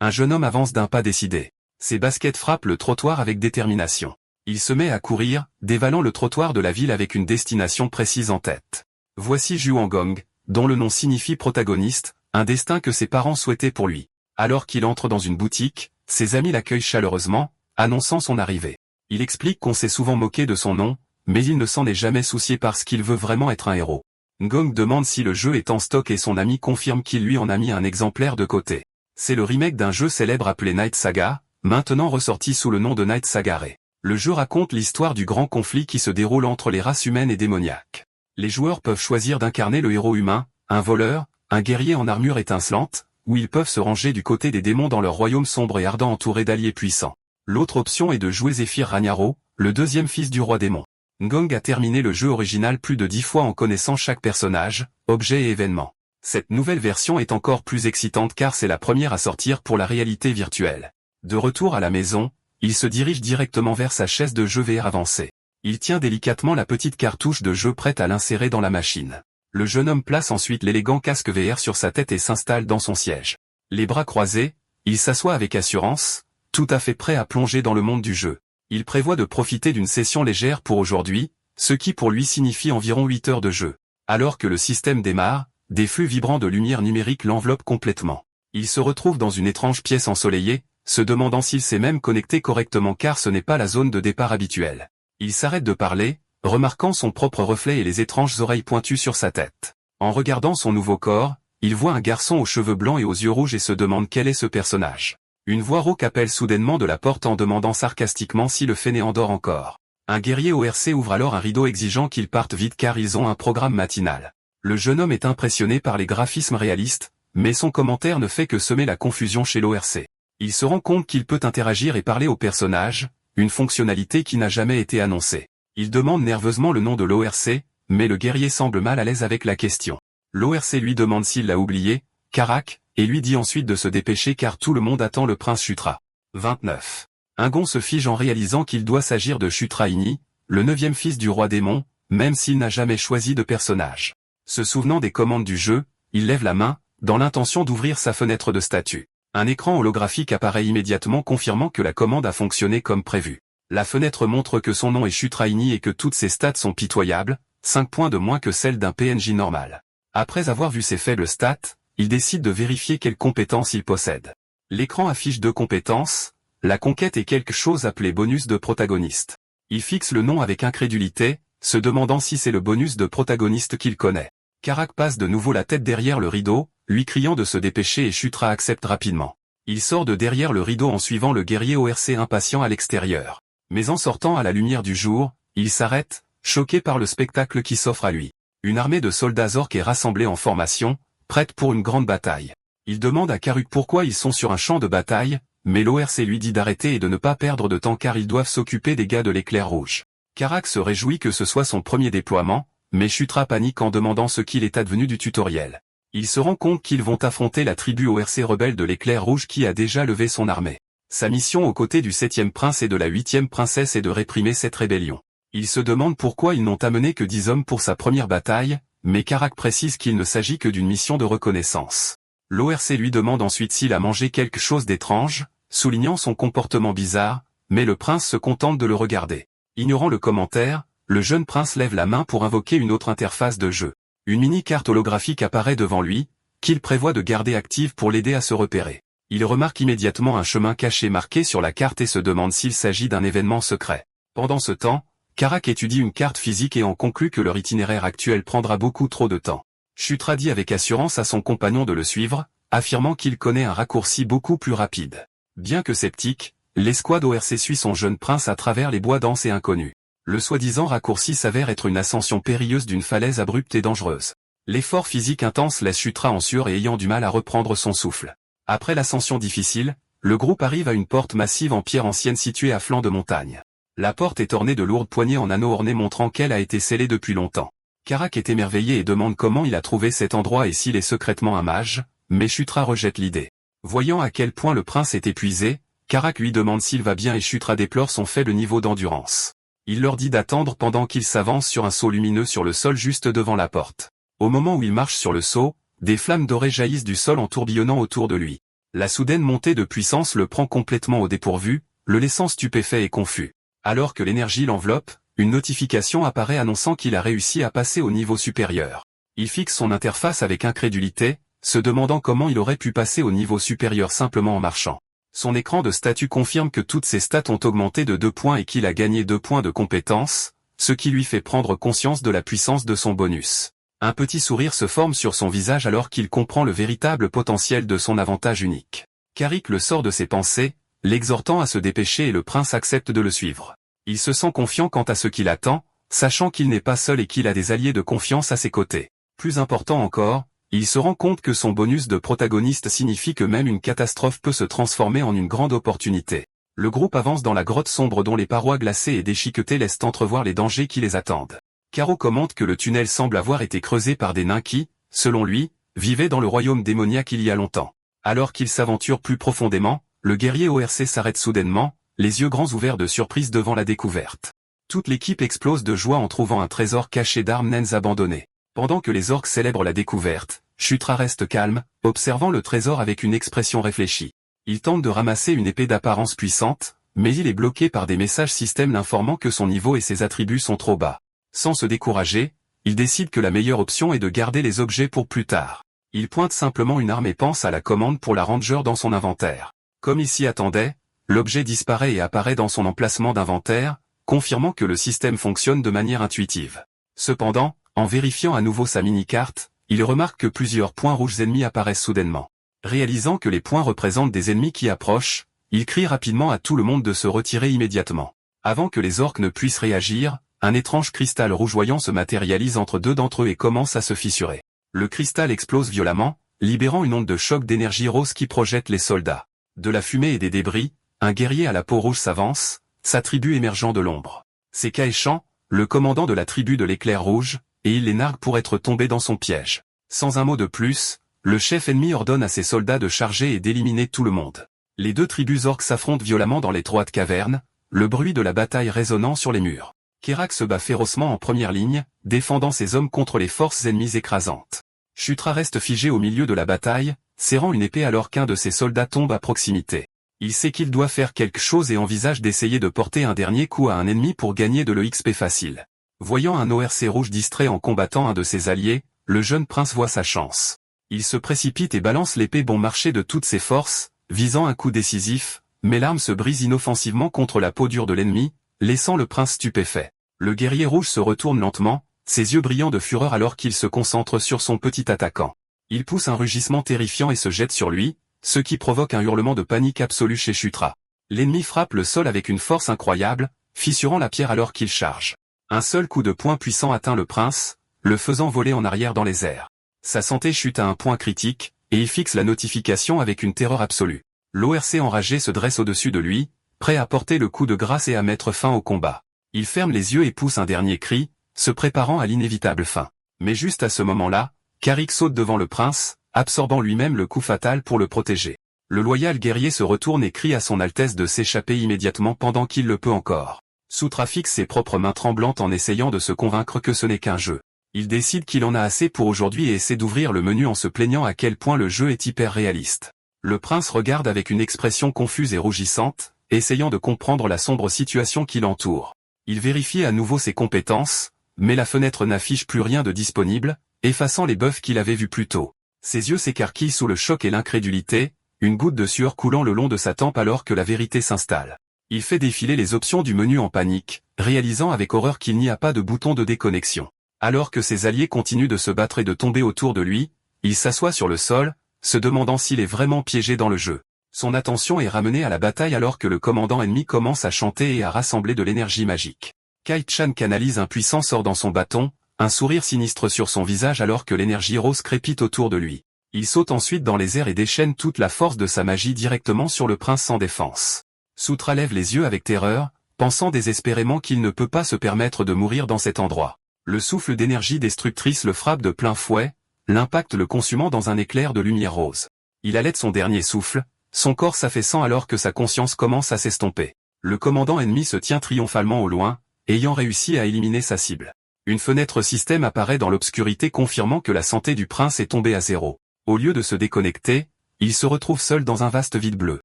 Un jeune homme avance d'un pas décidé. Ses baskets frappent le trottoir avec détermination. Il se met à courir, dévalant le trottoir de la ville avec une destination précise en tête. Voici Juangong, dont le nom signifie protagoniste, un destin que ses parents souhaitaient pour lui. Alors qu'il entre dans une boutique, ses amis l'accueillent chaleureusement, annonçant son arrivée. Il explique qu'on s'est souvent moqué de son nom, mais il ne s'en est jamais soucié parce qu'il veut vraiment être un héros. Ngong demande si le jeu est en stock et son ami confirme qu'il lui en a mis un exemplaire de côté. C'est le remake d'un jeu célèbre appelé Night Saga, maintenant ressorti sous le nom de Night Saga Re. Le jeu raconte l'histoire du grand conflit qui se déroule entre les races humaines et démoniaques. Les joueurs peuvent choisir d'incarner le héros humain, un voleur, un guerrier en armure étincelante, ou ils peuvent se ranger du côté des démons dans leur royaume sombre et ardent entouré d'alliés puissants. L'autre option est de jouer Zephyr Ragnaro, le deuxième fils du roi démon. Ngong a terminé le jeu original plus de 10 fois en connaissant chaque personnage, objet et événement. Cette nouvelle version est encore plus excitante car c'est la première à sortir pour la réalité virtuelle. De retour à la maison, il se dirige directement vers sa chaise de jeu VR avancée. Il tient délicatement la petite cartouche de jeu prête à l'insérer dans la machine. Le jeune homme place ensuite l'élégant casque VR sur sa tête et s'installe dans son siège. Les bras croisés, il s'assoit avec assurance, tout à fait prêt à plonger dans le monde du jeu. Il prévoit de profiter d'une session légère pour aujourd'hui, ce qui pour lui signifie environ 8 heures de jeu. Alors que le système démarre, des flux vibrants de lumière numérique l'enveloppent complètement. Il se retrouve dans une étrange pièce ensoleillée, se demandant s'il s'est même connecté correctement car ce n'est pas la zone de départ habituelle. Il s'arrête de parler, remarquant son propre reflet et les étranges oreilles pointues sur sa tête. En regardant son nouveau corps, il voit un garçon aux cheveux blancs et aux yeux rouges et se demande quel est ce personnage. Une voix rauque appelle soudainement de la porte en demandant sarcastiquement si le fainéant dort encore. Un guerrier ORC ouvre alors un rideau exigeant qu'ils partent vite car ils ont un programme matinal. Le jeune homme est impressionné par les graphismes réalistes, mais son commentaire ne fait que semer la confusion chez l'ORC. Il se rend compte qu'il peut interagir et parler au personnage, une fonctionnalité qui n'a jamais été annoncée. Il demande nerveusement le nom de l'ORC, mais le guerrier semble mal à l'aise avec la question. L'ORC lui demande s'il l'a oublié, Karak, et lui dit ensuite de se dépêcher car tout le monde attend le prince Chutra. 29. Ingon se fige en réalisant qu'il doit s'agir de Chutra Ini, le 9e fils du roi démon, même s'il n'a jamais choisi de personnage. Se souvenant des commandes du jeu, il lève la main, dans l'intention d'ouvrir sa fenêtre de statut. Un écran holographique apparaît immédiatement confirmant que la commande a fonctionné comme prévu. La fenêtre montre que son nom est Chutra Ini et que toutes ses stats sont pitoyables, 5 points de moins que celles d'un PNJ normal. Après avoir vu ses faibles stats, il décide de vérifier quelles compétences il possède. L'écran affiche 2 compétences, la conquête et quelque chose appelé bonus de protagoniste. Il fixe le nom avec incrédulité, se demandant si c'est le bonus de protagoniste qu'il connaît. Karak passe de nouveau la tête derrière le rideau, lui criant de se dépêcher et Chutra accepte rapidement. Il sort de derrière le rideau en suivant le guerrier ORC impatient à l'extérieur. Mais en sortant à la lumière du jour, il s'arrête, choqué par le spectacle qui s'offre à lui. Une armée de soldats orques est rassemblée en formation, prête pour une grande bataille. Il demande à Karuk pourquoi ils sont sur un champ de bataille, mais l'ORC lui dit d'arrêter et de ne pas perdre de temps car ils doivent s'occuper des gars de l'éclair rouge. Karak se réjouit que ce soit son premier déploiement, mais Chutra panique en demandant ce qu'il est advenu du tutoriel. Il se rend compte qu'ils vont affronter la tribu ORC rebelle de l'éclair rouge qui a déjà levé son armée. Sa mission aux côtés du 7e prince et de la 8e princesse est de réprimer cette rébellion. Il se demande pourquoi ils n'ont amené que 10 hommes pour sa première bataille, mais Karak précise qu'il ne s'agit que d'une mission de reconnaissance. L'ORC lui demande ensuite s'il a mangé quelque chose d'étrange, soulignant son comportement bizarre, mais le prince se contente de le regarder. Ignorant le commentaire, le jeune prince lève la main pour invoquer une autre interface de jeu. Une mini-carte holographique apparaît devant lui, qu'il prévoit de garder active pour l'aider à se repérer. Il remarque immédiatement un chemin caché marqué sur la carte et se demande s'il s'agit d'un événement secret. Pendant ce temps, Karak étudie une carte physique et en conclut que leur itinéraire actuel prendra beaucoup trop de temps. Chutra dit avec assurance à son compagnon de le suivre, affirmant qu'il connaît un raccourci beaucoup plus rapide. Bien que sceptique, l'escouade ORC suit son jeune prince à travers les bois denses et inconnus. Le soi-disant raccourci s'avère être une ascension périlleuse d'une falaise abrupte et dangereuse. L'effort physique intense laisse Chutra en sueur et ayant du mal à reprendre son souffle. Après l'ascension difficile, le groupe arrive à une porte massive en pierre ancienne située à flanc de montagne. La porte est ornée de lourdes poignées en anneaux ornés montrant qu'elle a été scellée depuis longtemps. Karak est émerveillé et demande comment il a trouvé cet endroit et s'il est secrètement un mage, mais Chutra rejette l'idée. Voyant à quel point le prince est épuisé, Karak lui demande s'il va bien et Chutra déplore son faible niveau d'endurance. Il leur dit d'attendre pendant qu'il s'avance sur un seau lumineux sur le sol juste devant la porte. Au moment où il marche sur le seau, des flammes dorées jaillissent du sol en tourbillonnant autour de lui. La soudaine montée de puissance le prend complètement au dépourvu, le laissant stupéfait et confus. Alors que l'énergie l'enveloppe, une notification apparaît annonçant qu'il a réussi à passer au niveau supérieur. Il fixe son interface avec incrédulité, se demandant comment il aurait pu passer au niveau supérieur simplement en marchant. Son écran de statut confirme que toutes ses stats ont augmenté de 2 points et qu'il a gagné 2 points de compétence, ce qui lui fait prendre conscience de la puissance de son bonus. Un petit sourire se forme sur son visage alors qu'il comprend le véritable potentiel de son avantage unique. Carrick le sort de ses pensées, l'exhortant à se dépêcher et le prince accepte de le suivre. Il se sent confiant quant à ce qu'il attend, sachant qu'il n'est pas seul et qu'il a des alliés de confiance à ses côtés. Plus important encore, il se rend compte que son bonus de protagoniste signifie que même une catastrophe peut se transformer en une grande opportunité. Le groupe avance dans la grotte sombre dont les parois glacées et déchiquetées laissent entrevoir les dangers qui les attendent. Caro commente que le tunnel semble avoir été creusé par des nains qui, selon lui, vivaient dans le royaume démoniaque il y a longtemps. Alors qu'il s'aventure plus profondément, le guerrier ORC s'arrête soudainement, les yeux grands ouverts de surprise devant la découverte. Toute l'équipe explose de joie en trouvant un trésor caché d'armes naines abandonnées. Pendant que les orques célèbrent la découverte, Chutra reste calme, observant le trésor avec une expression réfléchie. Il tente de ramasser une épée d'apparence puissante, mais il est bloqué par des messages système l'informant que son niveau et ses attributs sont trop bas. Sans se décourager, il décide que la meilleure option est de garder les objets pour plus tard. Il pointe simplement une arme et pense à la commande pour la ranger dans son inventaire. Comme il s'y attendait, l'objet disparaît et apparaît dans son emplacement d'inventaire, confirmant que le système fonctionne de manière intuitive. Cependant, en vérifiant à nouveau sa mini-carte, il remarque que plusieurs points rouges ennemis apparaissent soudainement. Réalisant que les points représentent des ennemis qui approchent, il crie rapidement à tout le monde de se retirer immédiatement. Avant que les orques ne puissent réagir, un étrange cristal rougeoyant se matérialise entre deux d'entre eux et commence à se fissurer. Le cristal explose violemment, libérant une onde de choc d'énergie rose qui projette les soldats. De la fumée et des débris, un guerrier à la peau rouge s'avance, sa tribu émergeant de l'ombre. C'est Kaeshan, le commandant de la tribu de l'éclair rouge, et il les nargue pour être tombé dans son piège. Sans un mot de plus, le chef ennemi ordonne à ses soldats de charger et d'éliminer tout le monde. Les deux tribus orques s'affrontent violemment dans l'étroite caverne, le bruit de la bataille résonnant sur les murs. Kerak se bat férocement en première ligne, défendant ses hommes contre les forces ennemies écrasantes. Chutra reste figé au milieu de la bataille, serrant une épée alors qu'un de ses soldats tombe à proximité. Il sait qu'il doit faire quelque chose et envisage d'essayer de porter un dernier coup à un ennemi pour gagner de l'EXP facile. Voyant un ORC rouge distrait en combattant un de ses alliés, le jeune prince voit sa chance. Il se précipite et balance l'épée bon marché de toutes ses forces, visant un coup décisif, mais l'arme se brise inoffensivement contre la peau dure de l'ennemi, laissant le prince stupéfait. Le guerrier rouge se retourne lentement, ses yeux brillants de fureur alors qu'il se concentre sur son petit attaquant. Il pousse un rugissement terrifiant et se jette sur lui, ce qui provoque un hurlement de panique absolue chez Chutra. L'ennemi frappe le sol avec une force incroyable, fissurant la pierre alors qu'il charge. Un seul coup de poing puissant atteint le prince, le faisant voler en arrière dans les airs. Sa santé chute à un point critique, et il fixe la notification avec une terreur absolue. L'ORC enragé se dresse au-dessus de lui, prêt à porter le coup de grâce et à mettre fin au combat. Il ferme les yeux et pousse un dernier cri, se préparant à l'inévitable fin. Mais juste à ce moment-là, Carrick saute devant le prince, absorbant lui-même le coup fatal pour le protéger. Le loyal guerrier se retourne et crie à son Altesse de s'échapper immédiatement pendant qu'il le peut encore. Soutra fixe ses propres mains tremblantes en essayant de se convaincre que ce n'est qu'un jeu. Il décide qu'il en a assez pour aujourd'hui et essaie d'ouvrir le menu en se plaignant à quel point le jeu est hyper réaliste. Le prince regarde avec une expression confuse et rougissante, essayant de comprendre la sombre situation qui l'entoure. Il vérifie à nouveau ses compétences, mais la fenêtre n'affiche plus rien de disponible, effaçant les buffs qu'il avait vus plus tôt. Ses yeux s'écarquillent sous le choc et l'incrédulité, une goutte de sueur coulant le long de sa tempe alors que la vérité s'installe. Il fait défiler les options du menu en panique, réalisant avec horreur qu'il n'y a pas de bouton de déconnexion. Alors que ses alliés continuent de se battre et de tomber autour de lui, il s'assoit sur le sol, se demandant s'il est vraiment piégé dans le jeu. Son attention est ramenée à la bataille alors que le commandant ennemi commence à chanter et à rassembler de l'énergie magique. Kai-chan canalise un puissant sort dans son bâton, un sourire sinistre sur son visage alors que l'énergie rose crépite autour de lui. Il saute ensuite dans les airs et déchaîne toute la force de sa magie directement sur le prince sans défense. Soutra lève les yeux avec terreur, pensant désespérément qu'il ne peut pas se permettre de mourir dans cet endroit. Le souffle d'énergie destructrice le frappe de plein fouet, l'impact le consumant dans un éclair de lumière rose. Il halète son dernier souffle, son corps s'affaissant alors que sa conscience commence à s'estomper. Le commandant ennemi se tient triomphalement au loin, ayant réussi à éliminer sa cible. Une fenêtre système apparaît dans l'obscurité confirmant que la santé du prince est tombée à zéro. Au lieu de se déconnecter, il se retrouve seul dans un vaste vide bleu.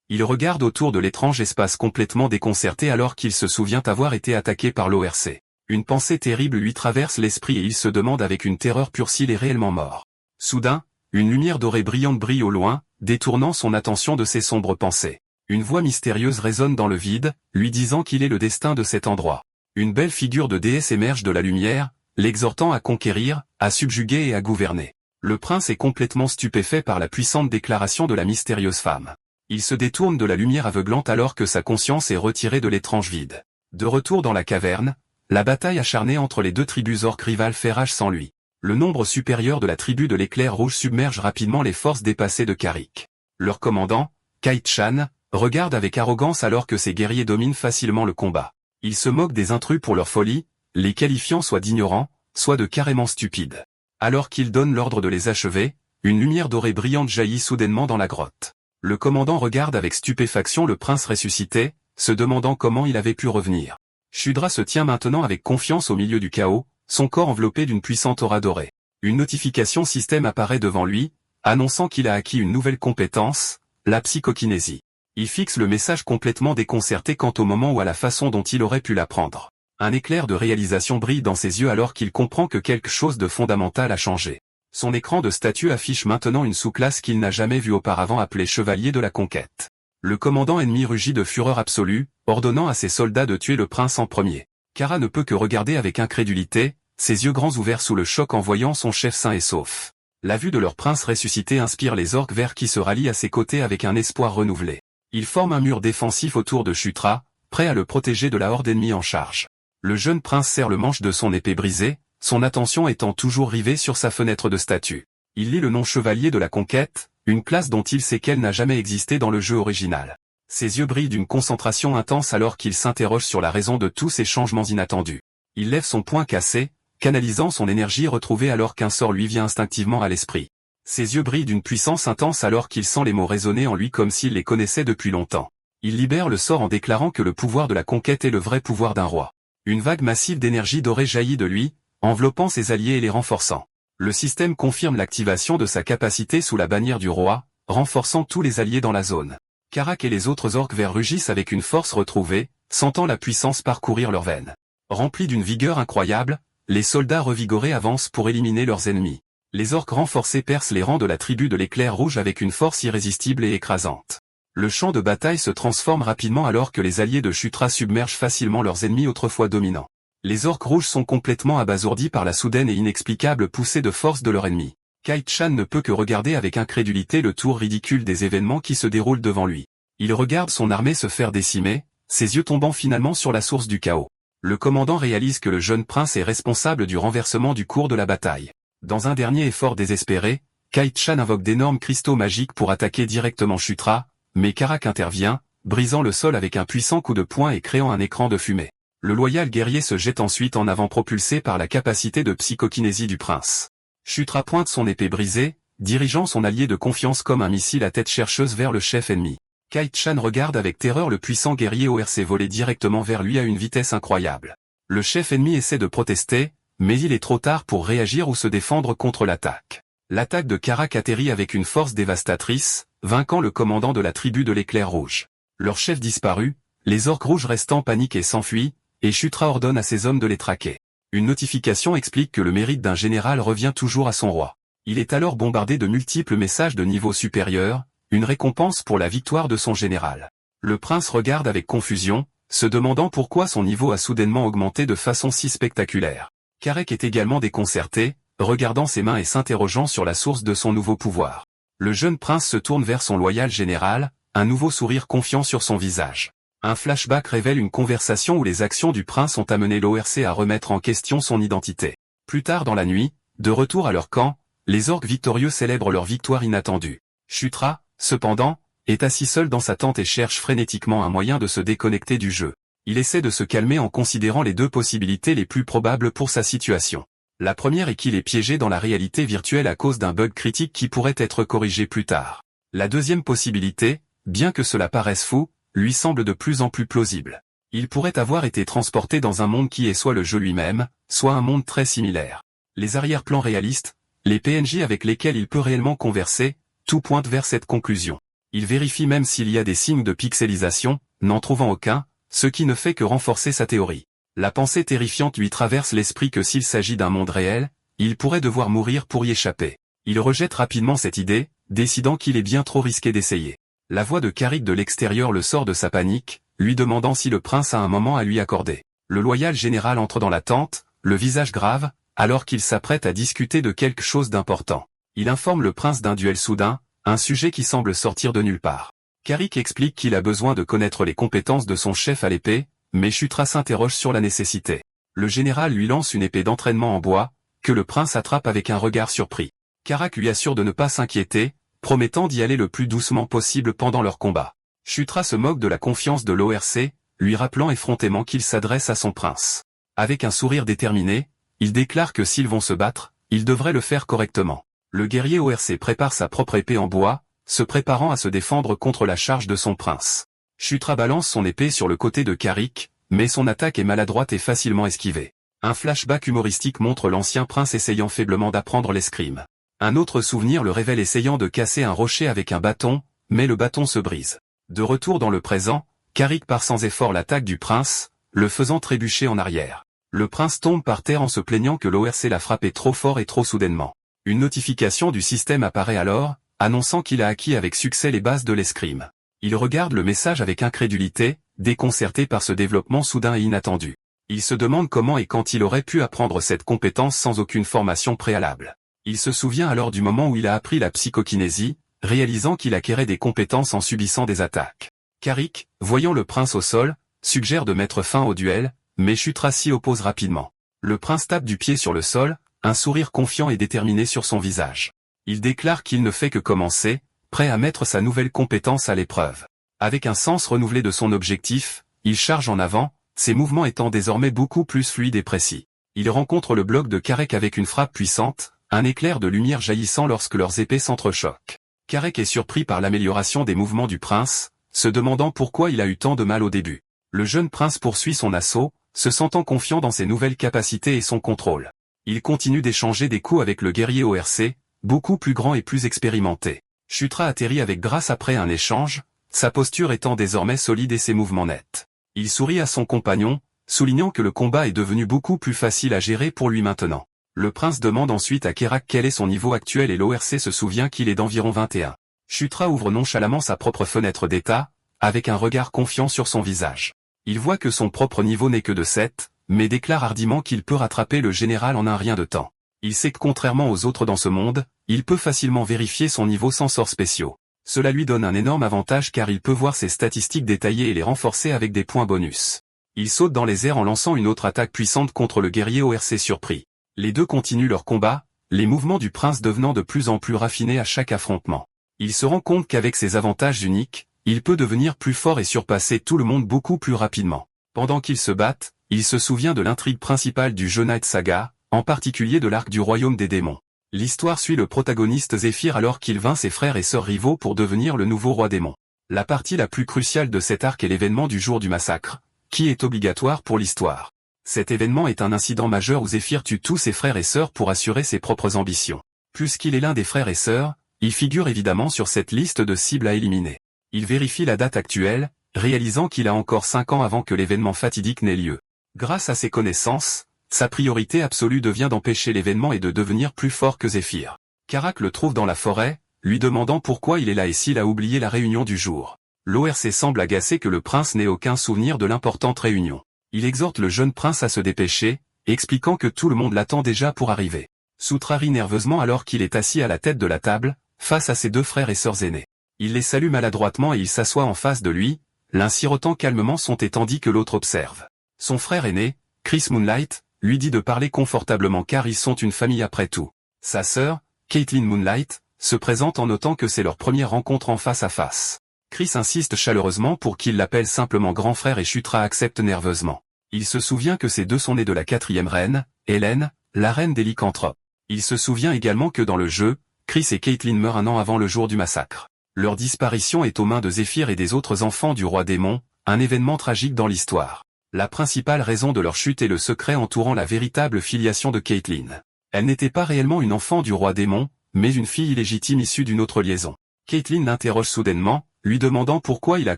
Il regarde autour de l'étrange espace complètement déconcerté alors qu'il se souvient avoir été attaqué par l'ORC. Une pensée terrible lui traverse l'esprit et il se demande avec une terreur pure s'il est réellement mort. Soudain, une lumière dorée brillante brille au loin, détournant son attention de ses sombres pensées. Une voix mystérieuse résonne dans le vide, lui disant qu'il est le destin de cet endroit. Une belle figure de déesse émerge de la lumière, l'exhortant à conquérir, à subjuguer et à gouverner. Le prince est complètement stupéfait par la puissante déclaration de la mystérieuse femme. Il se détourne de la lumière aveuglante alors que sa conscience est retirée de l'étrange vide. De retour dans la caverne, la bataille acharnée entre les deux tribus orques rivales fait rage sans lui. Le nombre supérieur de la tribu de l'éclair rouge submerge rapidement les forces dépassées de Karik. Leur commandant, Kite-chan, regarde avec arrogance alors que ses guerriers dominent facilement le combat. Il se moque des intrus pour leur folie, les qualifiant soit d'ignorants, soit de carrément stupides. Alors qu'il donne l'ordre de les achever, une lumière dorée brillante jaillit soudainement dans la grotte. Le commandant regarde avec stupéfaction le prince ressuscité, se demandant comment il avait pu revenir. Shudra se tient maintenant avec confiance au milieu du chaos, son corps enveloppé d'une puissante aura dorée. Une notification système apparaît devant lui, annonçant qu'il a acquis une nouvelle compétence, la psychokinésie. Il fixe le message complètement déconcerté quant au moment ou à la façon dont il aurait pu l'apprendre. Un éclair de réalisation brille dans ses yeux alors qu'il comprend que quelque chose de fondamental a changé. Son écran de statut affiche maintenant une sous-classe qu'il n'a jamais vue auparavant appelée Chevalier de la Conquête. Le commandant ennemi rugit de fureur absolue, ordonnant à ses soldats de tuer le prince en premier. Kara ne peut que regarder avec incrédulité, ses yeux grands ouverts sous le choc en voyant son chef sain et sauf. La vue de leur prince ressuscité inspire les orques verts qui se rallient à ses côtés avec un espoir renouvelé. Ils forment un mur défensif autour de Shutra, prêt à le protéger de la horde ennemie en charge. Le jeune prince serre le manche de son épée brisée, son attention étant toujours rivée sur sa fenêtre de statut. Il lit le nom Chevalier de la Conquête, une classe dont il sait qu'elle n'a jamais existé dans le jeu original. Ses yeux brillent d'une concentration intense alors qu'il s'interroge sur la raison de tous ces changements inattendus. Il lève son poing cassé, canalisant son énergie retrouvée alors qu'un sort lui vient instinctivement à l'esprit. Ses yeux brillent d'une puissance intense alors qu'il sent les mots résonner en lui comme s'il les connaissait depuis longtemps. Il libère le sort en déclarant que le pouvoir de la conquête est le vrai pouvoir d'un roi. Une vague massive d'énergie dorée jaillit de lui, enveloppant ses alliés et les renforçant. Le système confirme l'activation de sa capacité sous la bannière du roi, renforçant tous les alliés dans la zone. Karak et les autres orques verts rugissent avec une force retrouvée, sentant la puissance parcourir leurs veines. Remplis d'une vigueur incroyable, les soldats revigorés avancent pour éliminer leurs ennemis. Les orques renforcés percent les rangs de la tribu de l'éclair rouge avec une force irrésistible et écrasante. Le champ de bataille se transforme rapidement alors que les alliés de Shutra submergent facilement leurs ennemis autrefois dominants. Les orques rouges sont complètement abasourdis par la soudaine et inexplicable poussée de force de leur ennemi. Kite-chan ne peut que regarder avec incrédulité le tour ridicule des événements qui se déroulent devant lui. Il regarde son armée se faire décimer, ses yeux tombant finalement sur la source du chaos. Le commandant réalise que le jeune prince est responsable du renversement du cours de la bataille. Dans un dernier effort désespéré, Kite-chan invoque d'énormes cristaux magiques pour attaquer directement Shutra, mais Karak intervient, brisant le sol avec un puissant coup de poing et créant un écran de fumée. Le loyal guerrier se jette ensuite en avant propulsé par la capacité de psychokinésie du prince. Shutra pointe son épée brisée, dirigeant son allié de confiance comme un missile à tête chercheuse vers le chef ennemi. Kite-chan regarde avec terreur le puissant guerrier ORC voler directement vers lui à une vitesse incroyable. Le chef ennemi essaie de protester, mais il est trop tard pour réagir ou se défendre contre l'attaque. L'attaque de Karak atterrit avec une force dévastatrice, vainquant le commandant de la tribu de l'éclair rouge. Leur chef disparu, les orques rouges restant paniquent et s'enfuient, et Shutra ordonne à ses hommes de les traquer. Une notification explique que le mérite d'un général revient toujours à son roi. Il est alors bombardé de multiples messages de niveau supérieur, une récompense pour la victoire de son général. Le prince regarde avec confusion, se demandant pourquoi son niveau a soudainement augmenté de façon si spectaculaire. Karak est également déconcerté, regardant ses mains et s'interrogeant sur la source de son nouveau pouvoir. Le jeune prince se tourne vers son loyal général, un nouveau sourire confiant sur son visage. Un flashback révèle une conversation où les actions du prince ont amené l'ORC à remettre en question son identité. Plus tard dans la nuit, de retour à leur camp, les orques victorieux célèbrent leur victoire inattendue. Shutra, cependant, est assis seul dans sa tente et cherche frénétiquement un moyen de se déconnecter du jeu. Il essaie de se calmer en considérant les deux possibilités les plus probables pour sa situation. La première est qu'il est piégé dans la réalité virtuelle à cause d'un bug critique qui pourrait être corrigé plus tard. La deuxième possibilité, bien que cela paraisse fou, lui semble de plus en plus plausible. Il pourrait avoir été transporté dans un monde qui est soit le jeu lui-même, soit un monde très similaire. Les arrière-plans réalistes, les PNJ avec lesquels il peut réellement converser, tout pointe vers cette conclusion. Il vérifie même s'il y a des signes de pixelisation, n'en trouvant aucun, ce qui ne fait que renforcer sa théorie. La pensée terrifiante lui traverse l'esprit que s'il s'agit d'un monde réel, il pourrait devoir mourir pour y échapper. Il rejette rapidement cette idée, décidant qu'il est bien trop risqué d'essayer. La voix de Carrick de l'extérieur le sort de sa panique, lui demandant si le prince a un moment à lui accorder. Le loyal général entre dans la tente, le visage grave, alors qu'il s'apprête à discuter de quelque chose d'important. Il informe le prince d'un duel soudain, un sujet qui semble sortir de nulle part. Carrick explique qu'il a besoin de connaître les compétences de son chef à l'épée, mais Chutra s'interroge sur la nécessité. Le général lui lance une épée d'entraînement en bois, que le prince attrape avec un regard surpris. Carrack lui assure de ne pas s'inquiéter, promettant d'y aller le plus doucement possible pendant leur combat. Chutra se moque de la confiance de l'ORC, lui rappelant effrontément qu'il s'adresse à son prince. Avec un sourire déterminé, il déclare que s'ils vont se battre, ils devraient le faire correctement. Le guerrier ORC prépare sa propre épée en bois, se préparant à se défendre contre la charge de son prince. Chutra balance son épée sur le côté de Carrick, mais son attaque est maladroite et facilement esquivée. Un flashback humoristique montre l'ancien prince essayant faiblement d'apprendre l'escrime. Un autre souvenir le révèle essayant de casser un rocher avec un bâton, mais le bâton se brise. De retour dans le présent, Carrick part sans effort l'attaque du prince, le faisant trébucher en arrière. Le prince tombe par terre en se plaignant que l'ORC l'a frappé trop fort et trop soudainement. Une notification du système apparaît alors, annonçant qu'il a acquis avec succès les bases de l'escrime. Il regarde le message avec incrédulité, déconcerté par ce développement soudain et inattendu. Il se demande comment et quand il aurait pu apprendre cette compétence sans aucune formation préalable. Il se souvient alors du moment où il a appris la psychokinésie, réalisant qu'il acquérait des compétences en subissant des attaques. Carrick, voyant le prince au sol, suggère de mettre fin au duel, mais Chutra s'y oppose rapidement. Le prince tape du pied sur le sol, un sourire confiant et déterminé sur son visage. Il déclare qu'il ne fait que commencer, prêt à mettre sa nouvelle compétence à l'épreuve. Avec un sens renouvelé de son objectif, il charge en avant, ses mouvements étant désormais beaucoup plus fluides et précis. Il rencontre le bloc de Carrick avec une frappe puissante, un éclair de lumière jaillissant lorsque leurs épées s'entrechoquent. Carrick est surpris par l'amélioration des mouvements du prince, se demandant pourquoi il a eu tant de mal au début. Le jeune prince poursuit son assaut, se sentant confiant dans ses nouvelles capacités et son contrôle. Il continue d'échanger des coups avec le guerrier ORC, beaucoup plus grand et plus expérimenté. Chutra atterrit avec grâce après un échange, sa posture étant désormais solide et ses mouvements nets. Il sourit à son compagnon, soulignant que le combat est devenu beaucoup plus facile à gérer pour lui maintenant. Le prince demande ensuite à Kerak quel est son niveau actuel et l'ORC se souvient qu'il est d'environ 21. Chutra ouvre nonchalamment sa propre fenêtre d'état, avec un regard confiant sur son visage. Il voit que son propre niveau n'est que de 7, mais déclare hardiment qu'il peut rattraper le général en un rien de temps. Il sait que contrairement aux autres dans ce monde, il peut facilement vérifier son niveau sans sorts spéciaux. Cela lui donne un énorme avantage car il peut voir ses statistiques détaillées et les renforcer avec des points bonus. Il saute dans les airs en lançant une autre attaque puissante contre le guerrier ORC surpris. Les deux continuent leur combat, les mouvements du prince devenant de plus en plus raffinés à chaque affrontement. Il se rend compte qu'avec ses avantages uniques, il peut devenir plus fort et surpasser tout le monde beaucoup plus rapidement. Pendant qu'ils se battent, il se souvient de l'intrigue principale du jeu Night Saga, en particulier de l'arc du royaume des démons. L'histoire suit le protagoniste Zéphyr alors qu'il vainc ses frères et sœurs rivaux pour devenir le nouveau roi démon. La partie la plus cruciale de cet arc est l'événement du jour du massacre, qui est obligatoire pour l'histoire. Cet événement est un incident majeur où Zéphyr tue tous ses frères et sœurs pour assurer ses propres ambitions. Puisqu'il est l'un des frères et sœurs, il figure évidemment sur cette liste de cibles à éliminer. Il vérifie la date actuelle, réalisant qu'il a encore 5 ans avant que l'événement fatidique n'ait lieu. Grâce à ses connaissances, sa priorité absolue devient d'empêcher l'événement et de devenir plus fort que Zéphyr. Carrack le trouve dans la forêt, lui demandant pourquoi il est là et s'il a oublié la réunion du jour. L'ORC semble agacé que le prince n'ait aucun souvenir de l'importante réunion. Il exhorte le jeune prince à se dépêcher, expliquant que tout le monde l'attend déjà pour arriver. Chutra rit nerveusement alors qu'il est assis à la tête de la table, face à ses deux frères et sœurs aînés. Il les salue maladroitement et il s'assoit en face de lui, l'un sirotant calmement son thé tandis que l'autre observe. Son frère aîné, Chris Moonlight, lui dit de parler confortablement car ils sont une famille après tout. Sa sœur, Caitlin Moonlight, se présente en notant que c'est leur première rencontre en face à face. Chris insiste chaleureusement pour qu'il l'appelle simplement grand frère et Chutra accepte nerveusement. Il se souvient que ces deux sont nés de la 4e reine, Hélène, la reine des lycanthropes. Il se souvient également que dans le jeu, Chris et Caitlin meurent un an avant le jour du massacre. Leur disparition est aux mains de Zéphyr et des autres enfants du roi démon, un événement tragique dans l'histoire. La principale raison de leur chute est le secret entourant la véritable filiation de Caitlin. Elle n'était pas réellement une enfant du roi démon, mais une fille illégitime issue d'une autre liaison. Caitlin l'interroge soudainement, lui demandant pourquoi il a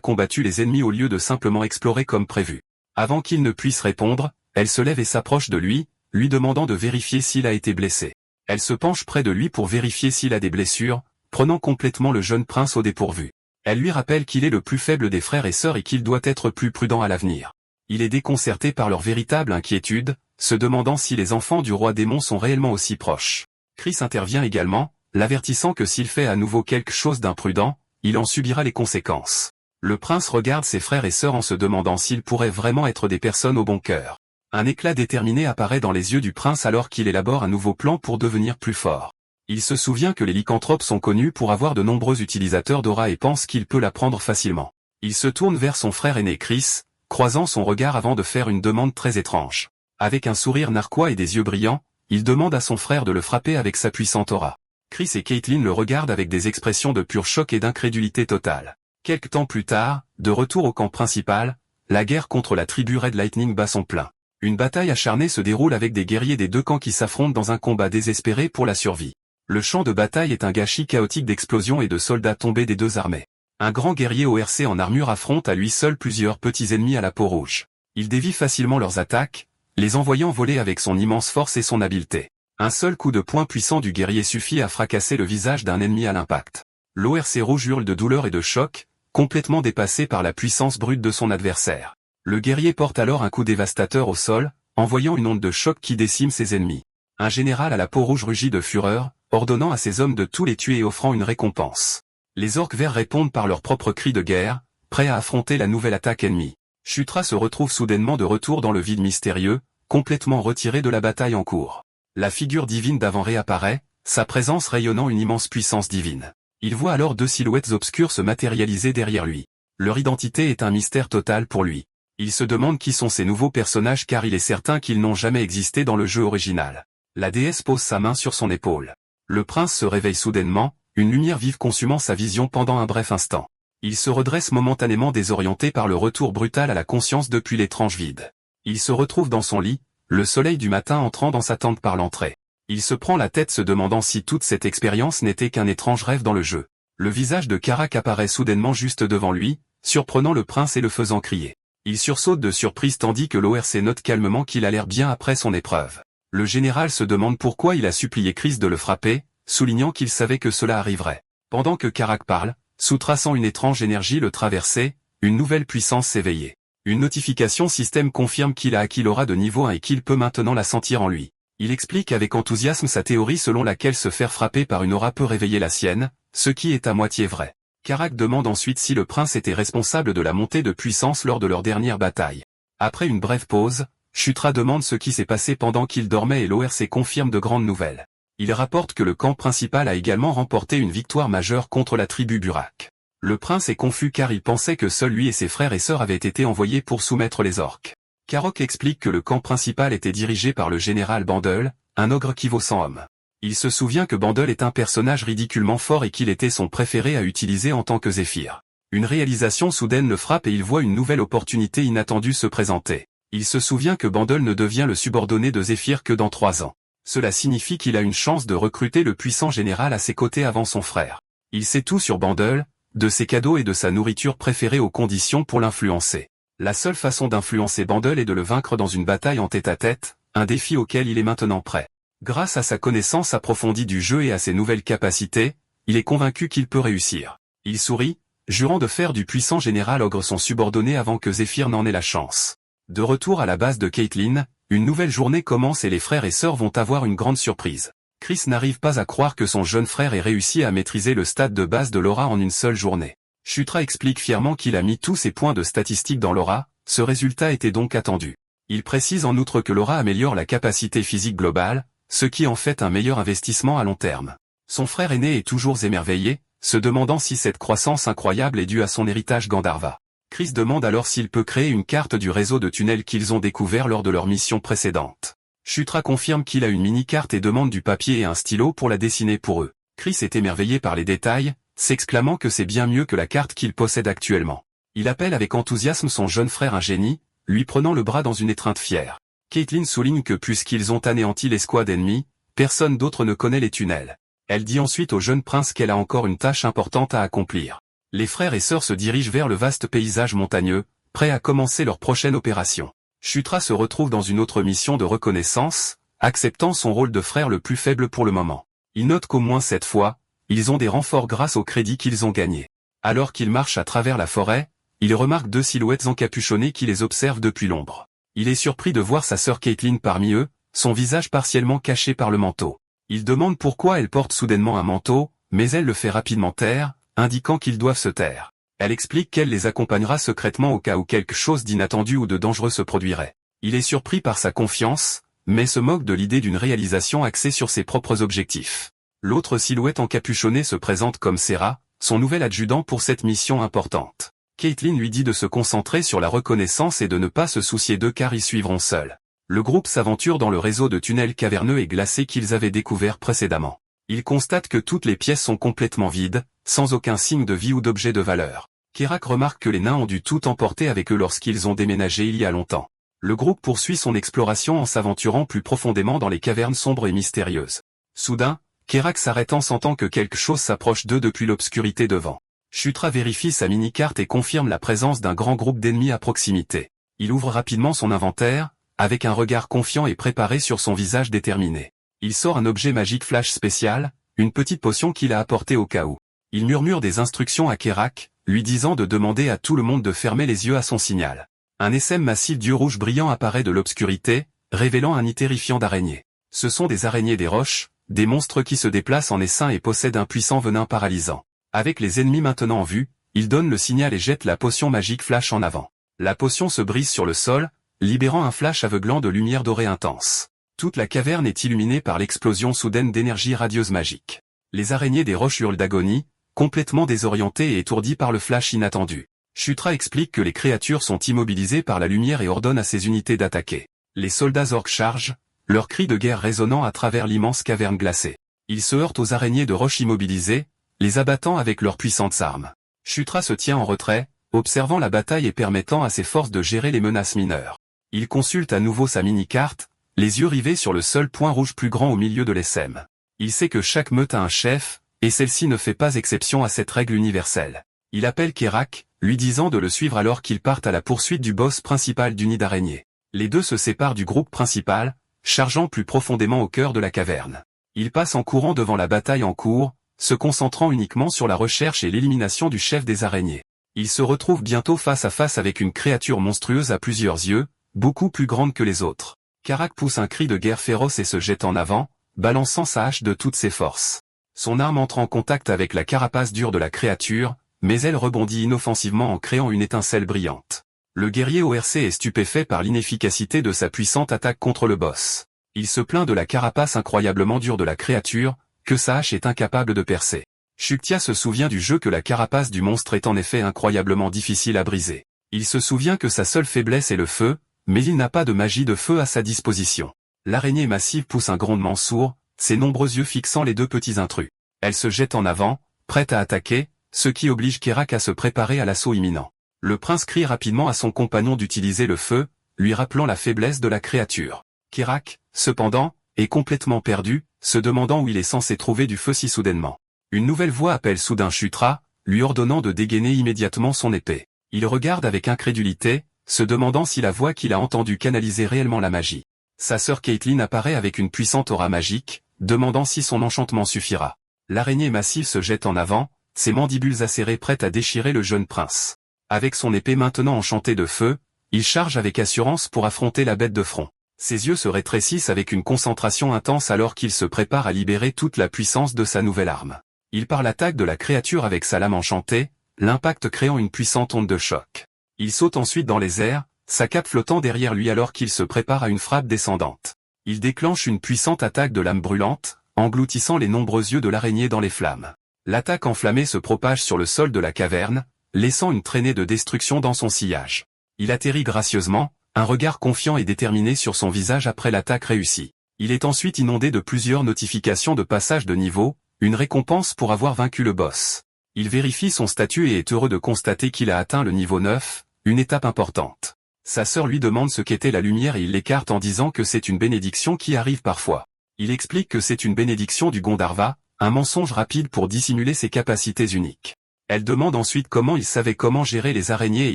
combattu les ennemis au lieu de simplement explorer comme prévu. Avant qu'il ne puisse répondre, elle se lève et s'approche de lui demandant de vérifier s'il a été blessé. Elle se penche près de lui pour vérifier s'il a des blessures, prenant complètement le jeune prince au dépourvu. Elle lui rappelle qu'il est le plus faible des frères et sœurs et qu'il doit être plus prudent à l'avenir. Il est déconcerté par leur véritable inquiétude, se demandant si les enfants du roi démon sont réellement aussi proches. Chris intervient également, l'avertissant que s'il fait à nouveau quelque chose d'imprudent, il en subira les conséquences. Le prince regarde ses frères et sœurs en se demandant s'ils pourraient vraiment être des personnes au bon cœur. Un éclat déterminé apparaît dans les yeux du prince alors qu'il élabore un nouveau plan pour devenir plus fort. Il se souvient que les lycanthropes sont connus pour avoir de nombreux utilisateurs d'aura et pense qu'il peut la prendre facilement. Il se tourne vers son frère aîné Chris, croisant son regard avant de faire une demande très étrange. Avec un sourire narquois et des yeux brillants, il demande à son frère de le frapper avec sa puissante aura. Chris et Caitlin le regardent avec des expressions de pur choc et d'incrédulité totale. Quelque temps plus tard, de retour au camp principal, la guerre contre la tribu Red Lightning bat son plein. Une bataille acharnée se déroule avec des guerriers des deux camps qui s'affrontent dans un combat désespéré pour la survie. Le champ de bataille est un gâchis chaotique d'explosions et de soldats tombés des deux armées. Un grand guerrier ORC en armure affronte à lui seul plusieurs petits ennemis à la peau rouge. Il dévie facilement leurs attaques, les envoyant voler avec son immense force et son habileté. Un seul coup de poing puissant du guerrier suffit à fracasser le visage d'un ennemi à l'impact. L'ORC rouge hurle de douleur et de choc, complètement dépassé par la puissance brute de son adversaire. Le guerrier porte alors un coup dévastateur au sol, envoyant une onde de choc qui décime ses ennemis. Un général à la peau rouge rugit de fureur, ordonnant à ses hommes de tous les tuer et offrant une récompense. Les orques verts répondent par leurs propres cris de guerre, prêts à affronter la nouvelle attaque ennemie. Shutra se retrouve soudainement de retour dans le vide mystérieux, complètement retiré de la bataille en cours. La figure divine d'avant réapparaît, sa présence rayonnant une immense puissance divine. Il voit alors deux silhouettes obscures se matérialiser derrière lui. Leur identité est un mystère total pour lui. Il se demande qui sont ces nouveaux personnages car il est certain qu'ils n'ont jamais existé dans le jeu original. La déesse pose sa main sur son épaule. Le prince se réveille soudainement, une lumière vive consumant sa vision pendant un bref instant. Il se redresse momentanément désorienté par le retour brutal à la conscience depuis l'étrange vide. Il se retrouve dans son lit, le soleil du matin entrant dans sa tente par l'entrée. Il se prend la tête se demandant si toute cette expérience n'était qu'un étrange rêve dans le jeu. Le visage de Karak apparaît soudainement juste devant lui, surprenant le prince et le faisant crier. Il sursaute de surprise tandis que l'ORC note calmement qu'il a l'air bien après son épreuve. Le général se demande pourquoi il a supplié Chris de le frapper, soulignant qu'il savait que cela arriverait. Pendant que Karak parle, sous-traçant une étrange énergie le traversait, une nouvelle puissance s'éveillait. Une notification système confirme qu'il a acquis l'aura de niveau 1 et qu'il peut maintenant la sentir en lui. Il explique avec enthousiasme sa théorie selon laquelle se faire frapper par une aura peut réveiller la sienne, ce qui est à moitié vrai. Karak demande ensuite si le prince était responsable de la montée de puissance lors de leur dernière bataille. Après une brève pause, Shutra demande ce qui s'est passé pendant qu'il dormait et l'ORC confirme de grandes nouvelles. Il rapporte que le camp principal a également remporté une victoire majeure contre la tribu Burak. Le prince est confus car il pensait que seul lui et ses frères et sœurs avaient été envoyés pour soumettre les orques. Karok explique que le camp principal était dirigé par le général Bandel, un ogre qui vaut 100 hommes. Il se souvient que Bandel est un personnage ridiculement fort et qu'il était son préféré à utiliser en tant que Zéphyr. Une réalisation soudaine le frappe et il voit une nouvelle opportunité inattendue se présenter. Il se souvient que Bandel ne devient le subordonné de Zéphyr que dans 3 ans. Cela signifie qu'il a une chance de recruter le puissant général à ses côtés avant son frère. Il sait tout sur Bandel, de ses cadeaux et de sa nourriture préférée aux conditions pour l'influencer. La seule façon d'influencer Bandel est de le vaincre dans une bataille en tête-à-tête, un défi auquel il est maintenant prêt. Grâce à sa connaissance approfondie du jeu et à ses nouvelles capacités, il est convaincu qu'il peut réussir. Il sourit, jurant de faire du puissant général ogre son subordonné avant que Zéphyr n'en ait la chance. De retour à la base de Caitlin, une nouvelle journée commence et les frères et sœurs vont avoir une grande surprise. Chris n'arrive pas à croire que son jeune frère ait réussi à maîtriser le stade de base de l'aura en une seule journée. Shutra explique fièrement qu'il a mis tous ses points de statistiques dans l'aura, ce résultat était donc attendu. Il précise en outre que l'aura améliore la capacité physique globale, ce qui en fait un meilleur investissement à long terme. Son frère aîné est toujours émerveillé, se demandant si cette croissance incroyable est due à son héritage Gandharva. Chris demande alors s'il peut créer une carte du réseau de tunnels qu'ils ont découvert lors de leur mission précédente. Shutra confirme qu'il a une mini-carte et demande du papier et un stylo pour la dessiner pour eux. Chris est émerveillé par les détails, s'exclamant que c'est bien mieux que la carte qu'il possède actuellement. Il appelle avec enthousiasme son jeune frère un génie, lui prenant le bras dans une étreinte fière. Caitlin souligne que puisqu'ils ont anéanti l'escouade ennemie, personne d'autre ne connaît les tunnels. Elle dit ensuite au jeune prince qu'elle a encore une tâche importante à accomplir. Les frères et sœurs se dirigent vers le vaste paysage montagneux, prêts à commencer leur prochaine opération. Chutra se retrouve dans une autre mission de reconnaissance, acceptant son rôle de frère le plus faible pour le moment. Il note qu'au moins cette fois, ils ont des renforts grâce au crédit qu'ils ont gagné. Alors qu'ils marchent à travers la forêt, il remarque deux silhouettes encapuchonnées qui les observent depuis l'ombre. Il est surpris de voir sa sœur Caitlin parmi eux, son visage partiellement caché par le manteau. Il demande pourquoi elle porte soudainement un manteau, mais elle le fait rapidement taire, indiquant qu'ils doivent se taire. Elle explique qu'elle les accompagnera secrètement au cas où quelque chose d'inattendu ou de dangereux se produirait. Il est surpris par sa confiance, mais se moque de l'idée d'une réalisation axée sur ses propres objectifs. L'autre silhouette encapuchonnée se présente comme Serra, son nouvel adjudant pour cette mission importante. Caitlin lui dit de se concentrer sur la reconnaissance et de ne pas se soucier d'eux car ils suivront seuls. Le groupe s'aventure dans le réseau de tunnels caverneux et glacés qu'ils avaient découvert précédemment. Ils constatent que toutes les pièces sont complètement vides, sans aucun signe de vie ou d'objet de valeur. Kerak remarque que les nains ont dû tout emporter avec eux lorsqu'ils ont déménagé il y a longtemps. Le groupe poursuit son exploration en s'aventurant plus profondément dans les cavernes sombres et mystérieuses. Soudain, Kerak s'arrête en sentant que quelque chose s'approche d'eux depuis l'obscurité devant. Chutra vérifie sa mini-carte et confirme la présence d'un grand groupe d'ennemis à proximité. Il ouvre rapidement son inventaire, avec un regard confiant et préparé sur son visage déterminé. Il sort un objet magique flash spécial, une petite potion qu'il a apportée au cas où. Il murmure des instructions à Kerak, lui disant de demander à tout le monde de fermer les yeux à son signal. Un essaim massif d'yeux rouges brillants apparaît de l'obscurité, révélant un nid terrifiant d'araignées. Ce sont des araignées des roches, des monstres qui se déplacent en essaim et possèdent un puissant venin paralysant. Avec les ennemis maintenant en vue, il donne le signal et jette la potion magique flash en avant. La potion se brise sur le sol, libérant un flash aveuglant de lumière dorée intense. Toute la caverne est illuminée par l'explosion soudaine d'énergie radieuse magique. Les araignées des roches hurlent d'agonie, complètement désorientées et étourdies par le flash inattendu. Chutra explique que les créatures sont immobilisées par la lumière et ordonne à ses unités d'attaquer. Les soldats orques chargent, leurs cris de guerre résonnant à travers l'immense caverne glacée. Ils se heurtent aux araignées de roches immobilisées, les abattant avec leurs puissantes armes. Chutra se tient en retrait, observant la bataille et permettant à ses forces de gérer les menaces mineures. Il consulte à nouveau sa mini-carte, les yeux rivés sur le seul point rouge plus grand au milieu de l'essaim. Il sait que chaque meute a un chef, et celle-ci ne fait pas exception à cette règle universelle. Il appelle Kerak, lui disant de le suivre alors qu'ils partent à la poursuite du boss principal du nid d'araignée. Les deux se séparent du groupe principal, chargeant plus profondément au cœur de la caverne. Ils passent en courant devant la bataille en cours, se concentrant uniquement sur la recherche et l'élimination du chef des araignées. Ils se retrouvent bientôt face à face avec une créature monstrueuse à plusieurs yeux, beaucoup plus grande que les autres. Kerak pousse un cri de guerre féroce et se jette en avant, balançant sa hache de toutes ses forces. Son arme entre en contact avec la carapace dure de la créature, mais elle rebondit inoffensivement en créant une étincelle brillante. Le guerrier ORC est stupéfait par l'inefficacité de sa puissante attaque contre le boss. Il se plaint de la carapace incroyablement dure de la créature, que sa hache est incapable de percer. Shuktia se souvient du jeu que la carapace du monstre est en effet incroyablement difficile à briser. Il se souvient que sa seule faiblesse est le feu, mais il n'a pas de magie de feu à sa disposition. L'araignée massive pousse un grondement sourd, ses nombreux yeux fixant les deux petits intrus. Elle se jette en avant, prête à attaquer, ce qui oblige Kerak à se préparer à l'assaut imminent. Le prince crie rapidement à son compagnon d'utiliser le feu, lui rappelant la faiblesse de la créature. Kerak, cependant, est complètement perdu, se demandant où il est censé trouver du feu si soudainement. Une nouvelle voix appelle soudain Chutra, lui ordonnant de dégainer immédiatement son épée. Il regarde avec incrédulité, se demandant si la voix qu'il a entendue canalisait réellement la magie. Sa sœur Caitlin apparaît avec une puissante aura magique, demandant si son enchantement suffira. L'araignée massive se jette en avant, ses mandibules acérées prêtes à déchirer le jeune prince. Avec son épée maintenant enchantée de feu, il charge avec assurance pour affronter la bête de front. Ses yeux se rétrécissent avec une concentration intense alors qu'il se prépare à libérer toute la puissance de sa nouvelle arme. Il part l'attaque de la créature avec sa lame enchantée, l'impact créant une puissante onde de choc. Il saute ensuite dans les airs, sa cape flottant derrière lui alors qu'il se prépare à une frappe descendante. Il déclenche une puissante attaque de lame brûlante, engloutissant les nombreux yeux de l'araignée dans les flammes. L'attaque enflammée se propage sur le sol de la caverne, laissant une traînée de destruction dans son sillage. Il atterrit gracieusement, un regard confiant et déterminé sur son visage après l'attaque réussie. Il est ensuite inondé de plusieurs notifications de passage de niveau, une récompense pour avoir vaincu le boss. Il vérifie son statut et est heureux de constater qu'il a atteint le niveau 9, une étape importante. Sa sœur lui demande ce qu'était la lumière et il l'écarte en disant que c'est une bénédiction qui arrive parfois. Il explique que c'est une bénédiction du Gondarva, un mensonge rapide pour dissimuler ses capacités uniques. Elle demande ensuite comment il savait comment gérer les araignées et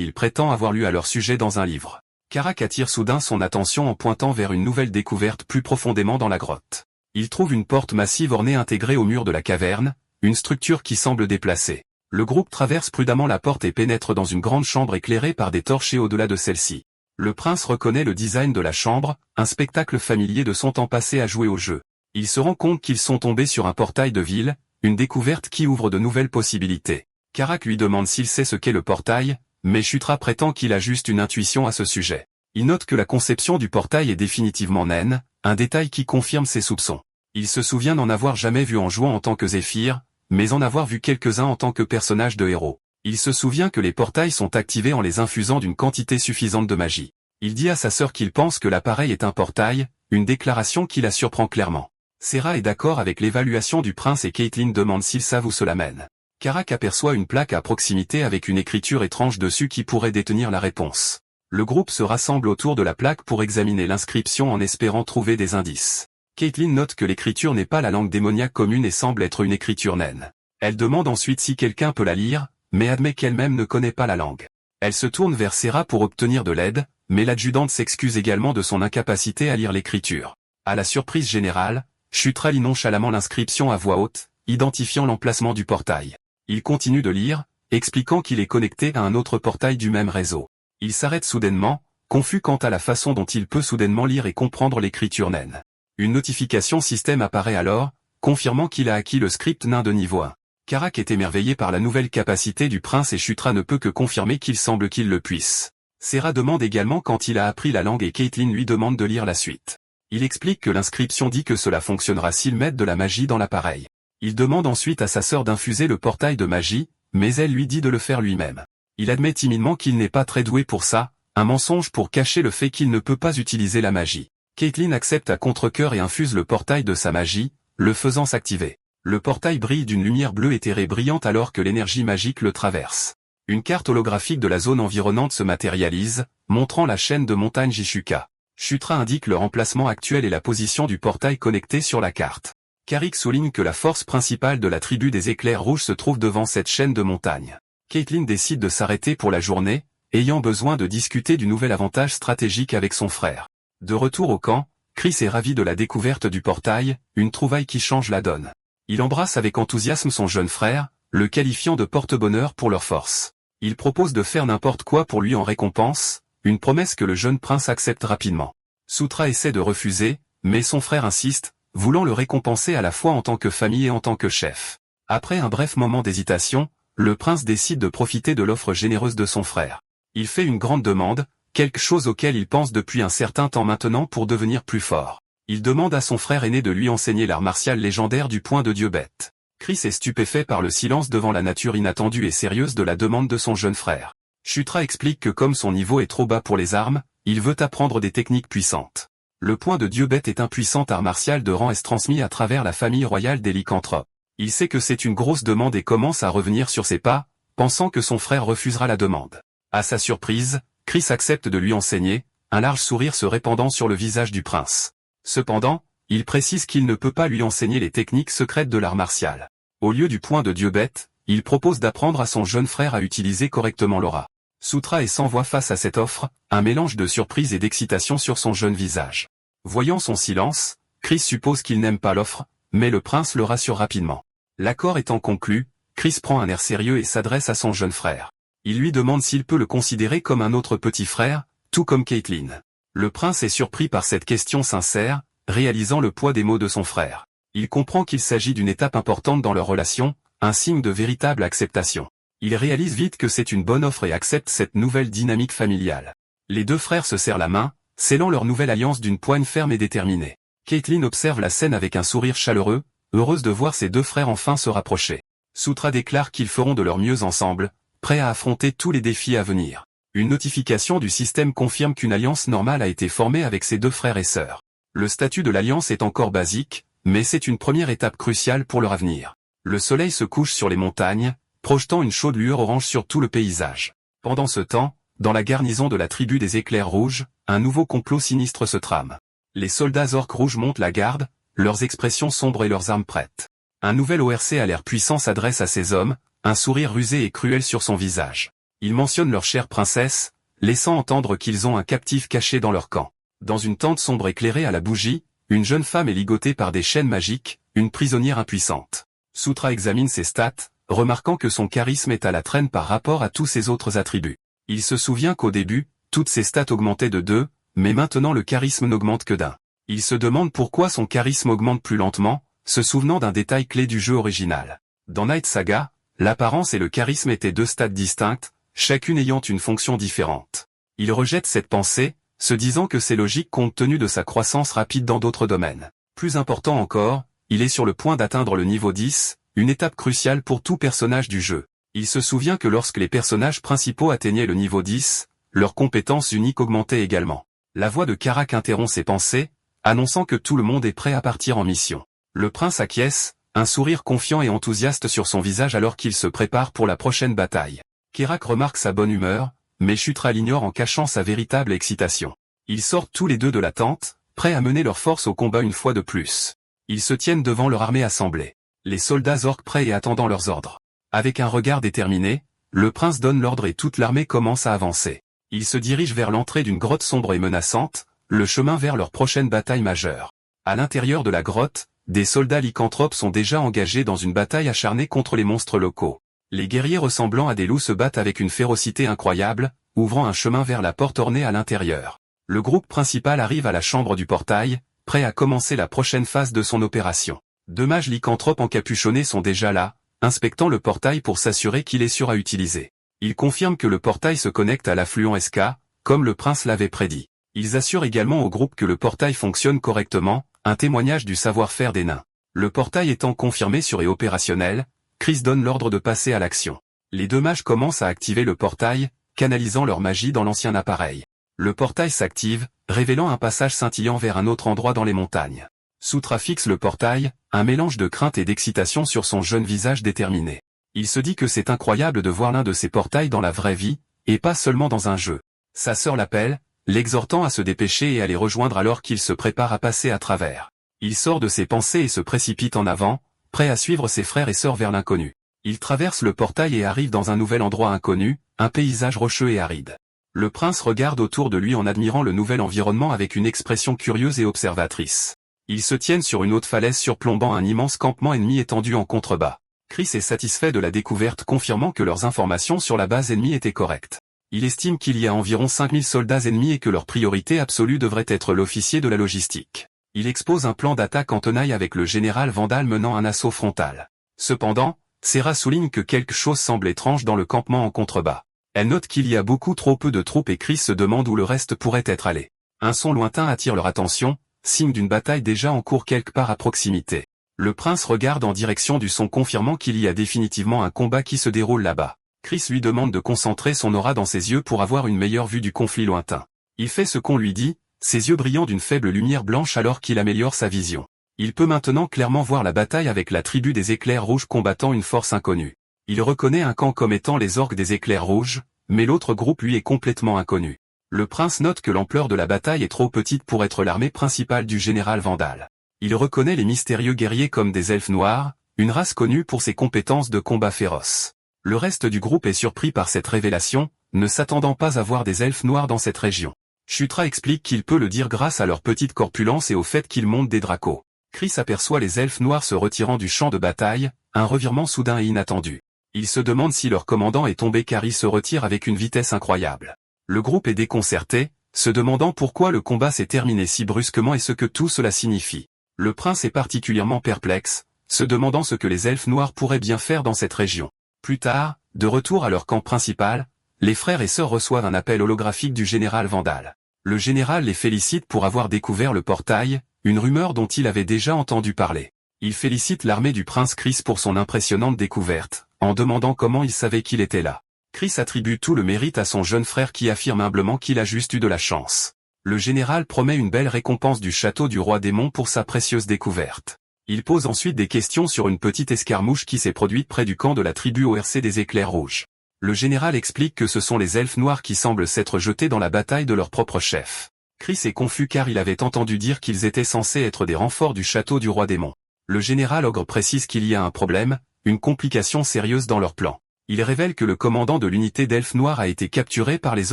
il prétend avoir lu à leur sujet dans un livre. Karak attire soudain son attention en pointant vers une nouvelle découverte plus profondément dans la grotte. Il trouve une porte massive ornée intégrée au mur de la caverne, une structure qui semble déplacée. Le groupe traverse prudemment la porte et pénètre dans une grande chambre éclairée par des torches et au-delà de celle-ci. Le prince reconnaît le design de la chambre, un spectacle familier de son temps passé à jouer au jeu. Il se rend compte qu'ils sont tombés sur un portail de ville, une découverte qui ouvre de nouvelles possibilités. Karak lui demande s'il sait ce qu'est le portail, mais Shutra prétend qu'il a juste une intuition à ce sujet. Il note que la conception du portail est définitivement naine, un détail qui confirme ses soupçons. Il se souvient n'en avoir jamais vu en jouant en tant que Zéphyr, mais en avoir vu quelques-uns en tant que personnages de héros. Il se souvient que les portails sont activés en les infusant d'une quantité suffisante de magie. Il dit à sa sœur qu'il pense que l'appareil est un portail, une déclaration qui la surprend clairement. Serra est d'accord avec l'évaluation du prince et Caitlin demande s'ils savent où cela mène. Karak aperçoit une plaque à proximité avec une écriture étrange dessus qui pourrait détenir la réponse. Le groupe se rassemble autour de la plaque pour examiner l'inscription en espérant trouver des indices. Caitlin note que l'écriture n'est pas la langue démoniaque commune et semble être une écriture naine. Elle demande ensuite si quelqu'un peut la lire, mais admet qu'elle-même ne connaît pas la langue. Elle se tourne vers Serra pour obtenir de l'aide, mais l'adjudante s'excuse également de son incapacité à lire l'écriture. À la surprise générale, Shutra lit nonchalamment l'inscription à voix haute, identifiant l'emplacement du portail. Il continue de lire, expliquant qu'il est connecté à un autre portail du même réseau. Il s'arrête soudainement, confus quant à la façon dont il peut soudainement lire et comprendre l'écriture naine. Une notification système apparaît alors, confirmant qu'il a acquis le script nain de niveau 1. Karak est émerveillé par la nouvelle capacité du prince et Shutra ne peut que confirmer qu'il semble qu'il le puisse. Serra demande également quand il a appris la langue et Caitlin lui demande de lire la suite. Il explique que l'inscription dit que cela fonctionnera s'il met de la magie dans l'appareil. Il demande ensuite à sa sœur d'infuser le portail de magie, mais elle lui dit de le faire lui-même. Il admet timidement qu'il n'est pas très doué pour ça, un mensonge pour cacher le fait qu'il ne peut pas utiliser la magie. Caitlin accepte à contre-cœur et infuse le portail de sa magie, le faisant s'activer. Le portail brille d'une lumière bleue éthérée brillante alors que l'énergie magique le traverse. Une carte holographique de la zone environnante se matérialise, montrant la chaîne de montagnes Jishuka. Shutra indique le emplacement actuel et la position du portail connecté sur la carte. Karik souligne que la force principale de la tribu des éclairs rouges se trouve devant cette chaîne de montagnes. Caitlin décide de s'arrêter pour la journée, ayant besoin de discuter du nouvel avantage stratégique avec son frère. De retour au camp, Chris est ravi de la découverte du portail, une trouvaille qui change la donne. Il embrasse avec enthousiasme son jeune frère, le qualifiant de porte-bonheur pour leur force. Il propose de faire n'importe quoi pour lui en récompense, une promesse que le jeune prince accepte rapidement. Shutra essaie de refuser, mais son frère insiste, voulant le récompenser à la fois en tant que famille et en tant que chef. Après un bref moment d'hésitation, le prince décide de profiter de l'offre généreuse de son frère. Il fait une grande demande, quelque chose auquel il pense depuis un certain temps maintenant pour devenir plus fort. Il demande à son frère aîné de lui enseigner l'art martial légendaire du poing de Dieu bête. Chris est stupéfait par le silence devant la nature inattendue et sérieuse de la demande de son jeune frère. Shutra explique que comme son niveau est trop bas pour les armes, il veut apprendre des techniques puissantes. Le poing de Dieu bête est un puissant art martial de rang S transmis à travers la famille royale des lycanthropes. Il sait que c'est une grosse demande et commence à revenir sur ses pas, pensant que son frère refusera la demande. À sa surprise, Chris accepte de lui enseigner, un large sourire se répandant sur le visage du prince. Cependant, il précise qu'il ne peut pas lui enseigner les techniques secrètes de l'art martial. Au lieu du poing de Dieu bête, il propose d'apprendre à son jeune frère à utiliser correctement l'aura. Shutra est sans voix face à cette offre, un mélange de surprise et d'excitation sur son jeune visage. Voyant son silence, Chris suppose qu'il n'aime pas l'offre, mais le prince le rassure rapidement. L'accord étant conclu, Chris prend un air sérieux et s'adresse à son jeune frère. Il lui demande s'il peut le considérer comme un autre petit frère, tout comme Caitlin. Le prince est surpris par cette question sincère, réalisant le poids des mots de son frère. Il comprend qu'il s'agit d'une étape importante dans leur relation, un signe de véritable acceptation. Il réalise vite que c'est une bonne offre et accepte cette nouvelle dynamique familiale. Les deux frères se serrent la main, scellant leur nouvelle alliance d'une poigne ferme et déterminée. Caitlin observe la scène avec un sourire chaleureux, heureuse de voir ses deux frères enfin se rapprocher. Shutra déclare qu'ils feront de leur mieux ensemble, prêts à affronter tous les défis à venir. Une notification du système confirme qu'une alliance normale a été formée avec ses deux frères et sœurs. Le statut de l'alliance est encore basique, mais c'est une première étape cruciale pour leur avenir. Le soleil se couche sur les montagnes, projetant une chaude lueur orange sur tout le paysage. Pendant ce temps, dans la garnison de la tribu des éclairs rouges, un nouveau complot sinistre se trame. Les soldats orques rouges montent la garde, leurs expressions sombres et leurs armes prêtes. Un nouvel ORC à l'air puissant s'adresse à ces hommes, un sourire rusé et cruel sur son visage. Il mentionne leur chère princesse, laissant entendre qu'ils ont un captif caché dans leur camp. Dans une tente sombre éclairée à la bougie, une jeune femme est ligotée par des chaînes magiques, une prisonnière impuissante. Sutra examine ses stats, remarquant que son charisme est à la traîne par rapport à tous ses autres attributs. Il se souvient qu'au début, toutes ses stats augmentaient de 2, mais maintenant le charisme n'augmente que d'1. Il se demande pourquoi son charisme augmente plus lentement, se souvenant d'un détail clé du jeu original. Dans Night Saga, l'apparence et le charisme étaient 2 stats distinctes, chacune ayant une fonction différente. Il rejette cette pensée, se disant que c'est logique compte tenu de sa croissance rapide dans d'autres domaines. Plus important encore, il est sur le point d'atteindre le niveau 10, une étape cruciale pour tout personnage du jeu. Il se souvient que lorsque les personnages principaux atteignaient le niveau 10, leurs compétences uniques augmentaient également. La voix de Karak interrompt ses pensées, annonçant que tout le monde est prêt à partir en mission. Le prince acquiesce, un sourire confiant et enthousiaste sur son visage alors qu'il se prépare pour la prochaine bataille. Karak remarque sa bonne humeur, mais Chutra l'ignore en cachant sa véritable excitation. Ils sortent tous les deux de la tente, prêts à mener leur force au combat une fois de plus. Ils se tiennent devant leur armée assemblée. Les soldats orques prêts et attendant leurs ordres. Avec un regard déterminé, le prince donne l'ordre et toute l'armée commence à avancer. Ils se dirigent vers l'entrée d'une grotte sombre et menaçante, le chemin vers leur prochaine bataille majeure. À l'intérieur de la grotte, des soldats lycanthropes sont déjà engagés dans une bataille acharnée contre les monstres locaux. Les guerriers ressemblant à des loups se battent avec une férocité incroyable, ouvrant un chemin vers la porte ornée à l'intérieur. Le groupe principal arrive à la chambre du portail, prêt à commencer la prochaine phase de son opération. 2 mages lycanthropes encapuchonnés sont déjà là, inspectant le portail pour s'assurer qu'il est sûr à utiliser. Ils confirment que le portail se connecte à l'affluent SK, comme le prince l'avait prédit. Ils assurent également au groupe que le portail fonctionne correctement, un témoignage du savoir-faire des nains. Le portail étant confirmé sûr et opérationnel, Chris donne l'ordre de passer à l'action. Les 2 mages commencent à activer le portail, canalisant leur magie dans l'ancien appareil. Le portail s'active, révélant un passage scintillant vers un autre endroit dans les montagnes. Sutra fixe le portail, un mélange de crainte et d'excitation sur son jeune visage déterminé. Il se dit que c'est incroyable de voir l'un de ces portails dans la vraie vie, et pas seulement dans un jeu. Sa sœur l'appelle, l'exhortant à se dépêcher et à les rejoindre alors qu'il se prépare à passer à travers. Il sort de ses pensées et se précipite en avant, prêt à suivre ses frères et sœurs vers l'inconnu. Il traverse le portail et arrive dans un nouvel endroit inconnu, un paysage rocheux et aride. Le prince regarde autour de lui en admirant le nouvel environnement avec une expression curieuse et observatrice. Ils se tiennent sur une haute falaise surplombant un immense campement ennemi étendu en contrebas. Chris est satisfait de la découverte confirmant que leurs informations sur la base ennemie étaient correctes. Il estime qu'il y a environ 5000 soldats ennemis et que leur priorité absolue devrait être l'officier de la logistique. Il expose un plan d'attaque en tenaille avec le général Vandal menant un assaut frontal. Cependant, Serra souligne que quelque chose semble étrange dans le campement en contrebas. Elle note qu'il y a beaucoup trop peu de troupes et Chris se demande où le reste pourrait être allé. Un son lointain attire leur attention, signe d'une bataille déjà en cours quelque part à proximité. Le prince regarde en direction du son confirmant qu'il y a définitivement un combat qui se déroule là-bas. Chris lui demande de concentrer son aura dans ses yeux pour avoir une meilleure vue du conflit lointain. Il fait ce qu'on lui dit, ses yeux brillant d'une faible lumière blanche alors qu'il améliore sa vision. Il peut maintenant clairement voir la bataille avec la tribu des éclairs rouges combattant une force inconnue. Il reconnaît un camp comme étant les orques des éclairs rouges, mais l'autre groupe lui est complètement inconnu. Le prince note que l'ampleur de la bataille est trop petite pour être l'armée principale du général Vandal. Il reconnaît les mystérieux guerriers comme des elfes noirs, une race connue pour ses compétences de combat féroce. Le reste du groupe est surpris par cette révélation, ne s'attendant pas à voir des elfes noirs dans cette région. Chutra explique qu'il peut le dire grâce à leur petite corpulence et au fait qu'ils montent des dracos. Chris aperçoit les elfes noirs se retirant du champ de bataille, un revirement soudain et inattendu. Il se demande si leur commandant est tombé car il se retire avec une vitesse incroyable. Le groupe est déconcerté, se demandant pourquoi le combat s'est terminé si brusquement et ce que tout cela signifie. Le prince est particulièrement perplexe, se demandant ce que les elfes noirs pourraient bien faire dans cette région. Plus tard, de retour à leur camp principal, les frères et sœurs reçoivent un appel holographique du général Vandal. Le général les félicite pour avoir découvert le portail, une rumeur dont il avait déjà entendu parler. Il félicite l'armée du prince Chris pour son impressionnante découverte, en demandant comment il savait qu'il était là. Chris attribue tout le mérite à son jeune frère qui affirme humblement qu'il a juste eu de la chance. Le général promet une belle récompense du château du roi démon pour sa précieuse découverte. Il pose ensuite des questions sur une petite escarmouche qui s'est produite près du camp de la tribu ORC des éclairs rouges. Le général explique que ce sont les elfes noirs qui semblent s'être jetés dans la bataille de leur propre chef. Chris est confus car il avait entendu dire qu'ils étaient censés être des renforts du château du roi démon. Le général Ogre précise qu'il y a un problème, une complication sérieuse dans leur plan. Il révèle que le commandant de l'unité d'elfes noirs a été capturé par les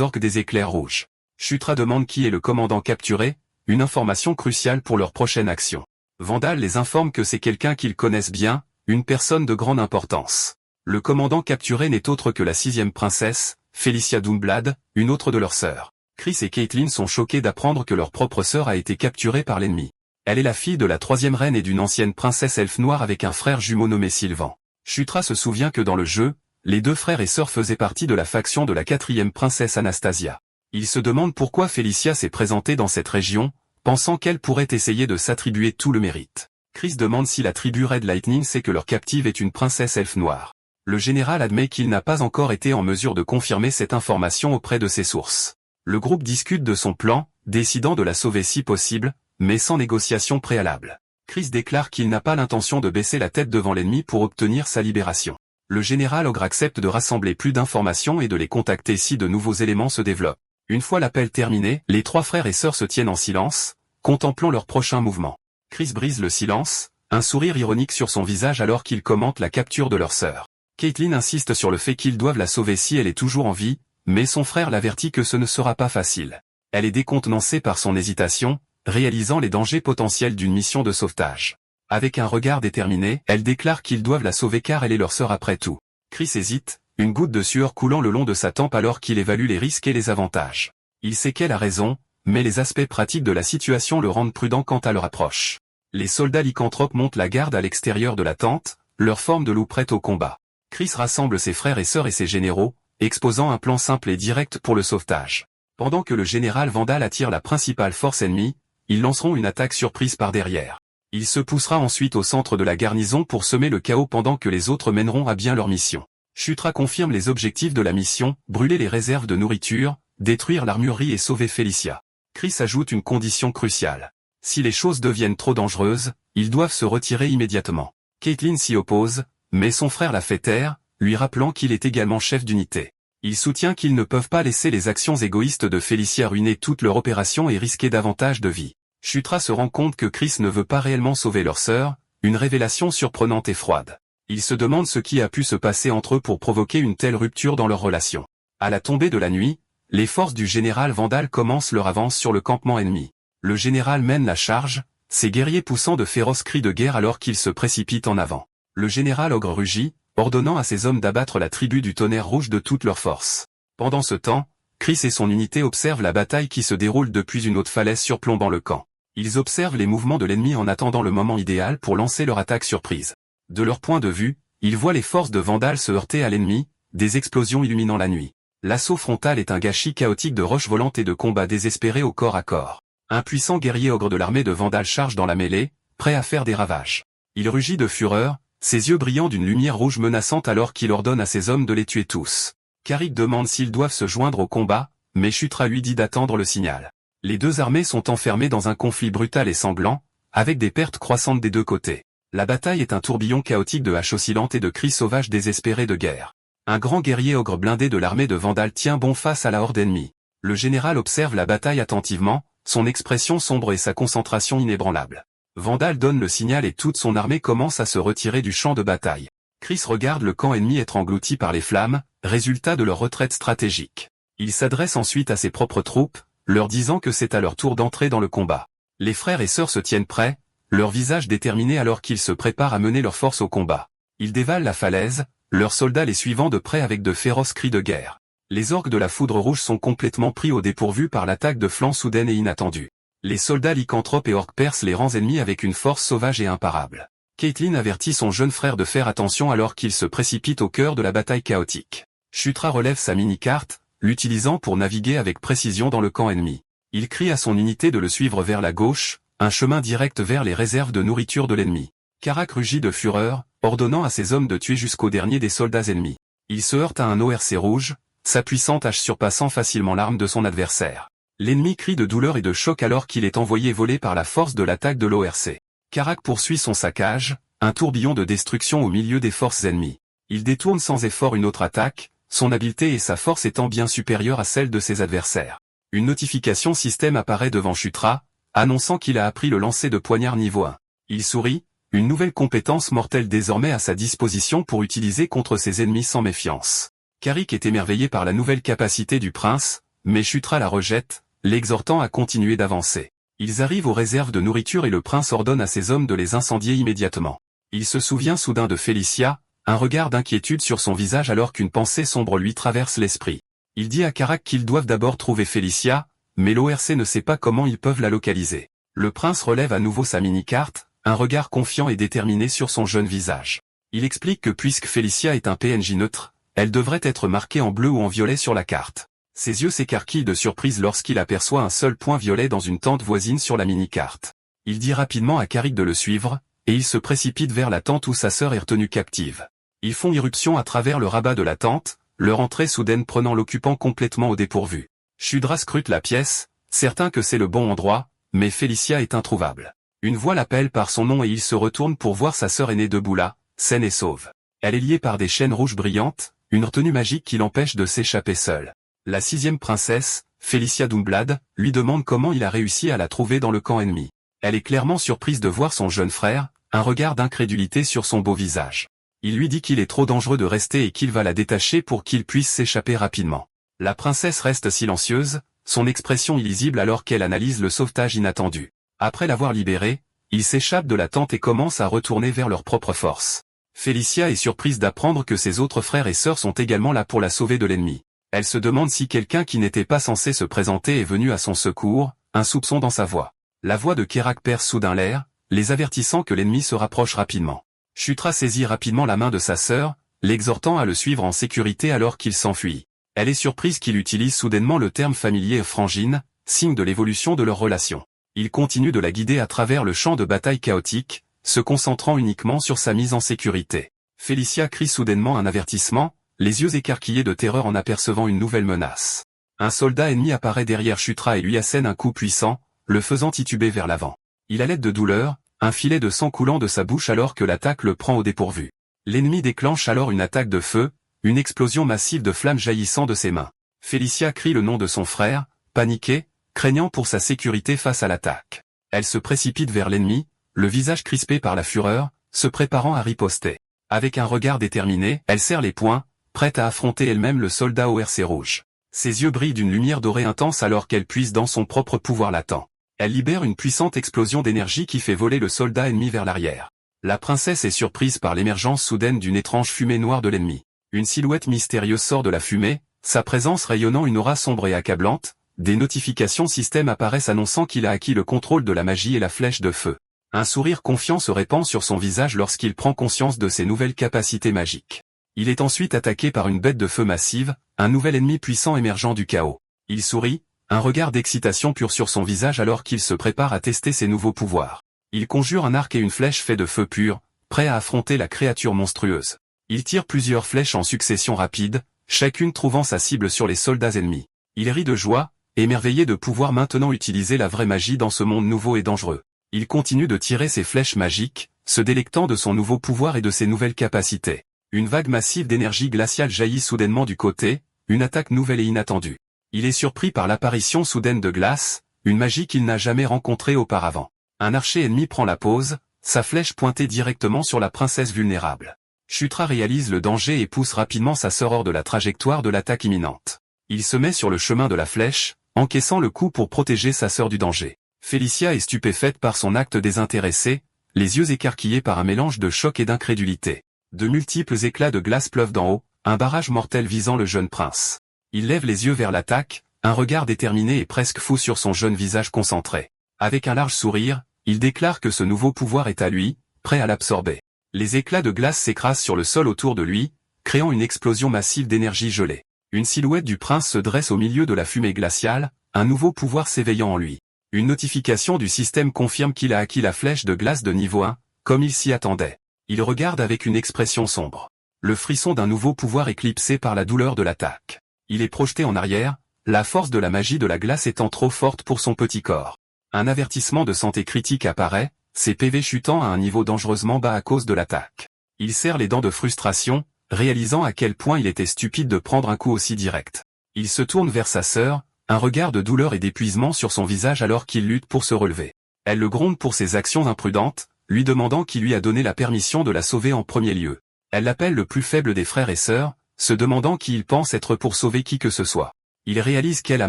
orques des éclairs rouges. Shutra demande qui est le commandant capturé, une information cruciale pour leur prochaine action. Vandal les informe que c'est quelqu'un qu'ils connaissent bien, une personne de grande importance. Le commandant capturé n'est autre que la 6e princesse, Felicia Doomblade, une autre de leurs sœurs. Chris et Caitlin sont choqués d'apprendre que leur propre sœur a été capturée par l'ennemi. Elle est la fille de la 3e reine et d'une ancienne princesse elfe noire avec un frère jumeau nommé Sylvan. Shutra se souvient que dans le jeu, les 2 frères et sœurs faisaient partie de la faction de la 4e princesse Anastasia. Il se demande pourquoi Felicia s'est présentée dans cette région, pensant qu'elle pourrait essayer de s'attribuer tout le mérite. Chris demande si la tribu Red Lightning sait que leur captive est une princesse elfe noire. Le général admet qu'il n'a pas encore été en mesure de confirmer cette information auprès de ses sources. Le groupe discute de son plan, décidant de la sauver si possible, mais sans négociation préalable. Chris déclare qu'il n'a pas l'intention de baisser la tête devant l'ennemi pour obtenir sa libération. Le général Ogre accepte de rassembler plus d'informations et de les contacter si de nouveaux éléments se développent. Une fois l'appel terminé, les 3 frères et sœurs se tiennent en silence, contemplant leur prochain mouvement. Chris brise le silence, un sourire ironique sur son visage alors qu'il commente la capture de leur sœur. Caitlin insiste sur le fait qu'ils doivent la sauver si elle est toujours en vie, mais son frère l'avertit que ce ne sera pas facile. Elle est décontenancée par son hésitation, réalisant les dangers potentiels d'une mission de sauvetage. Avec un regard déterminé, elle déclare qu'ils doivent la sauver car elle est leur sœur après tout. Chris hésite, une goutte de sueur coulant le long de sa tempe alors qu'il évalue les risques et les avantages. Il sait qu'elle a raison, mais les aspects pratiques de la situation le rendent prudent quant à leur approche. Les soldats lycanthropes montent la garde à l'extérieur de la tente, leur forme de loup prête au combat. Chris rassemble ses frères et sœurs et ses généraux, exposant un plan simple et direct pour le sauvetage. Pendant que le général Vandal attire la principale force ennemie, ils lanceront une attaque surprise par derrière. Il se poussera ensuite au centre de la garnison pour semer le chaos pendant que les autres mèneront à bien leur mission. Shutra confirme les objectifs de la mission, brûler les réserves de nourriture, détruire l'armurerie et sauver Felicia. Chris ajoute une condition cruciale. Si les choses deviennent trop dangereuses, ils doivent se retirer immédiatement. Caitlin s'y oppose, mais son frère la fait taire, lui rappelant qu'il est également chef d'unité. Il soutient qu'ils ne peuvent pas laisser les actions égoïstes de Felicia ruiner toute leur opération et risquer davantage de vie. Shutra se rend compte que Chris ne veut pas réellement sauver leur sœur, une révélation surprenante et froide. Il se demande ce qui a pu se passer entre eux pour provoquer une telle rupture dans leur relation. À la tombée de la nuit, les forces du général Vandal commencent leur avance sur le campement ennemi. Le général mène la charge, ses guerriers poussant de féroces cris de guerre alors qu'ils se précipitent en avant. Le général Ogre rugit, ordonnant à ses hommes d'abattre la tribu du tonnerre rouge de toute leur force. Pendant ce temps, Chris et son unité observent la bataille qui se déroule depuis une haute falaise surplombant le camp. Ils observent les mouvements de l'ennemi en attendant le moment idéal pour lancer leur attaque surprise. De leur point de vue, ils voient les forces de Vandal se heurter à l'ennemi, des explosions illuminant la nuit. L'assaut frontal est un gâchis chaotique de roches volantes et de combats désespérés au corps à corps. Un puissant guerrier ogre de l'armée de Vandal charge dans la mêlée, prêt à faire des ravages. Il rugit de fureur, ses yeux brillant d'une lumière rouge menaçante alors qu'il ordonne à ses hommes de les tuer tous. Carrick demande s'ils doivent se joindre au combat, mais Shutra lui dit d'attendre le signal. Les 2 armées sont enfermées dans un conflit brutal et sanglant, avec des pertes croissantes des 2 côtés. La bataille est un tourbillon chaotique de haches oscillantes et de cris sauvages désespérés de guerre. Un grand guerrier ogre blindé de l'armée de Vandal tient bon face à la horde ennemie. Le général observe la bataille attentivement, son expression sombre et sa concentration inébranlable. Vandal donne le signal et toute son armée commence à se retirer du champ de bataille. Chris regarde le camp ennemi être englouti par les flammes, résultat de leur retraite stratégique. Il s'adresse ensuite à ses propres troupes, leur disant que c'est à leur tour d'entrer dans le combat. Les frères et sœurs se tiennent prêts, leur visage déterminé alors qu'ils se préparent à mener leurs forces au combat. Ils dévalent la falaise, leurs soldats les suivant de près avec de féroces cris de guerre. Les orques de la foudre rouge sont complètement pris au dépourvu par l'attaque de flanc soudaine et inattendue. Les soldats lycanthropes et orques percent les rangs ennemis avec une force sauvage et imparable. Caitlin avertit son jeune frère de faire attention alors qu'il se précipite au cœur de la bataille chaotique. Shutra relève sa mini-carte, l'utilisant pour naviguer avec précision dans le camp ennemi. Il crie à son unité de le suivre vers la gauche, un chemin direct vers les réserves de nourriture de l'ennemi. Carrack rugit de fureur, ordonnant à ses hommes de tuer jusqu'au dernier des soldats ennemis. Il se heurte à un ORC rouge, sa puissante hache surpassant facilement l'arme de son adversaire. L'ennemi crie de douleur et de choc alors qu'il est envoyé voler par la force de l'attaque de l'ORC. Carrack poursuit son saccage, un tourbillon de destruction au milieu des forces ennemies. Il détourne sans effort une autre attaque, son habileté et sa force étant bien supérieures à celles de ses adversaires. Une notification système apparaît devant Shutra, annonçant qu'il a appris le lancer de poignard niveau 1. Il sourit, une nouvelle compétence mortelle désormais à sa disposition pour utiliser contre ses ennemis sans méfiance. Carrick est émerveillé par la nouvelle capacité du prince, mais Shutra la rejette, l'exhortant à continuer d'avancer. Ils arrivent aux réserves de nourriture et le prince ordonne à ses hommes de les incendier immédiatement. Il se souvient soudain de Felicia, un regard d'inquiétude sur son visage alors qu'une pensée sombre lui traverse l'esprit. Il dit à Karak qu'ils doivent d'abord trouver Felicia, mais l'ORC ne sait pas comment ils peuvent la localiser. Le prince relève à nouveau sa mini-carte, un regard confiant et déterminé sur son jeune visage. Il explique que puisque Felicia est un PNJ neutre, elle devrait être marquée en bleu ou en violet sur la carte. Ses yeux s'écarquillent de surprise lorsqu'il aperçoit un seul point violet dans une tente voisine sur la mini-carte. Il dit rapidement à Carrick de le suivre, et il se précipite vers la tente où sa sœur est retenue captive. Ils font irruption à travers le rabat de la tente, leur entrée soudaine prenant l'occupant complètement au dépourvu. Shudra scrute la pièce, certain que c'est le bon endroit, mais Felicia est introuvable. Une voix l'appelle par son nom et il se retourne pour voir sa sœur aînée debout là, saine et sauve. Elle est liée par des chaînes rouges brillantes, une retenue magique qui l'empêche de s'échapper seule. La 6e princesse, Felicia Doomblade, lui demande comment il a réussi à la trouver dans le camp ennemi. Elle est clairement surprise de voir son jeune frère, un regard d'incrédulité sur son beau visage. Il lui dit qu'il est trop dangereux de rester et qu'il va la détacher pour qu'il puisse s'échapper rapidement. La princesse reste silencieuse, son expression illisible alors qu'elle analyse le sauvetage inattendu. Après l'avoir libéré, ils s'échappent de la tente et commencent à retourner vers leur propre force. Felicia est surprise d'apprendre que ses autres frères et sœurs sont également là pour la sauver de l'ennemi. Elle se demande si quelqu'un qui n'était pas censé se présenter est venu à son secours, un soupçon dans sa voix. La voix de Kerak perd soudain l'air, les avertissant que l'ennemi se rapproche rapidement. Shutra saisit rapidement la main de sa sœur, l'exhortant à le suivre en sécurité alors qu'il s'enfuit. Elle est surprise qu'il utilise soudainement le terme familier frangine, signe de l'évolution de leur relation. Il continue de la guider à travers le champ de bataille chaotique, se concentrant uniquement sur sa mise en sécurité. Felicia crie soudainement un avertissement, les yeux écarquillés de terreur en apercevant une nouvelle menace. Un soldat ennemi apparaît derrière Shutra et lui assène un coup puissant, le faisant tituber vers l'avant. Il halète de douleur, un filet de sang coulant de sa bouche alors que l'attaque le prend au dépourvu. L'ennemi déclenche alors une attaque de feu, une explosion massive de flammes jaillissant de ses mains. Felicia crie le nom de son frère, paniquée, craignant pour sa sécurité face à l'attaque. Elle se précipite vers l'ennemi, le visage crispé par la fureur, se préparant à riposter. Avec un regard déterminé, elle serre les poings, prête à affronter elle-même le soldat ORC rouge. Ses yeux brillent d'une lumière dorée intense alors qu'elle puise dans son propre pouvoir latent. Elle libère une puissante explosion d'énergie qui fait voler le soldat ennemi vers l'arrière. La princesse est surprise par l'émergence soudaine d'une étrange fumée noire de l'ennemi. Une silhouette mystérieuse sort de la fumée, sa présence rayonnant une aura sombre et accablante. Des notifications système apparaissent annonçant qu'il a acquis le contrôle de la magie et la flèche de feu. Un sourire confiant se répand sur son visage lorsqu'il prend conscience de ses nouvelles capacités magiques. Il est ensuite attaqué par une bête de feu massive, un nouvel ennemi puissant émergeant du chaos. Il sourit, un regard d'excitation pure sur son visage alors qu'il se prépare à tester ses nouveaux pouvoirs. Il conjure un arc et une flèche fait de feu pur, prêt à affronter la créature monstrueuse. Il tire plusieurs flèches en succession rapide, chacune trouvant sa cible sur les soldats ennemis. Il rit de joie, émerveillé de pouvoir maintenant utiliser la vraie magie dans ce monde nouveau et dangereux. Il continue de tirer ses flèches magiques, se délectant de son nouveau pouvoir et de ses nouvelles capacités. Une vague massive d'énergie glaciale jaillit soudainement du côté, une attaque nouvelle et inattendue. Il est surpris par l'apparition soudaine de glace, une magie qu'il n'a jamais rencontrée auparavant. Un archer ennemi prend la pose, sa flèche pointée directement sur la princesse vulnérable. Shutra réalise le danger et pousse rapidement sa sœur hors de la trajectoire de l'attaque imminente. Il se met sur le chemin de la flèche, encaissant le coup pour protéger sa sœur du danger. Felicia est stupéfaite par son acte désintéressé, les yeux écarquillés par un mélange de choc et d'incrédulité. De multiples éclats de glace pleuvent d'en haut, un barrage mortel visant le jeune prince. Il lève les yeux vers l'attaque, un regard déterminé et presque fou sur son jeune visage concentré. Avec un large sourire, il déclare que ce nouveau pouvoir est à lui, prêt à l'absorber. Les éclats de glace s'écrasent sur le sol autour de lui, créant une explosion massive d'énergie gelée. Une silhouette du prince se dresse au milieu de la fumée glaciale, un nouveau pouvoir s'éveillant en lui. Une notification du système confirme qu'il a acquis la flèche de glace de niveau 1, comme il s'y attendait. Il regarde avec une expression sombre. Le frisson d'un nouveau pouvoir éclipsé par la douleur de l'attaque. Il est projeté en arrière, la force de la magie de la glace étant trop forte pour son petit corps. Un avertissement de santé critique apparaît, ses PV chutant à un niveau dangereusement bas à cause de l'attaque. Il serre les dents de frustration, réalisant à quel point il était stupide de prendre un coup aussi direct. Il se tourne vers sa sœur, un regard de douleur et d'épuisement sur son visage alors qu'il lutte pour se relever. Elle le gronde pour ses actions imprudentes, lui demandant qui lui a donné la permission de la sauver en premier lieu. Elle l'appelle le plus faible des frères et sœurs, se demandant qui il pense être pour sauver qui que ce soit. Il réalise qu'elle a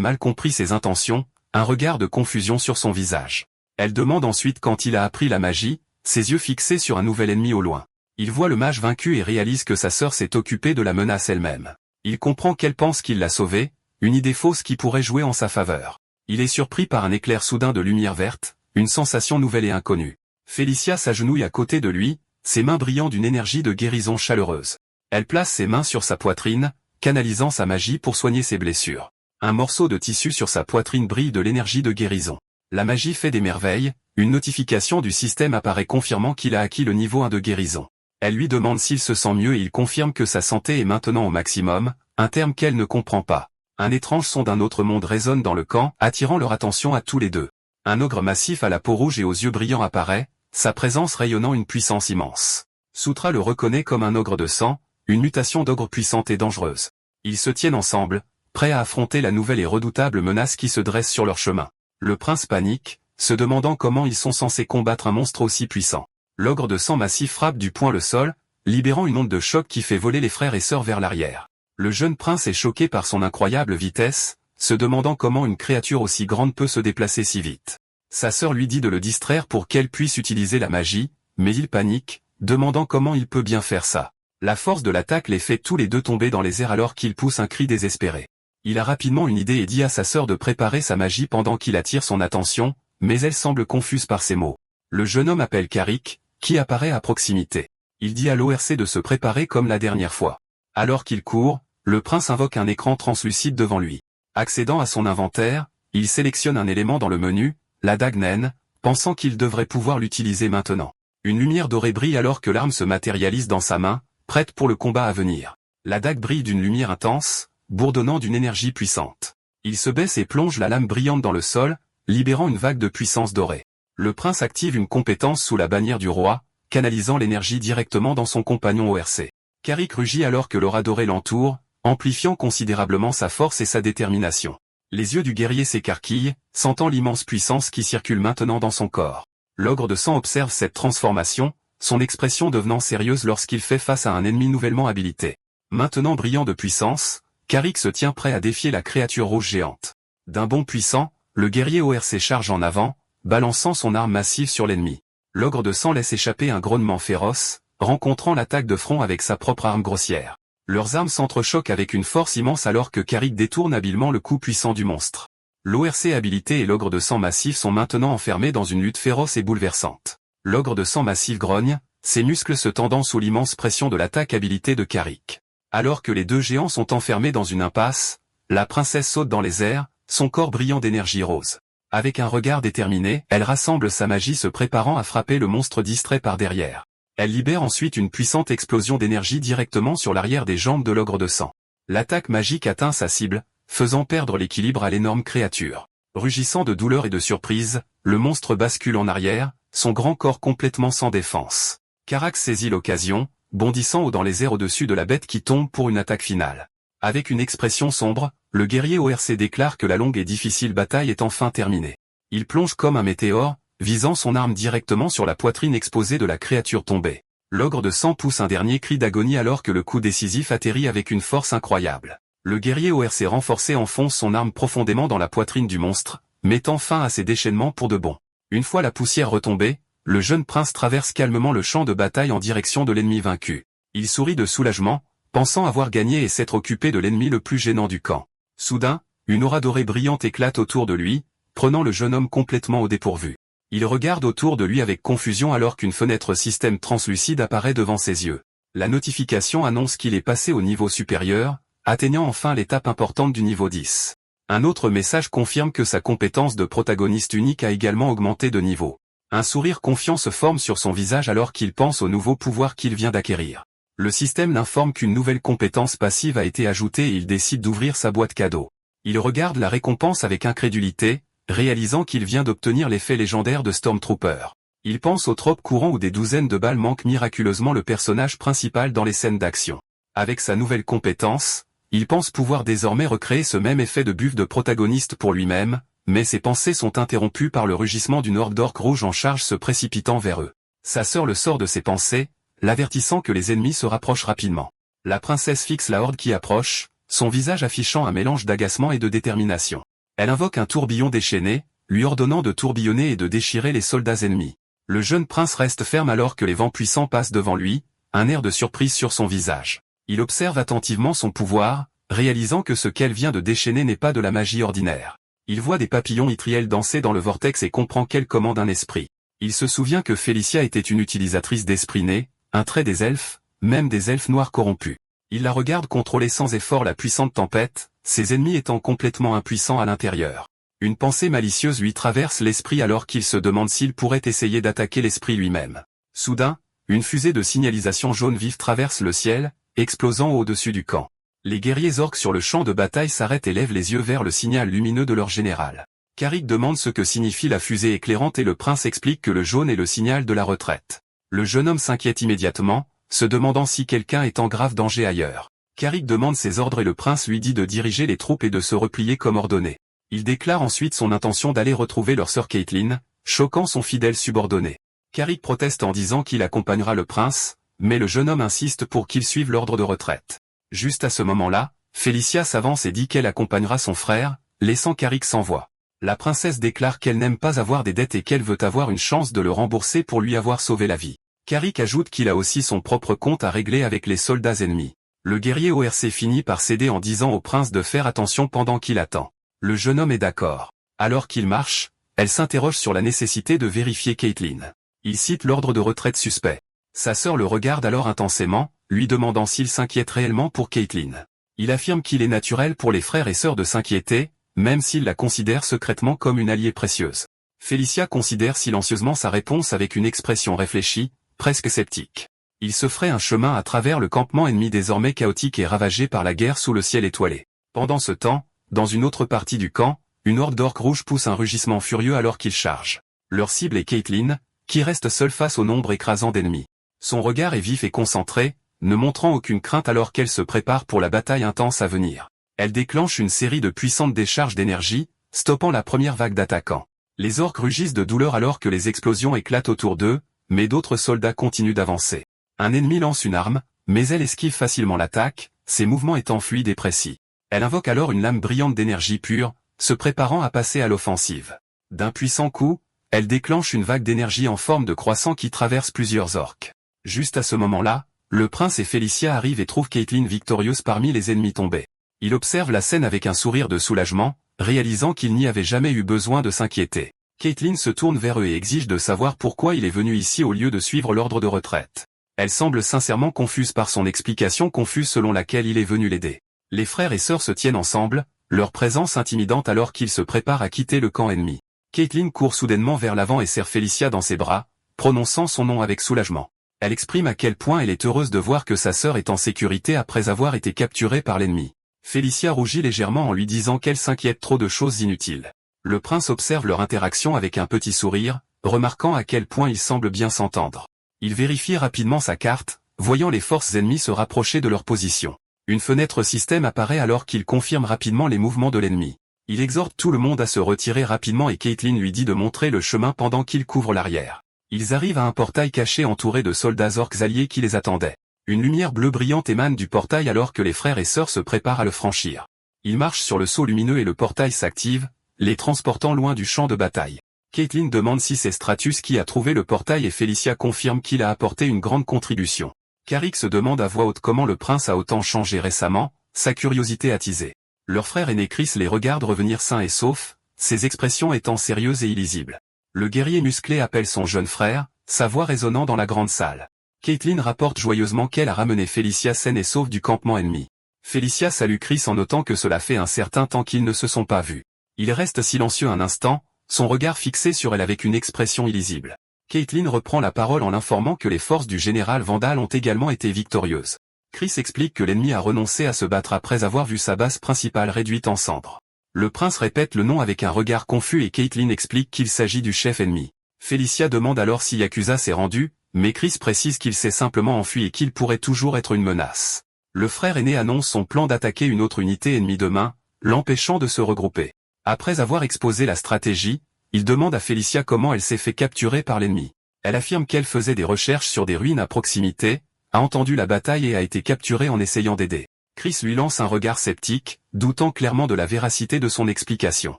mal compris ses intentions, un regard de confusion sur son visage. Elle demande ensuite quand il a appris la magie, ses yeux fixés sur un nouvel ennemi au loin. Il voit le mage vaincu et réalise que sa sœur s'est occupée de la menace elle-même. Il comprend qu'elle pense qu'il l'a sauvée, une idée fausse qui pourrait jouer en sa faveur. Il est surpris par un éclair soudain de lumière verte, une sensation nouvelle et inconnue. Félicia s'agenouille à côté de lui, ses mains brillant d'une énergie de guérison chaleureuse. Elle place ses mains sur sa poitrine, canalisant sa magie pour soigner ses blessures. Un morceau de tissu sur sa poitrine brille de l'énergie de guérison. La magie fait des merveilles, une notification du système apparaît confirmant qu'il a acquis le niveau 1 de guérison. Elle lui demande s'il se sent mieux et il confirme que sa santé est maintenant au maximum, un terme qu'elle ne comprend pas. Un étrange son d'un autre monde résonne dans le camp, attirant leur attention à tous les deux. Un ogre massif à la peau rouge et aux yeux brillants apparaît, sa présence rayonnant une puissance immense. Soutra le reconnaît comme un ogre de sang, une mutation d'ogre puissante et dangereuse. Ils se tiennent ensemble, prêts à affronter la nouvelle et redoutable menace qui se dresse sur leur chemin. Le prince panique, se demandant comment ils sont censés combattre un monstre aussi puissant. L'ogre de sang massif frappe du poing le sol, libérant une onde de choc qui fait voler les frères et sœurs vers l'arrière. Le jeune prince est choqué par son incroyable vitesse, se demandant comment une créature aussi grande peut se déplacer si vite. Sa sœur lui dit de le distraire pour qu'elle puisse utiliser la magie, mais il panique, demandant comment il peut bien faire ça. La force de l'attaque les fait tous les deux tomber dans les airs alors qu'il pousse un cri désespéré. Il a rapidement une idée et dit à sa sœur de préparer sa magie pendant qu'il attire son attention, mais elle semble confuse par ses mots. Le jeune homme appelle Carrick, qui apparaît à proximité. Il dit à l'ORC de se préparer comme la dernière fois. Alors qu'il court, le prince invoque un écran translucide devant lui. Accédant à son inventaire, il sélectionne un élément dans le menu, la dague naine, pensant qu'il devrait pouvoir l'utiliser maintenant. Une lumière dorée brille alors que l'arme se matérialise dans sa main, prête pour le combat à venir. La dague brille d'une lumière intense, bourdonnant d'une énergie puissante. Il se baisse et plonge la lame brillante dans le sol, libérant une vague de puissance dorée. Le prince active une compétence sous la bannière du roi, canalisant l'énergie directement dans son compagnon ORC. Carrick rugit alors que l'aura dorée l'entoure, amplifiant considérablement sa force et sa détermination. Les yeux du guerrier s'écarquillent, sentant l'immense puissance qui circule maintenant dans son corps. L'ogre de sang observe cette transformation, son expression devenant sérieuse lorsqu'il fait face à un ennemi nouvellement habilité. Maintenant brillant de puissance, Carrick se tient prêt à défier la créature rouge géante. D'un bond puissant, le guerrier ORC charge en avant, balançant son arme massive sur l'ennemi. L'ogre de sang laisse échapper un grognement féroce, rencontrant l'attaque de front avec sa propre arme grossière. Leurs armes s'entrechoquent avec une force immense alors que Carrick détourne habilement le coup puissant du monstre. L'ORC habilité et l'ogre de sang massif sont maintenant enfermés dans une lutte féroce et bouleversante. L'ogre de sang massif grogne, ses muscles se tendant sous l'immense pression de l'attaque habilité de Carrick. Alors que les deux géants sont enfermés dans une impasse, la princesse saute dans les airs, son corps brillant d'énergie rose. Avec un regard déterminé, elle rassemble sa magie se préparant à frapper le monstre distrait par derrière. Elle libère ensuite une puissante explosion d'énergie directement sur l'arrière des jambes de l'ogre de sang. L'attaque magique atteint sa cible, faisant perdre l'équilibre à l'énorme créature. Rugissant de douleur et de surprise, le monstre bascule en arrière, son grand corps complètement sans défense. Carax saisit l'occasion, bondissant haut dans les airs au-dessus de la bête qui tombe pour une attaque finale. Avec une expression sombre, le guerrier ORC déclare que la longue et difficile bataille est enfin terminée. Il plonge comme un météore, visant son arme directement sur la poitrine exposée de la créature tombée. L'ogre de sang pousse un dernier cri d'agonie alors que le coup décisif atterrit avec une force incroyable. Le guerrier ORC renforcé enfonce son arme profondément dans la poitrine du monstre, mettant fin à ses déchaînements pour de bon. Une fois la poussière retombée, le jeune prince traverse calmement le champ de bataille en direction de l'ennemi vaincu. Il sourit de soulagement, pensant avoir gagné et s'être occupé de l'ennemi le plus gênant du camp. Soudain, une aura dorée brillante éclate autour de lui, prenant le jeune homme complètement au dépourvu. Il regarde autour de lui avec confusion alors qu'une fenêtre système translucide apparaît devant ses yeux. La notification annonce qu'il est passé au niveau supérieur, atteignant enfin l'étape importante du niveau 10. Un autre message confirme que sa compétence de protagoniste unique a également augmenté de niveau. Un sourire confiant se forme sur son visage alors qu'il pense au nouveau pouvoir qu'il vient d'acquérir. Le système l'informe qu'une nouvelle compétence passive a été ajoutée et il décide d'ouvrir sa boîte cadeau. Il regarde la récompense avec incrédulité, réalisant qu'il vient d'obtenir l'effet légendaire de Stormtrooper. Il pense aux tropes courants où des douzaines de balles manquent miraculeusement le personnage principal dans les scènes d'action. Avec sa nouvelle compétence, il pense pouvoir désormais recréer ce même effet de buff de protagoniste pour lui-même, mais ses pensées sont interrompues par le rugissement d'une horde d'orques rouges en charge se précipitant vers eux. Sa sœur le sort de ses pensées, l'avertissant que les ennemis se rapprochent rapidement. La princesse fixe la horde qui approche, son visage affichant un mélange d'agacement et de détermination. Elle invoque un tourbillon déchaîné, lui ordonnant de tourbillonner et de déchirer les soldats ennemis. Le jeune prince reste ferme alors que les vents puissants passent devant lui, un air de surprise sur son visage. Il observe attentivement son pouvoir, réalisant que ce qu'elle vient de déchaîner n'est pas de la magie ordinaire. Il voit des papillons mitriels danser dans le vortex et comprend qu'elle commande un esprit. Il se souvient que Félicia était une utilisatrice d'esprit né, un trait des elfes, même des elfes noirs corrompus. Il la regarde contrôler sans effort la puissante tempête, ses ennemis étant complètement impuissants à l'intérieur. Une pensée malicieuse lui traverse l'esprit alors qu'il se demande s'il pourrait essayer d'attaquer l'esprit lui-même. Soudain, une fusée de signalisation jaune vive traverse le ciel, explosant au-dessus du camp. Les guerriers orques sur le champ de bataille s'arrêtent et lèvent les yeux vers le signal lumineux de leur général. Carrick demande ce que signifie la fusée éclairante et le prince explique que le jaune est le signal de la retraite. Le jeune homme s'inquiète immédiatement, se demandant si quelqu'un est en grave danger ailleurs. Carrick demande ses ordres et le prince lui dit de diriger les troupes et de se replier comme ordonné. Il déclare ensuite son intention d'aller retrouver leur sœur Caitlin, choquant son fidèle subordonné. Carrick proteste en disant qu'il accompagnera le prince, mais le jeune homme insiste pour qu'il suive l'ordre de retraite. Juste à ce moment-là, Félicia s'avance et dit qu'elle accompagnera son frère, laissant Carrick sans voix. La princesse déclare qu'elle n'aime pas avoir des dettes et qu'elle veut avoir une chance de le rembourser pour lui avoir sauvé la vie. Carrick ajoute qu'il a aussi son propre compte à régler avec les soldats ennemis. Le guerrier ORC finit par céder en disant au prince de faire attention pendant qu'il attend. Le jeune homme est d'accord. Alors qu'il marche, elle s'interroge sur la nécessité de vérifier Caitlin. Il cite l'ordre de retraite suspect. Sa sœur le regarde alors intensément, lui demandant s'il s'inquiète réellement pour Caitlin. Il affirme qu'il est naturel pour les frères et sœurs de s'inquiéter, même s'il la considère secrètement comme une alliée précieuse. Félicia considère silencieusement sa réponse avec une expression réfléchie, presque sceptique. Il se ferait un chemin à travers le campement ennemi désormais chaotique et ravagé par la guerre sous le ciel étoilé. Pendant ce temps, dans une autre partie du camp, une horde d'orques rouges pousse un rugissement furieux alors qu'ils chargent. Leur cible est Caitlin, qui reste seule face au nombre écrasant d'ennemis. Son regard est vif et concentré, ne montrant aucune crainte alors qu'elle se prépare pour la bataille intense à venir. Elle déclenche une série de puissantes décharges d'énergie, stoppant la première vague d'attaquants. Les orques rugissent de douleur alors que les explosions éclatent autour d'eux, mais d'autres soldats continuent d'avancer. Un ennemi lance une arme, mais elle esquive facilement l'attaque, ses mouvements étant fluides et précis. Elle invoque alors une lame brillante d'énergie pure, se préparant à passer à l'offensive. D'un puissant coup, elle déclenche une vague d'énergie en forme de croissant qui traverse plusieurs orques. Juste à ce moment-là, le prince et Félicia arrivent et trouvent Caitlin victorieuse parmi les ennemis tombés. Il observe la scène avec un sourire de soulagement, réalisant qu'il n'y avait jamais eu besoin de s'inquiéter. Caitlin se tourne vers eux et exige de savoir pourquoi il est venu ici au lieu de suivre l'ordre de retraite. Elle semble sincèrement confuse par son explication confuse selon laquelle il est venu l'aider. Les frères et sœurs se tiennent ensemble, leur présence intimidante alors qu'ils se préparent à quitter le camp ennemi. Caitlin court soudainement vers l'avant et serre Félicia dans ses bras, prononçant son nom avec soulagement. Elle exprime à quel point elle est heureuse de voir que sa sœur est en sécurité après avoir été capturée par l'ennemi. Félicia rougit légèrement en lui disant qu'elle s'inquiète trop de choses inutiles. Le prince observe leur interaction avec un petit sourire, remarquant à quel point ils semblent bien s'entendre. Il vérifie rapidement sa carte, voyant les forces ennemies se rapprocher de leur position. Une fenêtre système apparaît alors qu'il confirme rapidement les mouvements de l'ennemi. Il exhorte tout le monde à se retirer rapidement et Caitlin lui dit de montrer le chemin pendant qu'il couvre l'arrière. Ils arrivent à un portail caché entouré de soldats orques alliés qui les attendaient. Une lumière bleue brillante émane du portail alors que les frères et sœurs se préparent à le franchir. Ils marchent sur le sceau lumineux et le portail s'active, les transportant loin du champ de bataille. Caitlin demande si c'est Stratus qui a trouvé le portail et Félicia confirme qu'il a apporté une grande contribution. Carrick se demande à voix haute comment le prince a autant changé récemment, sa curiosité attisée. Leur frère aîné Chris les regarde revenir sains et saufs, ses expressions étant sérieuses et illisibles. Le guerrier musclé appelle son jeune frère, sa voix résonnant dans la grande salle. Caitlin rapporte joyeusement qu'elle a ramené Félicia saine et sauve du campement ennemi. Félicia salue Chris en notant que cela fait un certain temps qu'ils ne se sont pas vus. Il reste silencieux un instant, son regard fixé sur elle avec une expression illisible. Caitlin reprend la parole en l'informant que les forces du général Vandal ont également été victorieuses. Chris explique que l'ennemi a renoncé à se battre après avoir vu sa base principale réduite en cendres. Le prince répète le nom avec un regard confus et Caitlin explique qu'il s'agit du chef ennemi. Félicia demande alors si Yakuza s'est rendu, mais Chris précise qu'il s'est simplement enfui et qu'il pourrait toujours être une menace. Le frère aîné annonce son plan d'attaquer une autre unité ennemie demain, l'empêchant de se regrouper. Après avoir exposé la stratégie, il demande à Félicia comment elle s'est fait capturer par l'ennemi. Elle affirme qu'elle faisait des recherches sur des ruines à proximité, a entendu la bataille et a été capturée en essayant d'aider. Chris lui lance un regard sceptique, doutant clairement de la véracité de son explication.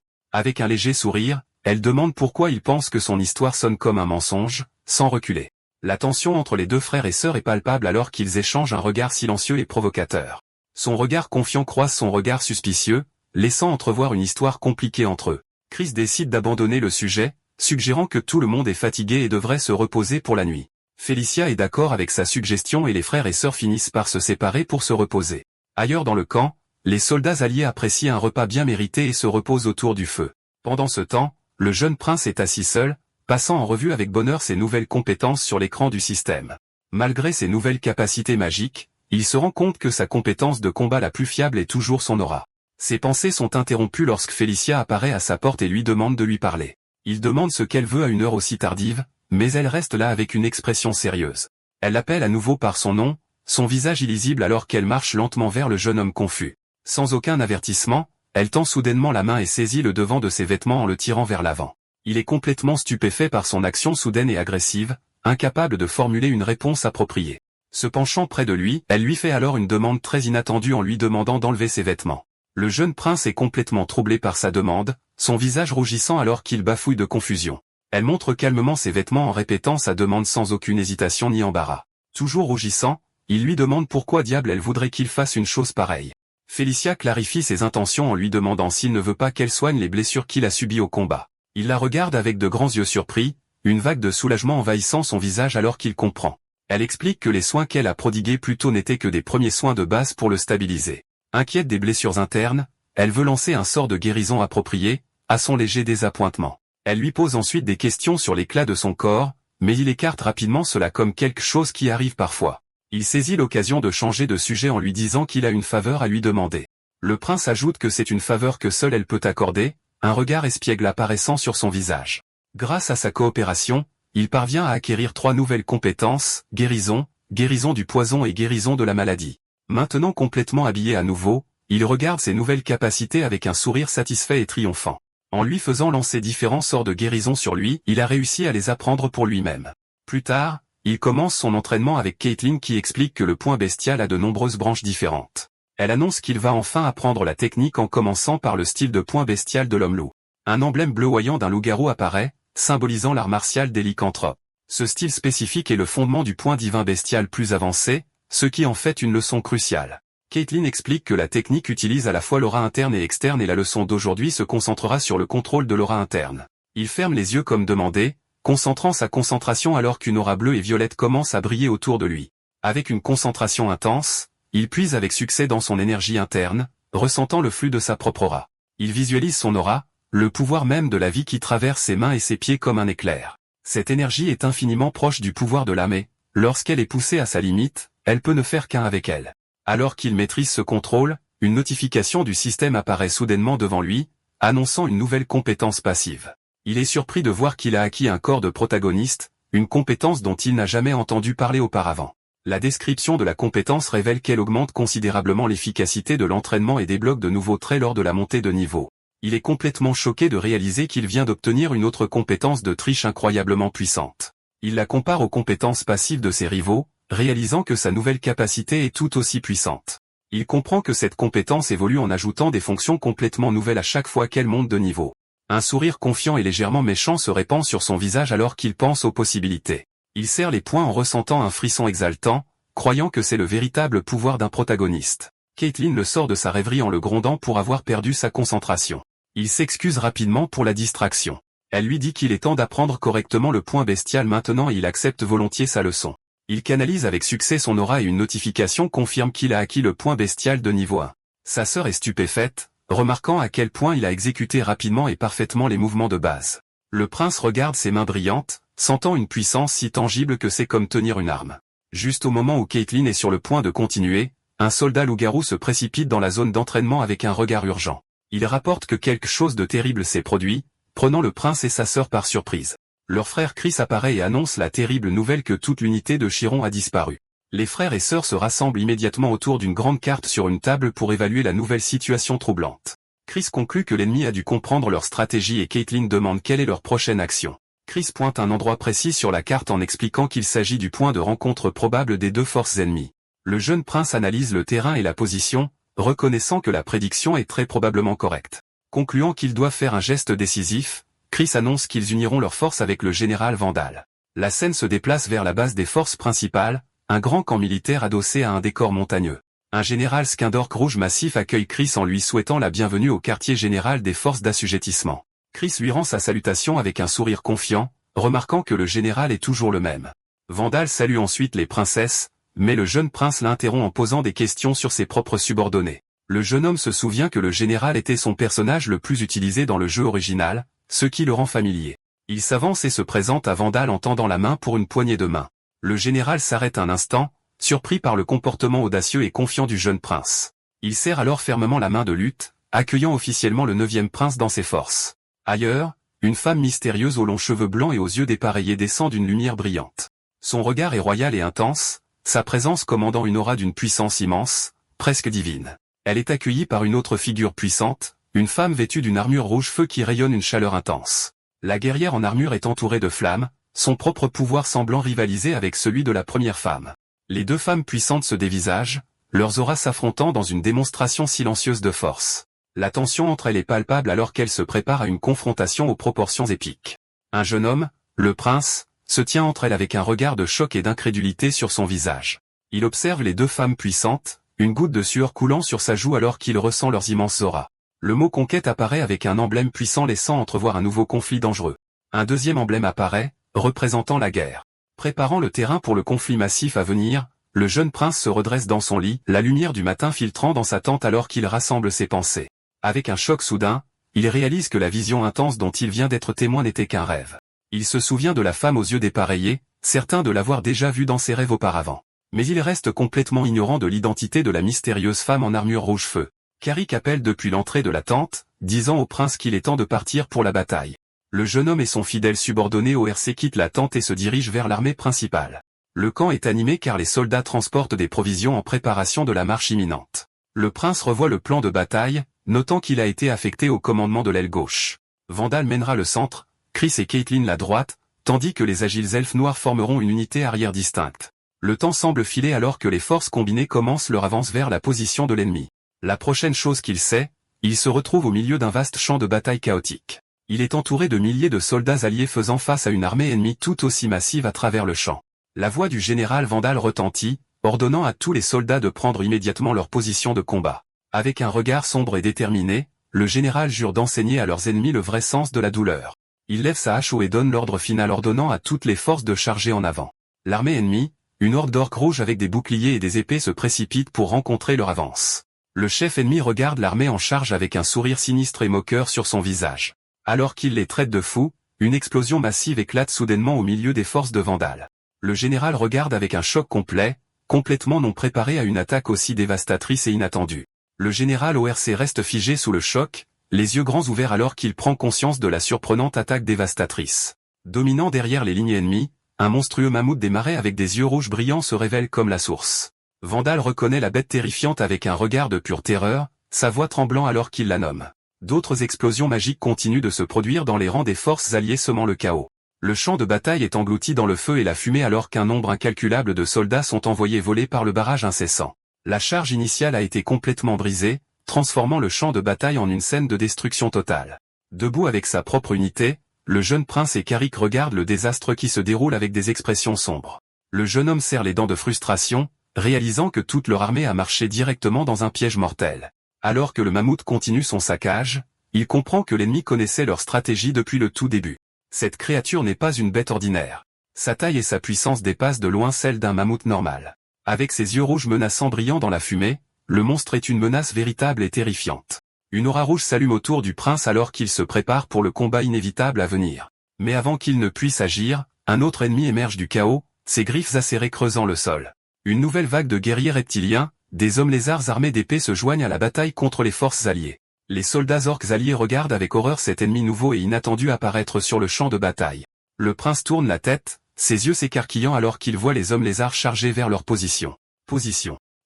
Avec un léger sourire, elle demande pourquoi il pense que son histoire sonne comme un mensonge, sans reculer. La tension entre les deux frères et sœurs est palpable alors qu'ils échangent un regard silencieux et provocateur. Son regard confiant croise son regard suspicieux, laissant entrevoir une histoire compliquée entre eux. Chris décide d'abandonner le sujet, suggérant que tout le monde est fatigué et devrait se reposer pour la nuit. Felicia est d'accord avec sa suggestion et les frères et sœurs finissent par se séparer pour se reposer. Ailleurs dans le camp, les soldats alliés apprécient un repas bien mérité et se reposent autour du feu. Pendant ce temps, le jeune prince est assis seul, passant en revue avec bonheur ses nouvelles compétences sur l'écran du système. Malgré ses nouvelles capacités magiques, il se rend compte que sa compétence de combat la plus fiable est toujours son aura. Ses pensées sont interrompues lorsque Felicia apparaît à sa porte et lui demande de lui parler. Il demande ce qu'elle veut à une heure aussi tardive, mais elle reste là avec une expression sérieuse. Elle l'appelle à nouveau par son nom, son visage illisible alors qu'elle marche lentement vers le jeune homme confus. Sans aucun avertissement, elle tend soudainement la main et saisit le devant de ses vêtements en le tirant vers l'avant. Il est complètement stupéfait par son action soudaine et agressive, incapable de formuler une réponse appropriée. Se penchant près de lui, elle lui fait alors une demande très inattendue en lui demandant d'enlever ses vêtements. Le jeune prince est complètement troublé par sa demande, son visage rougissant alors qu'il bafouille de confusion. Elle montre calmement ses vêtements en répétant sa demande sans aucune hésitation ni embarras. Toujours rougissant, il lui demande pourquoi diable elle voudrait qu'il fasse une chose pareille. Felicia clarifie ses intentions en lui demandant s'il ne veut pas qu'elle soigne les blessures qu'il a subies au combat. Il la regarde avec de grands yeux surpris, une vague de soulagement envahissant son visage alors qu'il comprend. Elle explique que les soins qu'elle a prodigués plus tôt n'étaient que des premiers soins de base pour le stabiliser. Inquiète des blessures internes, elle veut lancer un sort de guérison approprié, à son léger désappointement. Elle lui pose ensuite des questions sur l'éclat de son corps, mais il écarte rapidement cela comme quelque chose qui arrive parfois. Il saisit l'occasion de changer de sujet en lui disant qu'il a une faveur à lui demander. Le prince ajoute que c'est une faveur que seule elle peut accorder, un regard espiègle apparaissant sur son visage. Grâce à sa coopération, il parvient à acquérir 3 nouvelles compétences, guérison, guérison du poison et guérison de la maladie. Maintenant complètement habillé à nouveau, il regarde ses nouvelles capacités avec un sourire satisfait et triomphant. En lui faisant lancer différents sorts de guérison sur lui, il a réussi à les apprendre pour lui-même. Plus tard, il commence son entraînement avec Caitlin qui explique que le point bestial a de nombreuses branches différentes. Elle annonce qu'il va enfin apprendre la technique en commençant par le style de point bestial de l'homme-loup. Un emblème bleuoyant d'un loup-garou apparaît, symbolisant l'art martial des lycanthropes. Ce style spécifique est le fondement du point divin bestial plus avancé, ce qui en fait une leçon cruciale. Caitlin explique que la technique utilise à la fois l'aura interne et externe et la leçon d'aujourd'hui se concentrera sur le contrôle de l'aura interne. Il ferme les yeux comme demandé, concentrant sa concentration alors qu'une aura bleue et violette commence à briller autour de lui. Avec une concentration intense, il puise avec succès dans son énergie interne, ressentant le flux de sa propre aura. Il visualise son aura, le pouvoir même de la vie qui traverse ses mains et ses pieds comme un éclair. Cette énergie est infiniment proche du pouvoir de l'âme et, lorsqu'elle est poussée à sa limite, elle peut ne faire qu'un avec elle. Alors qu'il maîtrise ce contrôle, une notification du système apparaît soudainement devant lui, annonçant une nouvelle compétence passive. Il est surpris de voir qu'il a acquis un corps de protagoniste, une compétence dont il n'a jamais entendu parler auparavant. La description de la compétence révèle qu'elle augmente considérablement l'efficacité de l'entraînement et débloque de nouveaux traits lors de la montée de niveau. Il est complètement choqué de réaliser qu'il vient d'obtenir une autre compétence de triche incroyablement puissante. Il la compare aux compétences passives de ses rivaux, réalisant que sa nouvelle capacité est tout aussi puissante. Il comprend que cette compétence évolue en ajoutant des fonctions complètement nouvelles à chaque fois qu'elle monte de niveau. Un sourire confiant et légèrement méchant se répand sur son visage alors qu'il pense aux possibilités. Il serre les poings en ressentant un frisson exaltant, croyant que c'est le véritable pouvoir d'un protagoniste. Caitlin le sort de sa rêverie en le grondant pour avoir perdu sa concentration. Il s'excuse rapidement pour la distraction. Elle lui dit qu'il est temps d'apprendre correctement le point bestial maintenant et il accepte volontiers sa leçon. Il canalise avec succès son aura et une notification confirme qu'il a acquis le point bestial de niveau 1. Sa sœur est stupéfaite, remarquant à quel point il a exécuté rapidement et parfaitement les mouvements de base. Le prince regarde ses mains brillantes, sentant une puissance si tangible que c'est comme tenir une arme. Juste au moment où Caitlin est sur le point de continuer, un soldat loup-garou se précipite dans la zone d'entraînement avec un regard urgent. Il rapporte que quelque chose de terrible s'est produit, prenant le prince et sa sœur par surprise. Leur frère Chris apparaît et annonce la terrible nouvelle que toute l'unité de Chiron a disparu. Les frères et sœurs se rassemblent immédiatement autour d'une grande carte sur une table pour évaluer la nouvelle situation troublante. Chris conclut que l'ennemi a dû comprendre leur stratégie et Caitlin demande quelle est leur prochaine action. Chris pointe un endroit précis sur la carte en expliquant qu'il s'agit du point de rencontre probable des deux forces ennemies. Le jeune prince analyse le terrain et la position, reconnaissant que la prédiction est très probablement correcte. Concluant qu'ils doivent faire un geste décisif, Chris annonce qu'ils uniront leurs forces avec le général Vandal. La scène se déplace vers la base des forces principales, un grand camp militaire adossé à un décor montagneux. Un général Skindork rouge massif accueille Chris en lui souhaitant la bienvenue au quartier général des forces d'assujettissement. Chris lui rend sa salutation avec un sourire confiant, remarquant que le général est toujours le même. Vandal salue ensuite les princesses, mais le jeune prince l'interrompt en posant des questions sur ses propres subordonnés. Le jeune homme se souvient que le général était son personnage le plus utilisé dans le jeu original, ce qui le rend familier. Il s'avance et se présente à Vandal en tendant la main pour une poignée de main. Le général s'arrête un instant, surpris par le comportement audacieux et confiant du jeune prince. Il serre alors fermement la main de Lutte, accueillant officiellement le 9e prince dans ses forces. Ailleurs, une femme mystérieuse aux longs cheveux blancs et aux yeux dépareillés descend d'une lumière brillante. Son regard est royal et intense, sa présence commandant une aura d'une puissance immense, presque divine. Elle est accueillie par une autre figure puissante, une femme vêtue d'une armure rouge-feu qui rayonne une chaleur intense. La guerrière en armure est entourée de flammes, son propre pouvoir semblant rivaliser avec celui de la première femme. Les deux femmes puissantes se dévisagent, leurs auras s'affrontant dans une démonstration silencieuse de force. La tension entre elles est palpable alors qu'elles se préparent à une confrontation aux proportions épiques. Un jeune homme, le prince, se tient entre elles avec un regard de choc et d'incrédulité sur son visage. Il observe les deux femmes puissantes, une goutte de sueur coulant sur sa joue alors qu'il ressent leurs immenses auras. Le mot conquête apparaît avec un emblème puissant laissant entrevoir un nouveau conflit dangereux. Un deuxième emblème apparaît, représentant la guerre. Préparant le terrain pour le conflit massif à venir, le jeune prince se redresse dans son lit, la lumière du matin filtrant dans sa tente alors qu'il rassemble ses pensées. Avec un choc soudain, il réalise que la vision intense dont il vient d'être témoin n'était qu'un rêve. Il se souvient de la femme aux yeux dépareillés, certain de l'avoir déjà vue dans ses rêves auparavant. Mais il reste complètement ignorant de l'identité de la mystérieuse femme en armure rouge-feu. Carrick appelle depuis l'entrée de la tente, disant au prince qu'il est temps de partir pour la bataille. Le jeune homme et son fidèle subordonné ORC quittent la tente et se dirigent vers l'armée principale. Le camp est animé car les soldats transportent des provisions en préparation de la marche imminente. Le prince revoit le plan de bataille, notant qu'il a été affecté au commandement de l'aile gauche. Vandal mènera le centre, Chris et Caitlin la droite, tandis que les agiles elfes noirs formeront une unité arrière distincte. Le temps semble filer alors que les forces combinées commencent leur avance vers la position de l'ennemi. La prochaine chose qu'il sait, il se retrouve au milieu d'un vaste champ de bataille chaotique. Il est entouré de milliers de soldats alliés faisant face à une armée ennemie tout aussi massive à travers le champ. La voix du général Vandal retentit, ordonnant à tous les soldats de prendre immédiatement leur position de combat. Avec un regard sombre et déterminé, le général jure d'enseigner à leurs ennemis le vrai sens de la douleur. Il lève sa hache haut et donne l'ordre final ordonnant à toutes les forces de charger en avant. L'armée ennemie, une horde d'orques rouges avec des boucliers et des épées se précipite pour rencontrer leur avance. Le chef ennemi regarde l'armée en charge avec un sourire sinistre et moqueur sur son visage. Alors qu'il les traite de fous, une explosion massive éclate soudainement au milieu des forces de Vandal. Le général regarde avec un choc complet, complètement non préparé à une attaque aussi dévastatrice et inattendue. Le général ORC reste figé sous le choc, les yeux grands ouverts alors qu'il prend conscience de la surprenante attaque dévastatrice. Dominant derrière les lignes ennemies, un monstrueux mammouth des marais avec des yeux rouges brillants se révèle comme la source. Vandal reconnaît la bête terrifiante avec un regard de pure terreur, sa voix tremblant alors qu'il la nomme. D'autres explosions magiques continuent de se produire dans les rangs des forces alliées semant le chaos. Le champ de bataille est englouti dans le feu et la fumée alors qu'un nombre incalculable de soldats sont envoyés voler par le barrage incessant. La charge initiale a été complètement brisée, transformant le champ de bataille en une scène de destruction totale. Debout avec sa propre unité, le jeune prince et Carrick regardent le désastre qui se déroule avec des expressions sombres. Le jeune homme serre les dents de frustration, réalisant que toute leur armée a marché directement dans un piège mortel. Alors que le mammouth continue son saccage, il comprend que l'ennemi connaissait leur stratégie depuis le tout début. Cette créature n'est pas une bête ordinaire. Sa taille et sa puissance dépassent de loin celle d'un mammouth normal. Avec ses yeux rouges menaçants brillant dans la fumée, le monstre est une menace véritable et terrifiante. Une aura rouge s'allume autour du prince alors qu'il se prépare pour le combat inévitable à venir. Mais avant qu'il ne puisse agir, un autre ennemi émerge du chaos, ses griffes acérées creusant le sol. Une nouvelle vague de guerriers reptiliens, des hommes lézards armés d'épées se joignent à la bataille contre les forces alliées. Les soldats orques alliés regardent avec horreur cet ennemi nouveau et inattendu apparaître sur le champ de bataille. Le prince tourne la tête, ses yeux s'écarquillant alors qu'il voit les hommes lézards charger vers leur position.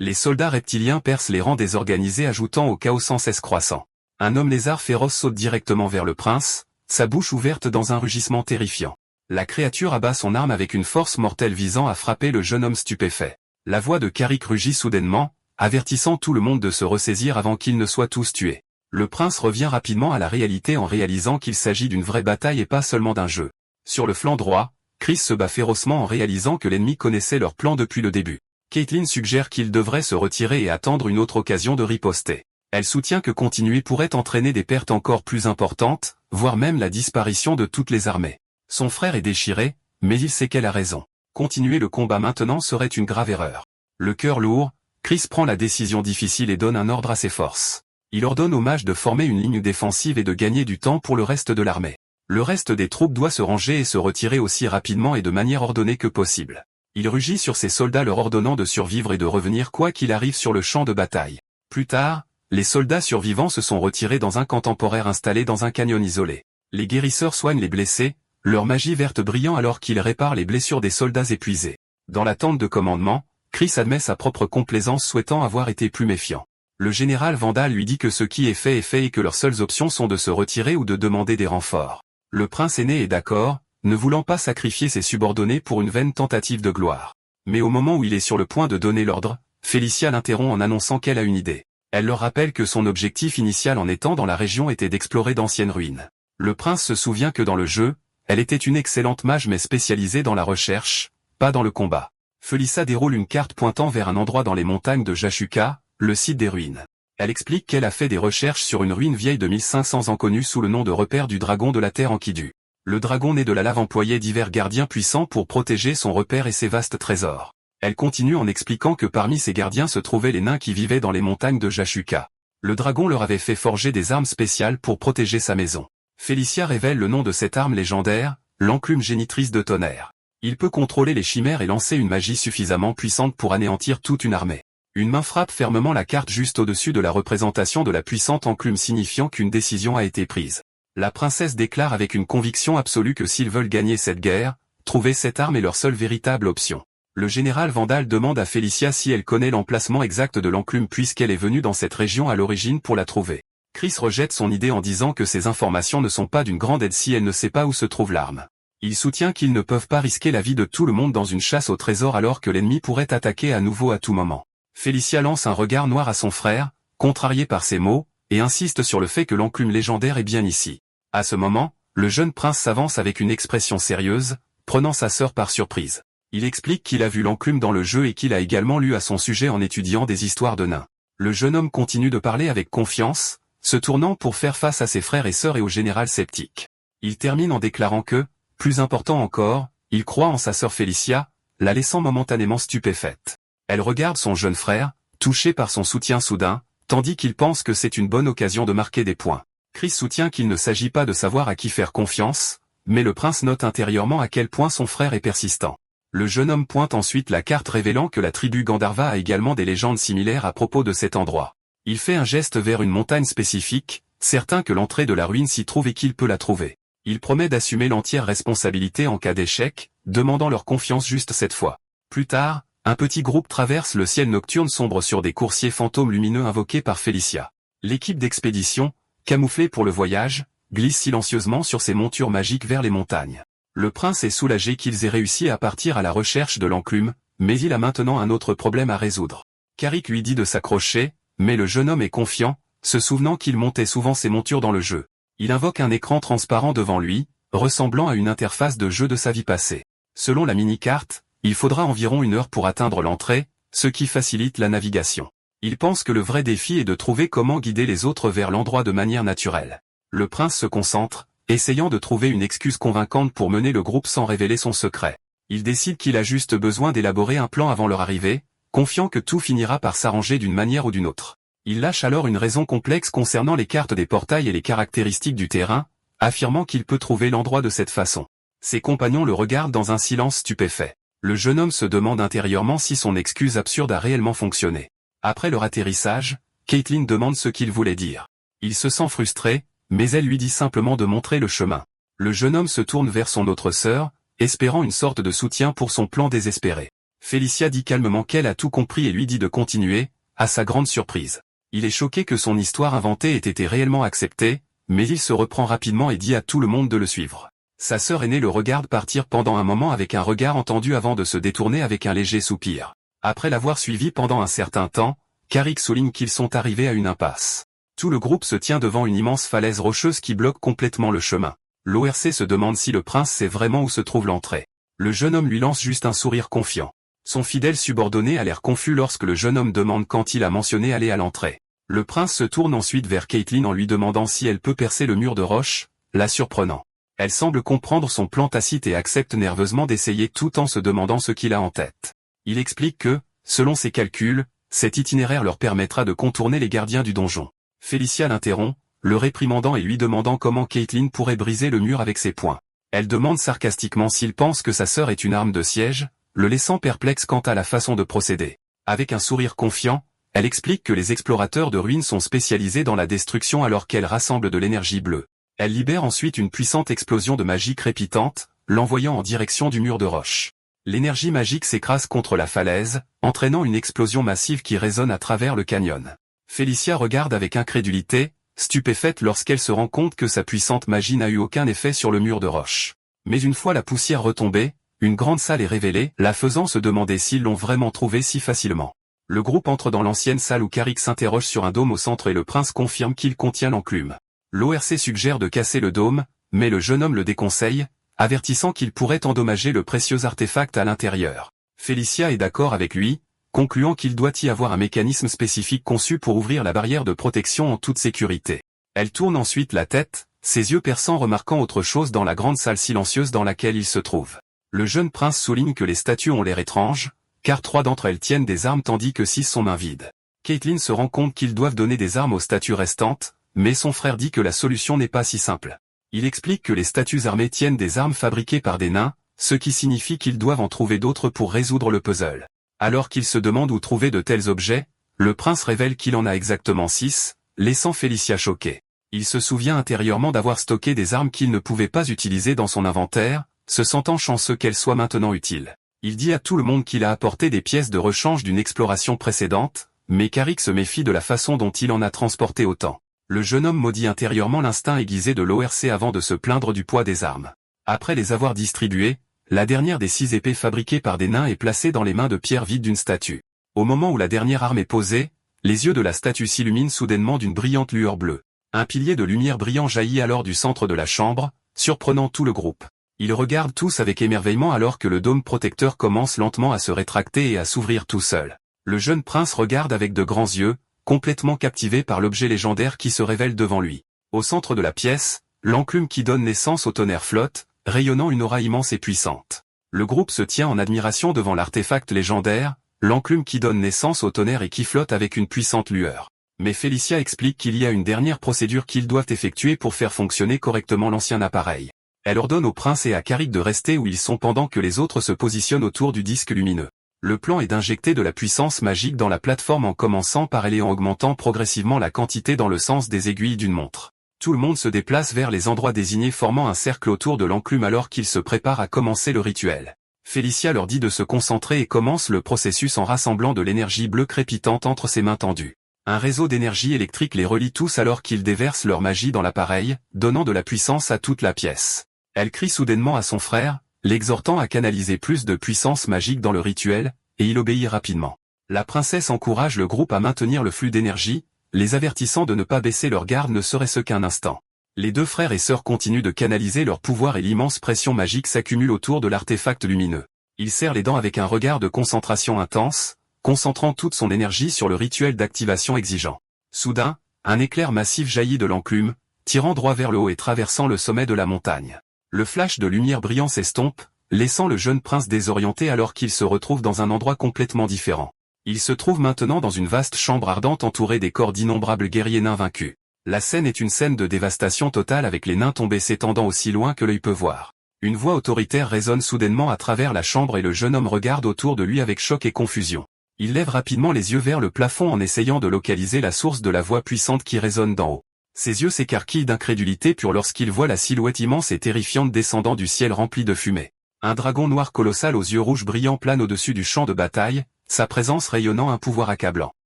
Les soldats reptiliens percent les rangs désorganisés ajoutant au chaos sans cesse croissant. Un homme lézard féroce saute directement vers le prince, sa bouche ouverte dans un rugissement terrifiant. La créature abat son arme avec une force mortelle visant à frapper le jeune homme stupéfait. La voix de Carrick rugit soudainement, avertissant tout le monde de se ressaisir avant qu'ils ne soient tous tués. Le prince revient rapidement à la réalité en réalisant qu'il s'agit d'une vraie bataille et pas seulement d'un jeu. Sur le flanc droit, Chris se bat férocement en réalisant que l'ennemi connaissait leur plan depuis le début. Caitlin suggère qu'il devrait se retirer et attendre une autre occasion de riposter. Elle soutient que continuer pourrait entraîner des pertes encore plus importantes, voire même la disparition de toutes les armées. Son frère est déchiré, mais il sait qu'elle a raison. Continuer le combat maintenant serait une grave erreur. Le cœur lourd, Chris prend la décision difficile et donne un ordre à ses forces. Il ordonne aux mages de former une ligne défensive et de gagner du temps pour le reste de l'armée. Le reste des troupes doit se ranger et se retirer aussi rapidement et de manière ordonnée que possible. Il rugit sur ses soldats leur ordonnant de survivre et de revenir quoi qu'il arrive sur le champ de bataille. Plus tard, les soldats survivants se sont retirés dans un camp temporaire installé dans un canyon isolé. Les guérisseurs soignent les blessés, leur magie verte brillant alors qu'ils réparent les blessures des soldats épuisés. Dans l'attente de commandement, Chris admet sa propre complaisance souhaitant avoir été plus méfiant. Le général Vandal lui dit que ce qui est fait et que leurs seules options sont de se retirer ou de demander des renforts. Le prince aîné est d'accord, ne voulant pas sacrifier ses subordonnés pour une vaine tentative de gloire. Mais au moment où il est sur le point de donner l'ordre, Félicia l'interrompt en annonçant qu'elle a une idée. Elle leur rappelle que son objectif initial en étant dans la région était d'explorer d'anciennes ruines. Le prince se souvient que dans le jeu, elle était une excellente mage mais spécialisée dans la recherche, pas dans le combat. Félicia déroule une carte pointant vers un endroit dans les montagnes de Jashuka, le site des ruines. Elle explique qu'elle a fait des recherches sur une ruine vieille de 1500 ans connue sous le nom de repère du dragon de la terre Enkidu. Le dragon né de la lave employait divers gardiens puissants pour protéger son repère et ses vastes trésors. Elle continue en expliquant que parmi ces gardiens se trouvaient les nains qui vivaient dans les montagnes de Jashuka. Le dragon leur avait fait forger des armes spéciales pour protéger sa maison. Félicia révèle le nom de cette arme légendaire, l'enclume génitrice de tonnerre. Il peut contrôler les chimères et lancer une magie suffisamment puissante pour anéantir toute une armée. Une main frappe fermement la carte juste au-dessus de la représentation de la puissante enclume signifiant qu'une décision a été prise. La princesse déclare avec une conviction absolue que s'ils veulent gagner cette guerre, trouver cette arme est leur seule véritable option. Le général Vandal demande à Félicia si elle connaît l'emplacement exact de l'enclume puisqu'elle est venue dans cette région à l'origine pour la trouver. Chris rejette son idée en disant que ces informations ne sont pas d'une grande aide si elle ne sait pas où se trouve l'arme. Il soutient qu'ils ne peuvent pas risquer la vie de tout le monde dans une chasse au trésor alors que l'ennemi pourrait attaquer à nouveau à tout moment. Félicia lance un regard noir à son frère, contrarié par ces mots, et insiste sur le fait que l'enclume légendaire est bien ici. À ce moment, le jeune prince s'avance avec une expression sérieuse, prenant sa sœur par surprise. Il explique qu'il a vu l'enclume dans le jeu et qu'il a également lu à son sujet en étudiant des histoires de nains. Le jeune homme continue de parler avec confiance, se tournant pour faire face à ses frères et sœurs et au général sceptique. Il termine en déclarant que, plus important encore, il croit en sa sœur Félicia, la laissant momentanément stupéfaite. Elle regarde son jeune frère, touché par son soutien soudain, tandis qu'il pense que c'est une bonne occasion de marquer des points. Chris soutient qu'il ne s'agit pas de savoir à qui faire confiance, mais le prince note intérieurement à quel point son frère est persistant. Le jeune homme pointe ensuite la carte révélant que la tribu Gandharva a également des légendes similaires à propos de cet endroit. Il fait un geste vers une montagne spécifique, certain que l'entrée de la ruine s'y trouve et qu'il peut la trouver. Il promet d'assumer l'entière responsabilité en cas d'échec, demandant leur confiance juste cette fois. Plus tard, un petit groupe traverse le ciel nocturne sombre sur des coursiers fantômes lumineux invoqués par Félicia. L'équipe d'expédition, camouflée pour le voyage, glisse silencieusement sur ses montures magiques vers les montagnes. Le prince est soulagé qu'ils aient réussi à partir à la recherche de l'enclume, mais il a maintenant un autre problème à résoudre. Carrick lui dit de s'accrocher, mais le jeune homme est confiant, se souvenant qu'il montait souvent ses montures dans le jeu. Il invoque un écran transparent devant lui, ressemblant à une interface de jeu de sa vie passée. Selon la mini-carte, il faudra environ 1 heure pour atteindre l'entrée, ce qui facilite la navigation. Il pense que le vrai défi est de trouver comment guider les autres vers l'endroit de manière naturelle. Le prince se concentre, essayant de trouver une excuse convaincante pour mener le groupe sans révéler son secret. Il décide qu'il a juste besoin d'élaborer un plan avant leur arrivée, confiant que tout finira par s'arranger d'une manière ou d'une autre. Il lâche alors une raison complexe concernant les cartes des portails et les caractéristiques du terrain, affirmant qu'il peut trouver l'endroit de cette façon. Ses compagnons le regardent dans un silence stupéfait. Le jeune homme se demande intérieurement si son excuse absurde a réellement fonctionné. Après leur atterrissage, Caitlin demande ce qu'il voulait dire. Il se sent frustré, mais elle lui dit simplement de montrer le chemin. Le jeune homme se tourne vers son autre sœur, espérant une sorte de soutien pour son plan désespéré. Félicia dit calmement qu'elle a tout compris et lui dit de continuer, à sa grande surprise. Il est choqué que son histoire inventée ait été réellement acceptée, mais il se reprend rapidement et dit à tout le monde de le suivre. Sa sœur aînée le regarde partir pendant un moment avec un regard entendu avant de se détourner avec un léger soupir. Après l'avoir suivi pendant un certain temps, Carrick souligne qu'ils sont arrivés à une impasse. Tout le groupe se tient devant une immense falaise rocheuse qui bloque complètement le chemin. L'ORC se demande si le prince sait vraiment où se trouve l'entrée. Le jeune homme lui lance juste un sourire confiant. Son fidèle subordonné a l'air confus lorsque le jeune homme demande quand il a mentionné aller à l'entrée. Le prince se tourne ensuite vers Caitlin en lui demandant si elle peut percer le mur de roche, la surprenant. Elle semble comprendre son plan tacite et accepte nerveusement d'essayer tout en se demandant ce qu'il a en tête. Il explique que, selon ses calculs, cet itinéraire leur permettra de contourner les gardiens du donjon. Félicia l'interrompt, le réprimandant et lui demandant comment Caitlin pourrait briser le mur avec ses poings. Elle demande sarcastiquement s'il pense que sa sœur est une arme de siège, le laissant perplexe quant à la façon de procéder. Avec un sourire confiant, elle explique que les explorateurs de ruines sont spécialisés dans la destruction alors qu'elle rassemble de l'énergie bleue. Elle libère ensuite une puissante explosion de magie crépitante, l'envoyant en direction du mur de roche. L'énergie magique s'écrase contre la falaise, entraînant une explosion massive qui résonne à travers le canyon. Félicia regarde avec incrédulité, stupéfaite lorsqu'elle se rend compte que sa puissante magie n'a eu aucun effet sur le mur de roche. Mais une fois la poussière retombée, une grande salle est révélée, la faisant se demander s'ils l'ont vraiment trouvée si facilement. Le groupe entre dans l'ancienne salle où Carrick s'interroge sur un dôme au centre et le prince confirme qu'il contient l'enclume. L'ORC suggère de casser le dôme, mais le jeune homme le déconseille, avertissant qu'il pourrait endommager le précieux artefact à l'intérieur. Félicia est d'accord avec lui, concluant qu'il doit y avoir un mécanisme spécifique conçu pour ouvrir la barrière de protection en toute sécurité. Elle tourne ensuite la tête, ses yeux perçants remarquant autre chose dans la grande salle silencieuse dans laquelle il se trouve. Le jeune prince souligne que les statues ont l'air étranges, car 3 d'entre elles tiennent des armes tandis que 6 sont mains vides. Caitlin se rend compte qu'ils doivent donner des armes aux statues restantes, mais son frère dit que la solution n'est pas si simple. Il explique que les statues armées tiennent des armes fabriquées par des nains, ce qui signifie qu'ils doivent en trouver d'autres pour résoudre le puzzle. Alors qu'il se demande où trouver de tels objets, le prince révèle qu'il en a exactement 6, laissant Félicia choquée. Il se souvient intérieurement d'avoir stocké des armes qu'il ne pouvait pas utiliser dans son inventaire, se sentant chanceux qu'elles soient maintenant utiles. Il dit à tout le monde qu'il a apporté des pièces de rechange d'une exploration précédente, mais Carrick se méfie de la façon dont il en a transporté autant. Le jeune homme maudit intérieurement l'instinct aiguisé de l'ORC avant de se plaindre du poids des armes. Après les avoir distribuées, la dernière des 6 épées fabriquées par des nains est placée dans les mains de pierre vide d'une statue. Au moment où la dernière arme est posée, les yeux de la statue s'illuminent soudainement d'une brillante lueur bleue. Un pilier de lumière brillant jaillit alors du centre de la chambre, surprenant tout le groupe. Ils regardent tous avec émerveillement alors que le dôme protecteur commence lentement à se rétracter et à s'ouvrir tout seul. Le jeune prince regarde avec de grands yeux, complètement captivé par l'objet légendaire qui se révèle devant lui. Au centre de la pièce, l'enclume qui donne naissance au tonnerre flotte, rayonnant une aura immense et puissante. Le groupe se tient en admiration devant l'artefact légendaire, l'enclume qui donne naissance au tonnerre et qui flotte avec une puissante lueur. Mais Félicia explique qu'il y a une dernière procédure qu'ils doivent effectuer pour faire fonctionner correctement l'ancien appareil. Elle ordonne au prince et à Carrick de rester où ils sont pendant que les autres se positionnent autour du disque lumineux. Le plan est d'injecter de la puissance magique dans la plateforme en commençant par elle et en augmentant progressivement la quantité dans le sens des aiguilles d'une montre. Tout le monde se déplace vers les endroits désignés formant un cercle autour de l'enclume alors qu'ils se préparent à commencer le rituel. Félicia leur dit de se concentrer et commence le processus en rassemblant de l'énergie bleue crépitante entre ses mains tendues. Un réseau d'énergie électrique les relie tous alors qu'ils déversent leur magie dans l'appareil, donnant de la puissance à toute la pièce. Elle crie soudainement à son frère, l'exhortant à canaliser plus de puissance magique dans le rituel, et il obéit rapidement. La princesse encourage le groupe à maintenir le flux d'énergie, les avertissant de ne pas baisser leur garde ne serait-ce qu'un instant. Les 2 frères et sœurs continuent de canaliser leur pouvoir et l'immense pression magique s'accumule autour de l'artefact lumineux. Il serre les dents avec un regard de concentration intense, concentrant toute son énergie sur le rituel d'activation exigeant. Soudain, un éclair massif jaillit de l'enclume, tirant droit vers le haut et traversant le sommet de la montagne. Le flash de lumière brillant s'estompe, laissant le jeune prince désorienté alors qu'il se retrouve dans un endroit complètement différent. Il se trouve maintenant dans une vaste chambre ardente entourée des corps d'innombrables guerriers nains vaincus. La scène est une scène de dévastation totale avec les nains tombés s'étendant aussi loin que l'œil peut voir. Une voix autoritaire résonne soudainement à travers la chambre et le jeune homme regarde autour de lui avec choc et confusion. Il lève rapidement les yeux vers le plafond en essayant de localiser la source de la voix puissante qui résonne d'en haut. Ses yeux s'écarquillent d'incrédulité pure lorsqu'il voit la silhouette immense et terrifiante descendant du ciel rempli de fumée. Un dragon noir colossal aux yeux rouges brillants plane au-dessus du champ de bataille, sa présence rayonnant un pouvoir accablant.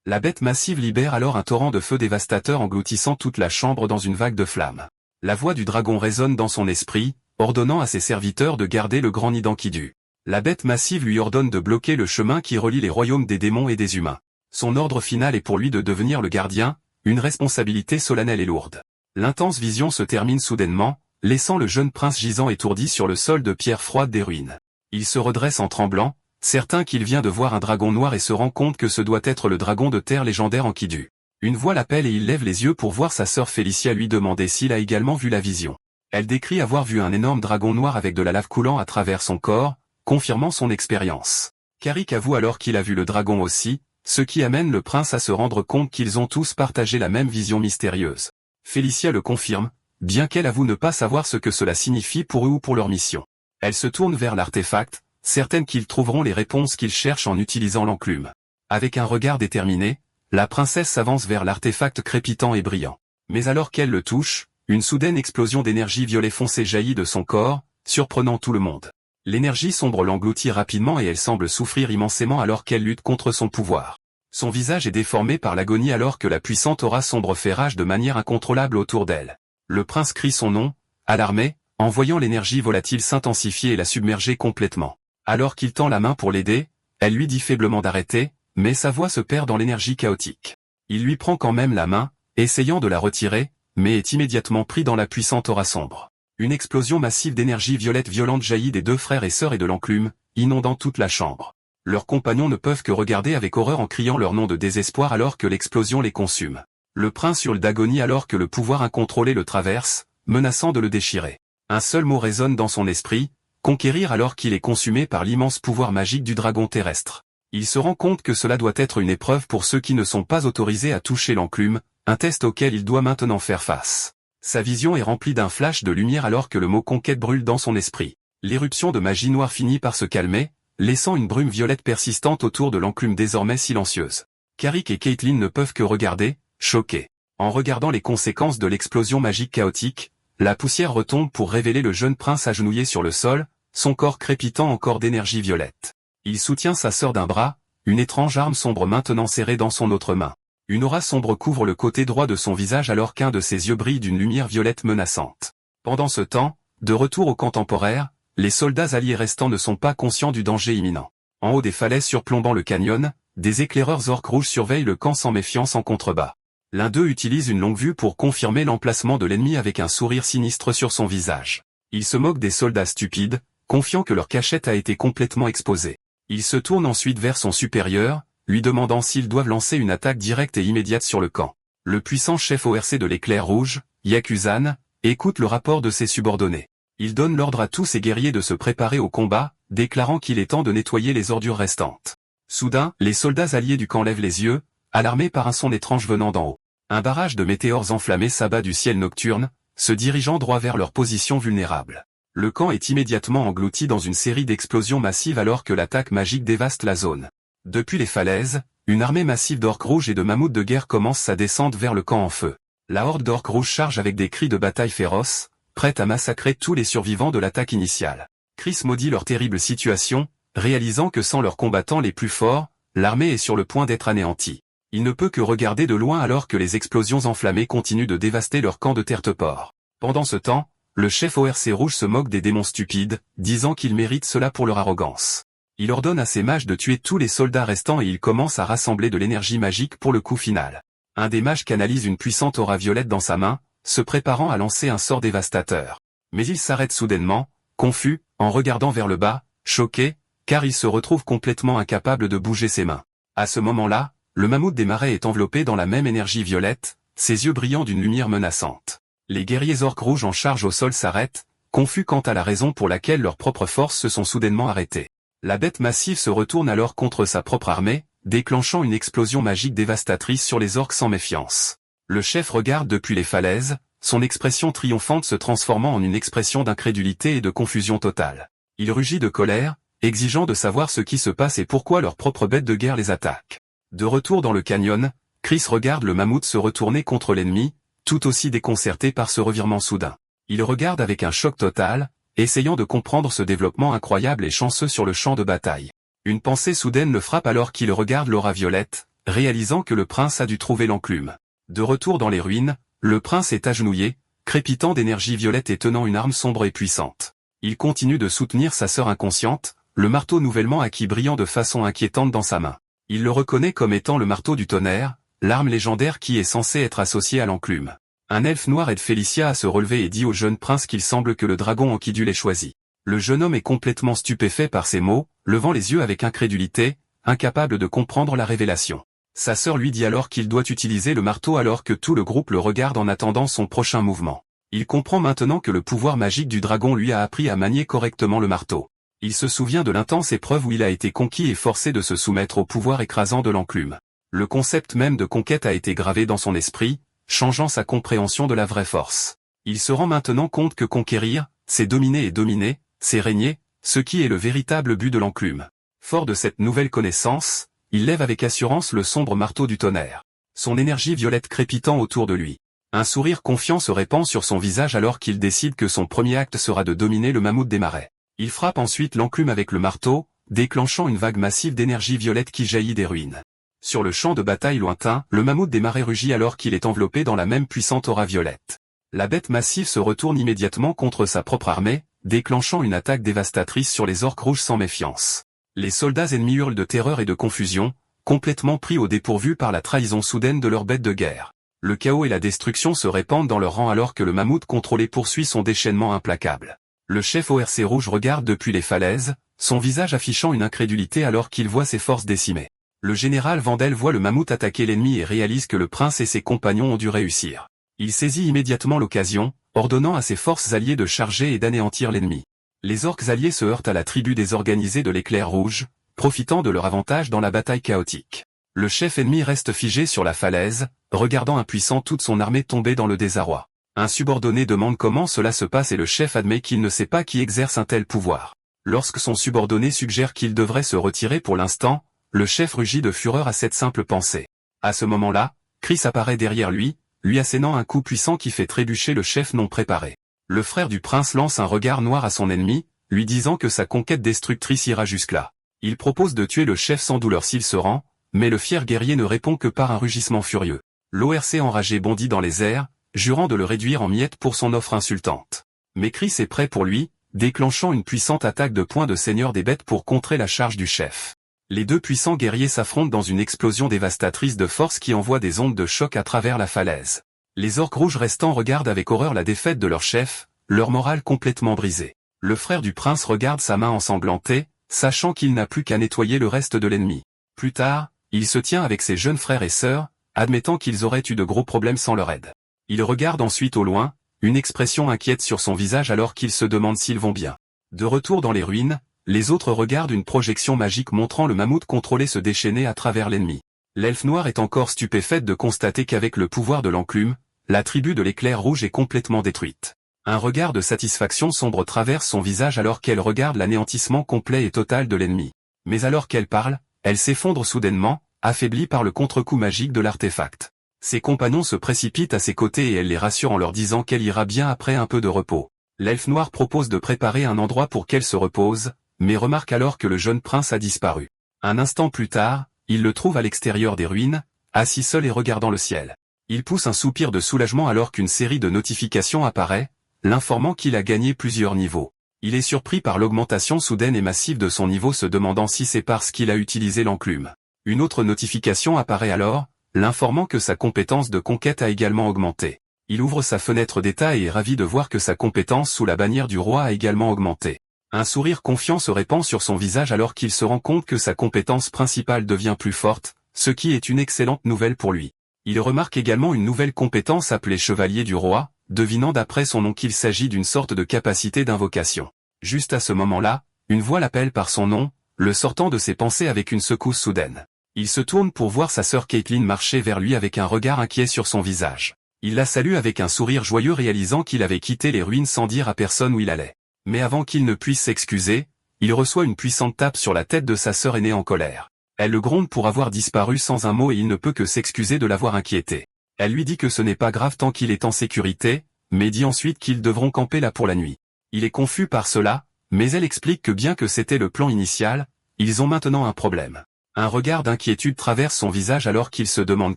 La bête massive libère alors un torrent de feu dévastateur engloutissant toute la chambre dans une vague de flammes. La voix du dragon résonne dans son esprit, ordonnant à ses serviteurs de garder le grand nid d'Enkidu. La bête massive lui ordonne de bloquer le chemin qui relie les royaumes des démons et des humains. Son ordre final est pour lui de devenir le gardien, une responsabilité solennelle et lourde. L'intense vision se termine soudainement, laissant le jeune prince gisant étourdi sur le sol de pierre froide des ruines. Il se redresse en tremblant, certain qu'il vient de voir un dragon noir et se rend compte que ce doit être le dragon de terre légendaire Enkidu. Une voix l'appelle et il lève les yeux pour voir sa sœur Félicia lui demander s'il a également vu la vision. Elle décrit avoir vu un énorme dragon noir avec de la lave coulant à travers son corps, confirmant son expérience. Carrick avoue alors qu'il a vu le dragon aussi, ce qui amène le prince à se rendre compte qu'ils ont tous partagé la même vision mystérieuse. Félicia le confirme, bien qu'elle avoue ne pas savoir ce que cela signifie pour eux ou pour leur mission. Elle se tourne vers l'artefact, certaine qu'ils trouveront les réponses qu'ils cherchent en utilisant l'enclume. Avec un regard déterminé, la princesse s'avance vers l'artefact crépitant et brillant. Mais alors qu'elle le touche, une soudaine explosion d'énergie violet foncé jaillit de son corps, surprenant tout le monde. L'énergie sombre l'engloutit rapidement et elle semble souffrir immensément alors qu'elle lutte contre son pouvoir. Son visage est déformé par l'agonie alors que la puissante aura sombre fait rage de manière incontrôlable autour d'elle. Le prince crie son nom, alarmé, en voyant l'énergie volatile s'intensifier et la submerger complètement. Alors qu'il tend la main pour l'aider, elle lui dit faiblement d'arrêter, mais sa voix se perd dans l'énergie chaotique. Il lui prend quand même la main, essayant de la retirer, mais est immédiatement pris dans la puissante aura sombre. Une explosion massive d'énergie violette violente jaillit des deux frères et sœurs et de l'enclume, inondant toute la chambre. Leurs compagnons ne peuvent que regarder avec horreur en criant leur nom de désespoir alors que l'explosion les consume. Le prince hurle d'agonie alors que le pouvoir incontrôlé le traverse, menaçant de le déchirer. Un seul mot résonne dans son esprit, conquérir alors qu'il est consumé par l'immense pouvoir magique du dragon terrestre. Il se rend compte que cela doit être une épreuve pour ceux qui ne sont pas autorisés à toucher l'enclume, un test auquel il doit maintenant faire face. Sa vision est remplie d'un flash de lumière alors que le mot conquête brûle dans son esprit. L'éruption de magie noire finit par se calmer, laissant une brume violette persistante autour de l'enclume désormais silencieuse. Carrick et Caitlin ne peuvent que regarder, choqués. En regardant les conséquences de l'explosion magique chaotique, la poussière retombe pour révéler le jeune prince agenouillé sur le sol, son corps crépitant encore d'énergie violette. Il soutient sa sœur d'un bras, une étrange arme sombre maintenant serrée dans son autre main. Une aura sombre couvre le côté droit de son visage alors qu'un de ses yeux brille d'une lumière violette menaçante. Pendant ce temps, de retour au camp temporaire, les soldats alliés restants ne sont pas conscients du danger imminent. En haut des falaises surplombant le canyon, des éclaireurs orques rouges surveillent le camp sans méfiance en contrebas. L'un d'eux utilise une longue vue pour confirmer l'emplacement de l'ennemi avec un sourire sinistre sur son visage. Il se moque des soldats stupides, confiant que leur cachette a été complètement exposée. Il se tourne ensuite vers son supérieur, lui demandant s'ils doivent lancer une attaque directe et immédiate sur le camp. Le puissant chef ORC de l'éclair rouge, Yakuzan, écoute le rapport de ses subordonnés. Il donne l'ordre à tous ses guerriers de se préparer au combat, déclarant qu'il est temps de nettoyer les ordures restantes. Soudain, les soldats alliés du camp lèvent les yeux, alarmés par un son étrange venant d'en haut. Un barrage de météores enflammés s'abat du ciel nocturne, se dirigeant droit vers leur position vulnérable. Le camp est immédiatement englouti dans une série d'explosions massives alors que l'attaque magique dévaste la zone. Depuis les falaises, une armée massive d'orques rouges et de mammouths de guerre commence sa descente vers le camp en feu. La horde d'orques rouges charge avec des cris de bataille féroces, prête à massacrer tous les survivants de l'attaque initiale. Chris maudit leur terrible situation, réalisant que sans leurs combattants les plus forts, l'armée est sur le point d'être anéantie. Il ne peut que regarder de loin alors que les explosions enflammées continuent de dévaster leur camp de Terteport. Pendant ce temps, le chef ORC rouge se moque des démons stupides, disant qu'ils méritent cela pour leur arrogance. Il ordonne à ses mages de tuer tous les soldats restants et il commence à rassembler de l'énergie magique pour le coup final. Un des mages canalise une puissante aura violette dans sa main, se préparant à lancer un sort dévastateur. Mais il s'arrête soudainement, confus, en regardant vers le bas, choqué, car il se retrouve complètement incapable de bouger ses mains. À ce moment-là, le mammouth des marais est enveloppé dans la même énergie violette, ses yeux brillant d'une lumière menaçante. Les guerriers orques rouges en charge au sol s'arrêtent, confus quant à la raison pour laquelle leurs propres forces se sont soudainement arrêtées. La bête massive se retourne alors contre sa propre armée, déclenchant une explosion magique dévastatrice sur les orques sans méfiance. Le chef regarde depuis les falaises, son expression triomphante se transformant en une expression d'incrédulité et de confusion totale. Il rugit de colère, exigeant de savoir ce qui se passe et pourquoi leur propre bête de guerre les attaque. De retour dans le canyon, Chris regarde le mammouth se retourner contre l'ennemi, tout aussi déconcerté par ce revirement soudain. Il regarde avec un choc total, essayant de comprendre ce développement incroyable et chanceux sur le champ de bataille. Une pensée soudaine le frappe alors qu'il regarde l'aura violette, réalisant que le prince a dû trouver l'enclume. De retour dans les ruines, le prince est agenouillé, crépitant d'énergie violette et tenant une arme sombre et puissante. Il continue de soutenir sa sœur inconsciente, le marteau nouvellement acquis brillant de façon inquiétante dans sa main. Il le reconnaît comme étant le marteau du tonnerre, l'arme légendaire qui est censée être associée à l'enclume. Un elfe noir aide Félicia à se relever et dit au jeune prince qu'il semble que le dragon Enkidu l'ait choisi. Le jeune homme est complètement stupéfait par ces mots, levant les yeux avec incrédulité, incapable de comprendre la révélation. Sa sœur lui dit alors qu'il doit utiliser le marteau alors que tout le groupe le regarde en attendant son prochain mouvement. Il comprend maintenant que le pouvoir magique du dragon lui a appris à manier correctement le marteau. Il se souvient de l'intense épreuve où il a été conquis et forcé de se soumettre au pouvoir écrasant de l'enclume. Le concept même de conquête a été gravé dans son esprit, changeant sa compréhension de la vraie force. Il se rend maintenant compte que conquérir, c'est dominer et dominer, c'est régner, ce qui est le véritable but de l'enclume. Fort de cette nouvelle connaissance, il lève avec assurance le sombre marteau du tonnerre. Son énergie violette crépitant autour de lui. Un sourire confiant se répand sur son visage alors qu'il décide que son premier acte sera de dominer le mammouth des marais. Il frappe ensuite l'enclume avec le marteau, déclenchant une vague massive d'énergie violette qui jaillit des ruines. Sur le champ de bataille lointain, le mammouth des marais rugit alors qu'il est enveloppé dans la même puissante aura violette. La bête massive se retourne immédiatement contre sa propre armée, déclenchant une attaque dévastatrice sur les orques rouges sans méfiance. Les soldats ennemis hurlent de terreur et de confusion, complètement pris au dépourvu par la trahison soudaine de leur bête de guerre. Le chaos et la destruction se répandent dans leur rang alors que le mammouth contrôlé poursuit son déchaînement implacable. Le chef ORC rouge regarde depuis les falaises, son visage affichant une incrédulité alors qu'il voit ses forces décimées. Le général Vandel voit le mammouth attaquer l'ennemi et réalise que le prince et ses compagnons ont dû réussir. Il saisit immédiatement l'occasion, ordonnant à ses forces alliées de charger et d'anéantir l'ennemi. Les orques alliés se heurtent à la tribu désorganisée de l'éclair rouge, profitant de leur avantage dans la bataille chaotique. Le chef ennemi reste figé sur la falaise, regardant impuissant toute son armée tomber dans le désarroi. Un subordonné demande comment cela se passe et le chef admet qu'il ne sait pas qui exerce un tel pouvoir. Lorsque son subordonné suggère qu'il devrait se retirer pour l'instant, le chef rugit de fureur à cette simple pensée. À ce moment-là, Chris apparaît derrière lui assénant un coup puissant qui fait trébucher le chef non préparé. Le frère du prince lance un regard noir à son ennemi, lui disant que sa conquête destructrice ira jusque-là. Il propose de tuer le chef sans douleur s'il se rend, mais le fier guerrier ne répond que par un rugissement furieux. L'ORC enragé bondit dans les airs, jurant de le réduire en miettes pour son offre insultante. Mais Chris est prêt pour lui, déclenchant une puissante attaque de poing de seigneur des bêtes pour contrer la charge du chef. Les deux puissants guerriers s'affrontent dans une explosion dévastatrice de force qui envoie des ondes de choc à travers la falaise. Les orques rouges restants regardent avec horreur la défaite de leur chef, leur morale complètement brisée. Le frère du prince regarde sa main ensanglantée, sachant qu'il n'a plus qu'à nettoyer le reste de l'ennemi. Plus tard, il se tient avec ses jeunes frères et sœurs, admettant qu'ils auraient eu de gros problèmes sans leur aide. Il regarde ensuite au loin, une expression inquiète sur son visage alors qu'il se demande s'ils vont bien. De retour dans les ruines, les autres regardent une projection magique montrant le mammouth contrôlé se déchaîner à travers l'ennemi. L'elfe noir est encore stupéfaite de constater qu'avec le pouvoir de l'enclume, la tribu de l'éclair rouge est complètement détruite. Un regard de satisfaction sombre traverse son visage alors qu'elle regarde l'anéantissement complet et total de l'ennemi. Mais alors qu'elle parle, elle s'effondre soudainement, affaiblie par le contre-coup magique de l'artefact. Ses compagnons se précipitent à ses côtés et elle les rassure en leur disant qu'elle ira bien après un peu de repos. L'elfe noir propose de préparer un endroit pour qu'elle se repose, mais remarque alors que le jeune prince a disparu. Un instant plus tard, il le trouve à l'extérieur des ruines, assis seul et regardant le ciel. Il pousse un soupir de soulagement alors qu'une série de notifications apparaît, l'informant qu'il a gagné plusieurs niveaux. Il est surpris par l'augmentation soudaine et massive de son niveau se demandant si c'est parce qu'il a utilisé l'enclume. Une autre notification apparaît alors, l'informant que sa compétence de conquête a également augmenté. Il ouvre sa fenêtre d'état et est ravi de voir que sa compétence sous la bannière du roi a également augmenté. Un sourire confiant se répand sur son visage alors qu'il se rend compte que sa compétence principale devient plus forte, ce qui est une excellente nouvelle pour lui. Il remarque également une nouvelle compétence appelée Chevalier du Roi, devinant d'après son nom qu'il s'agit d'une sorte de capacité d'invocation. Juste à ce moment-là, une voix l'appelle par son nom, le sortant de ses pensées avec une secousse soudaine. Il se tourne pour voir sa sœur Caitlin marcher vers lui avec un regard inquiet sur son visage. Il la salue avec un sourire joyeux réalisant qu'il avait quitté les ruines sans dire à personne où il allait. Mais avant qu'il ne puisse s'excuser, il reçoit une puissante tape sur la tête de sa sœur aînée en colère. Elle le gronde pour avoir disparu sans un mot et il ne peut que s'excuser de l'avoir inquiété. Elle lui dit que ce n'est pas grave tant qu'il est en sécurité, mais dit ensuite qu'ils devront camper là pour la nuit. Il est confus par cela, mais elle explique que bien que c'était le plan initial, ils ont maintenant un problème. Un regard d'inquiétude traverse son visage alors qu'il se demande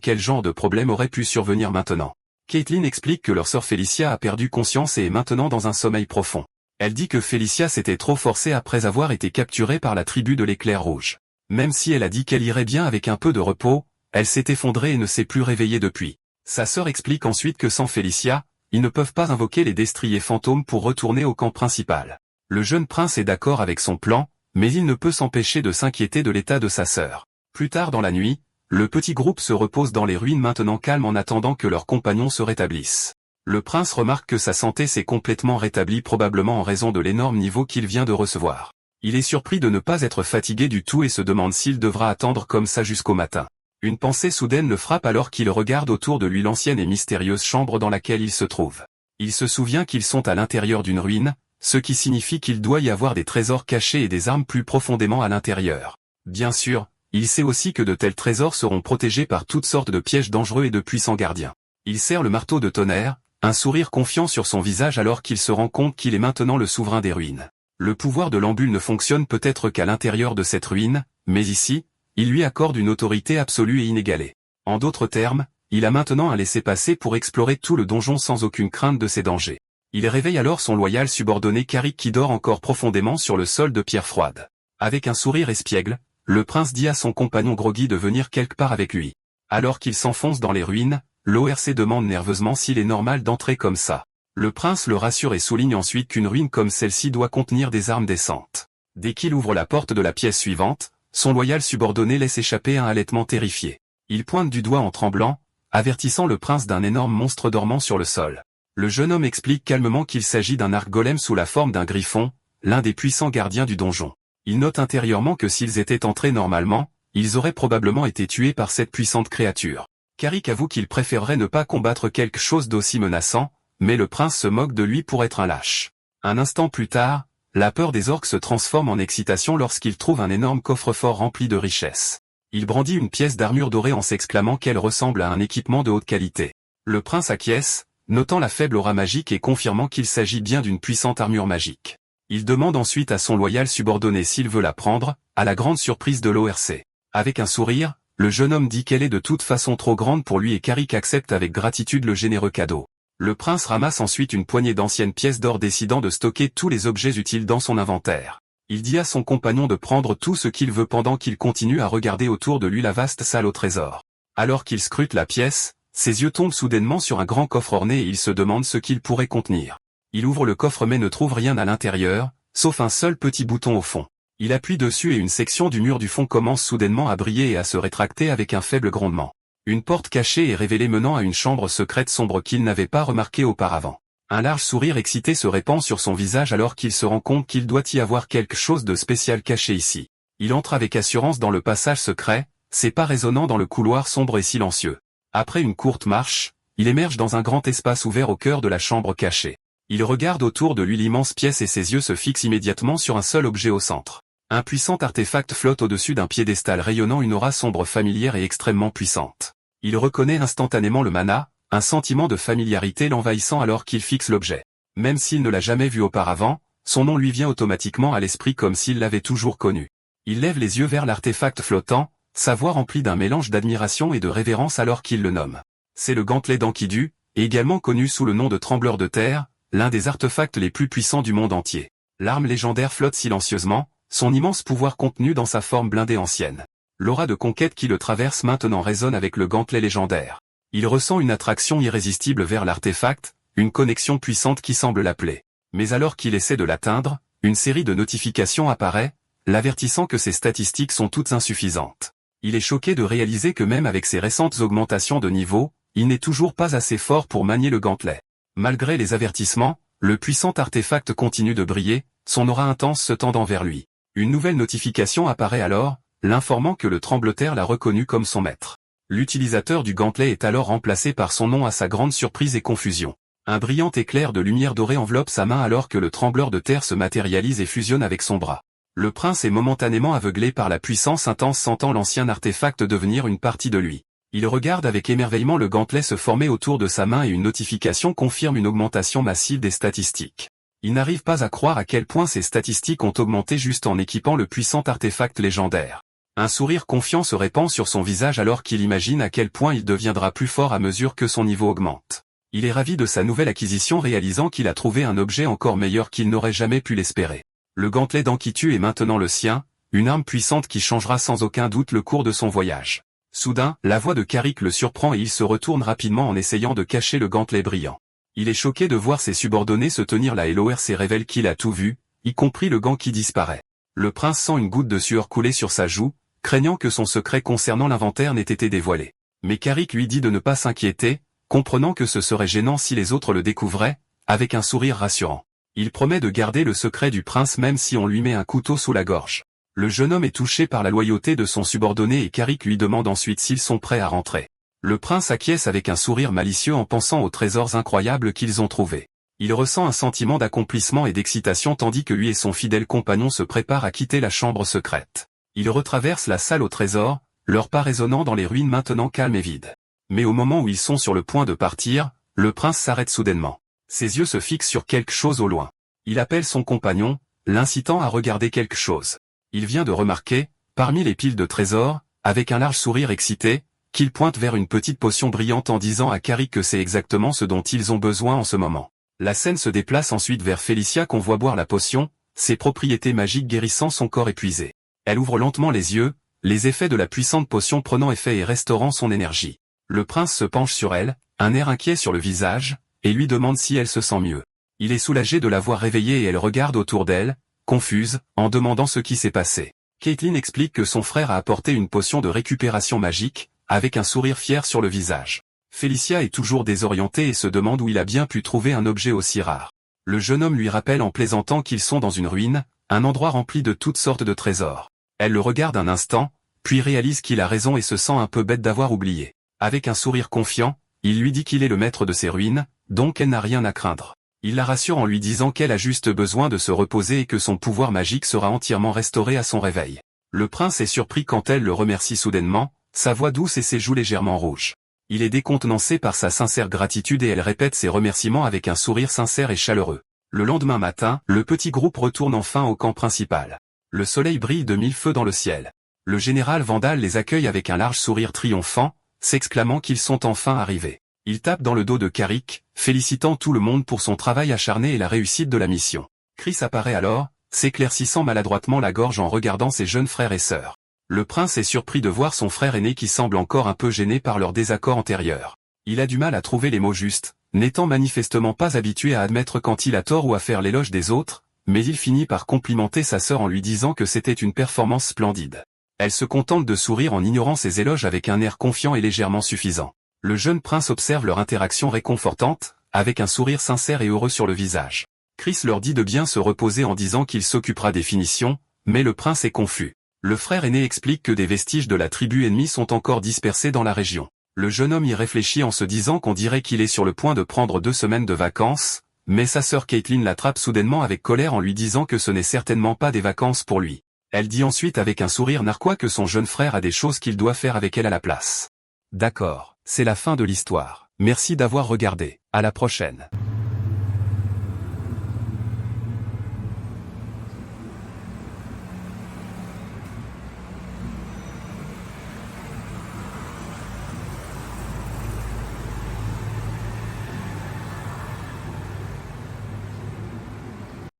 quel genre de problème aurait pu survenir maintenant. Caitlin explique que leur sœur Félicia a perdu conscience et est maintenant dans un sommeil profond. Elle dit que Félicia s'était trop forcée après avoir été capturée par la tribu de l'éclair rouge. Même si elle a dit qu'elle irait bien avec un peu de repos, elle s'est effondrée et ne s'est plus réveillée depuis. Sa sœur explique ensuite que sans Félicia, ils ne peuvent pas invoquer les destriers fantômes pour retourner au camp principal. Le jeune prince est d'accord avec son plan, mais il ne peut s'empêcher de s'inquiéter de l'état de sa sœur. Plus tard dans la nuit, le petit groupe se repose dans les ruines maintenant calmes en attendant que leurs compagnons se rétablissent. Le prince remarque que sa santé s'est complètement rétablie probablement en raison de l'énorme niveau qu'il vient de recevoir. Il est surpris de ne pas être fatigué du tout et se demande s'il devra attendre comme ça jusqu'au matin. Une pensée soudaine le frappe alors qu'il regarde autour de lui l'ancienne et mystérieuse chambre dans laquelle il se trouve. Il se souvient qu'ils sont à l'intérieur d'une ruine, ce qui signifie qu'il doit y avoir des trésors cachés et des armes plus profondément à l'intérieur. Bien sûr, il sait aussi que de tels trésors seront protégés par toutes sortes de pièges dangereux et de puissants gardiens. Il serre le marteau de tonnerre, un sourire confiant sur son visage alors qu'il se rend compte qu'il est maintenant le souverain des ruines. Le pouvoir de l'ambule ne fonctionne peut-être qu'à l'intérieur de cette ruine, mais ici, il lui accorde une autorité absolue et inégalée. En d'autres termes, il a maintenant un laissez-passer pour explorer tout le donjon sans aucune crainte de ses dangers. Il réveille alors son loyal subordonné Carrick qui dort encore profondément sur le sol de pierre froide. Avec un sourire espiègle, le prince dit à son compagnon Groggy de venir quelque part avec lui. Alors qu'il s'enfonce dans les ruines, l'ORC demande nerveusement s'il est normal d'entrer comme ça. Le prince le rassure et souligne ensuite qu'une ruine comme celle-ci doit contenir des armes décentes. Dès qu'il ouvre la porte de la pièce suivante, son loyal subordonné laisse échapper un halètement terrifié. Il pointe du doigt en tremblant, avertissant le prince d'un énorme monstre dormant sur le sol. Le jeune homme explique calmement qu'il s'agit d'un arc golem sous la forme d'un griffon, l'un des puissants gardiens du donjon. Il note intérieurement que s'ils étaient entrés normalement, ils auraient probablement été tués par cette puissante créature. Carrick avoue qu'il préférerait ne pas combattre quelque chose d'aussi menaçant, mais le prince se moque de lui pour être un lâche. Un instant plus tard, la peur des orques se transforme en excitation lorsqu'il trouve un énorme coffre-fort rempli de richesses. Il brandit une pièce d'armure dorée en s'exclamant qu'elle ressemble à un équipement de haute qualité. Le prince acquiesce, notant la faible aura magique et confirmant qu'il s'agit bien d'une puissante armure magique. Il demande ensuite à son loyal subordonné s'il veut la prendre, à la grande surprise de l'ORC. Avec un sourire, le jeune homme dit qu'elle est de toute façon trop grande pour lui et Carrick accepte avec gratitude le généreux cadeau. Le prince ramasse ensuite une poignée d'anciennes pièces d'or décidant de stocker tous les objets utiles dans son inventaire. Il dit à son compagnon de prendre tout ce qu'il veut pendant qu'il continue à regarder autour de lui la vaste salle au trésor. Alors qu'il scrute la pièce, ses yeux tombent soudainement sur un grand coffre orné et il se demande ce qu'il pourrait contenir. Il ouvre le coffre mais ne trouve rien à l'intérieur, sauf un seul petit bouton au fond. Il appuie dessus et une section du mur du fond commence soudainement à briller et à se rétracter avec un faible grondement. Une porte cachée est révélée menant à une chambre secrète sombre qu'il n'avait pas remarquée auparavant. Un large sourire excité se répand sur son visage alors qu'il se rend compte qu'il doit y avoir quelque chose de spécial caché ici. Il entre avec assurance dans le passage secret, ses pas résonnant dans le couloir sombre et silencieux. Après une courte marche, il émerge dans un grand espace ouvert au cœur de la chambre cachée. Il regarde autour de lui l'immense pièce et ses yeux se fixent immédiatement sur un seul objet au centre. Un puissant artefact flotte au-dessus d'un piédestal rayonnant une aura sombre familière et extrêmement puissante. Il reconnaît instantanément le mana, un sentiment de familiarité l'envahissant alors qu'il fixe l'objet. Même s'il ne l'a jamais vu auparavant, son nom lui vient automatiquement à l'esprit comme s'il l'avait toujours connu. Il lève les yeux vers l'artefact flottant, sa voix remplie d'un mélange d'admiration et de révérence alors qu'il le nomme. C'est le gantelet d'Enkidu, et également connu sous le nom de trembleur de terre, l'un des artefacts les plus puissants du monde entier. L'arme légendaire flotte silencieusement, son immense pouvoir contenu dans sa forme blindée ancienne. L'aura de conquête qui le traverse maintenant résonne avec le gantelet légendaire. Il ressent une attraction irrésistible vers l'artefact, une connexion puissante qui semble l'appeler. Mais alors qu'il essaie de l'atteindre, une série de notifications apparaît, l'avertissant que ses statistiques sont toutes insuffisantes. Il est choqué de réaliser que même avec ses récentes augmentations de niveau, il n'est toujours pas assez fort pour manier le gantelet. Malgré les avertissements, le puissant artefact continue de briller, son aura intense se tendant vers lui. Une nouvelle notification apparaît alors, l'informant que le trembleterre l'a reconnu comme son maître. L'utilisateur du gantelet est alors remplacé par son nom à sa grande surprise et confusion. Un brillant éclair de lumière dorée enveloppe sa main alors que le trembleur de terre se matérialise et fusionne avec son bras. Le prince est momentanément aveuglé par la puissance intense sentant l'ancien artefact devenir une partie de lui. Il regarde avec émerveillement le gantelet se former autour de sa main et une notification confirme une augmentation massive des statistiques. Il n'arrive pas à croire à quel point ses statistiques ont augmenté juste en équipant le puissant artefact légendaire. Un sourire confiant se répand sur son visage alors qu'il imagine à quel point il deviendra plus fort à mesure que son niveau augmente. Il est ravi de sa nouvelle acquisition réalisant qu'il a trouvé un objet encore meilleur qu'il n'aurait jamais pu l'espérer. Le gantelet d'Ankitu est maintenant le sien, une arme puissante qui changera sans aucun doute le cours de son voyage. Soudain, la voix de Carrick le surprend et il se retourne rapidement en essayant de cacher le gantelet brillant. Il est choqué de voir ses subordonnés se tenir là et l'ORC révèle qu'il a tout vu, y compris le gant qui disparaît. Le prince sent une goutte de sueur couler sur sa joue, craignant que son secret concernant l'inventaire n'ait été dévoilé. Mais Carrick lui dit de ne pas s'inquiéter, comprenant que ce serait gênant si les autres le découvraient, avec un sourire rassurant. Il promet de garder le secret du prince même si on lui met un couteau sous la gorge. Le jeune homme est touché par la loyauté de son subordonné et Carrick lui demande ensuite s'ils sont prêts à rentrer. Le prince acquiesce avec un sourire malicieux en pensant aux trésors incroyables qu'ils ont trouvés. Il ressent un sentiment d'accomplissement et d'excitation tandis que lui et son fidèle compagnon se préparent à quitter la chambre secrète. Ils retraversent la salle au trésor, leur pas résonnant dans les ruines maintenant calmes et vides. Mais au moment où ils sont sur le point de partir, le prince s'arrête soudainement. Ses yeux se fixent sur quelque chose au loin. Il appelle son compagnon, l'incitant à regarder quelque chose. Il vient de remarquer, parmi les piles de trésors, avec un large sourire excité, qu'il pointe vers une petite potion brillante en disant à Carrick que c'est exactement ce dont ils ont besoin en ce moment. La scène se déplace ensuite vers Felicia qu'on voit boire la potion, ses propriétés magiques guérissant son corps épuisé. Elle ouvre lentement les yeux, les effets de la puissante potion prenant effet et restaurant son énergie. Le prince se penche sur elle, un air inquiet sur le visage, et lui demande si elle se sent mieux. Il est soulagé de la voir réveillée et elle regarde autour d'elle, confuse, en demandant ce qui s'est passé. Caitlin explique que son frère a apporté une potion de récupération magique, avec un sourire fier sur le visage. Felicia est toujours désorientée et se demande où il a bien pu trouver un objet aussi rare. Le jeune homme lui rappelle en plaisantant qu'ils sont dans une ruine, un endroit rempli de toutes sortes de trésors. Elle le regarde un instant, puis réalise qu'il a raison et se sent un peu bête d'avoir oublié. Avec un sourire confiant, il lui dit qu'il est le maître de ces ruines, donc elle n'a rien à craindre. Il la rassure en lui disant qu'elle a juste besoin de se reposer et que son pouvoir magique sera entièrement restauré à son réveil. Le prince est surpris quand elle le remercie soudainement, sa voix douce et ses joues légèrement rouges. Il est décontenancé par sa sincère gratitude et elle répète ses remerciements avec un sourire sincère et chaleureux. Le lendemain matin, le petit groupe retourne enfin au camp principal. Le soleil brille de mille feux dans le ciel. Le général Vandal les accueille avec un large sourire triomphant, s'exclamant qu'ils sont enfin arrivés. Il tape dans le dos de Carrick, félicitant tout le monde pour son travail acharné et la réussite de la mission. Chris apparaît alors, s'éclaircissant maladroitement la gorge en regardant ses jeunes frères et sœurs. Le prince est surpris de voir son frère aîné qui semble encore un peu gêné par leur désaccord antérieur. Il a du mal à trouver les mots justes, n'étant manifestement pas habitué à admettre quand il a tort ou à faire l'éloge des autres, mais il finit par complimenter sa sœur en lui disant que c'était une performance splendide. Elle se contente de sourire en ignorant ses éloges avec un air confiant et légèrement suffisant. Le jeune prince observe leur interaction réconfortante, avec un sourire sincère et heureux sur le visage. Chris leur dit de bien se reposer en disant qu'il s'occupera des finitions, mais le prince est confus. Le frère aîné explique que des vestiges de la tribu ennemie sont encore dispersés dans la région. Le jeune homme y réfléchit en se disant qu'on dirait qu'il est sur le point de prendre 2 semaines de vacances, mais sa sœur Caitlin l'attrape soudainement avec colère en lui disant que ce n'est certainement pas des vacances pour lui. Elle dit ensuite avec un sourire narquois que son jeune frère a des choses qu'il doit faire avec elle à la place. D'accord, c'est la fin de l'histoire. Merci d'avoir regardé. À la prochaine.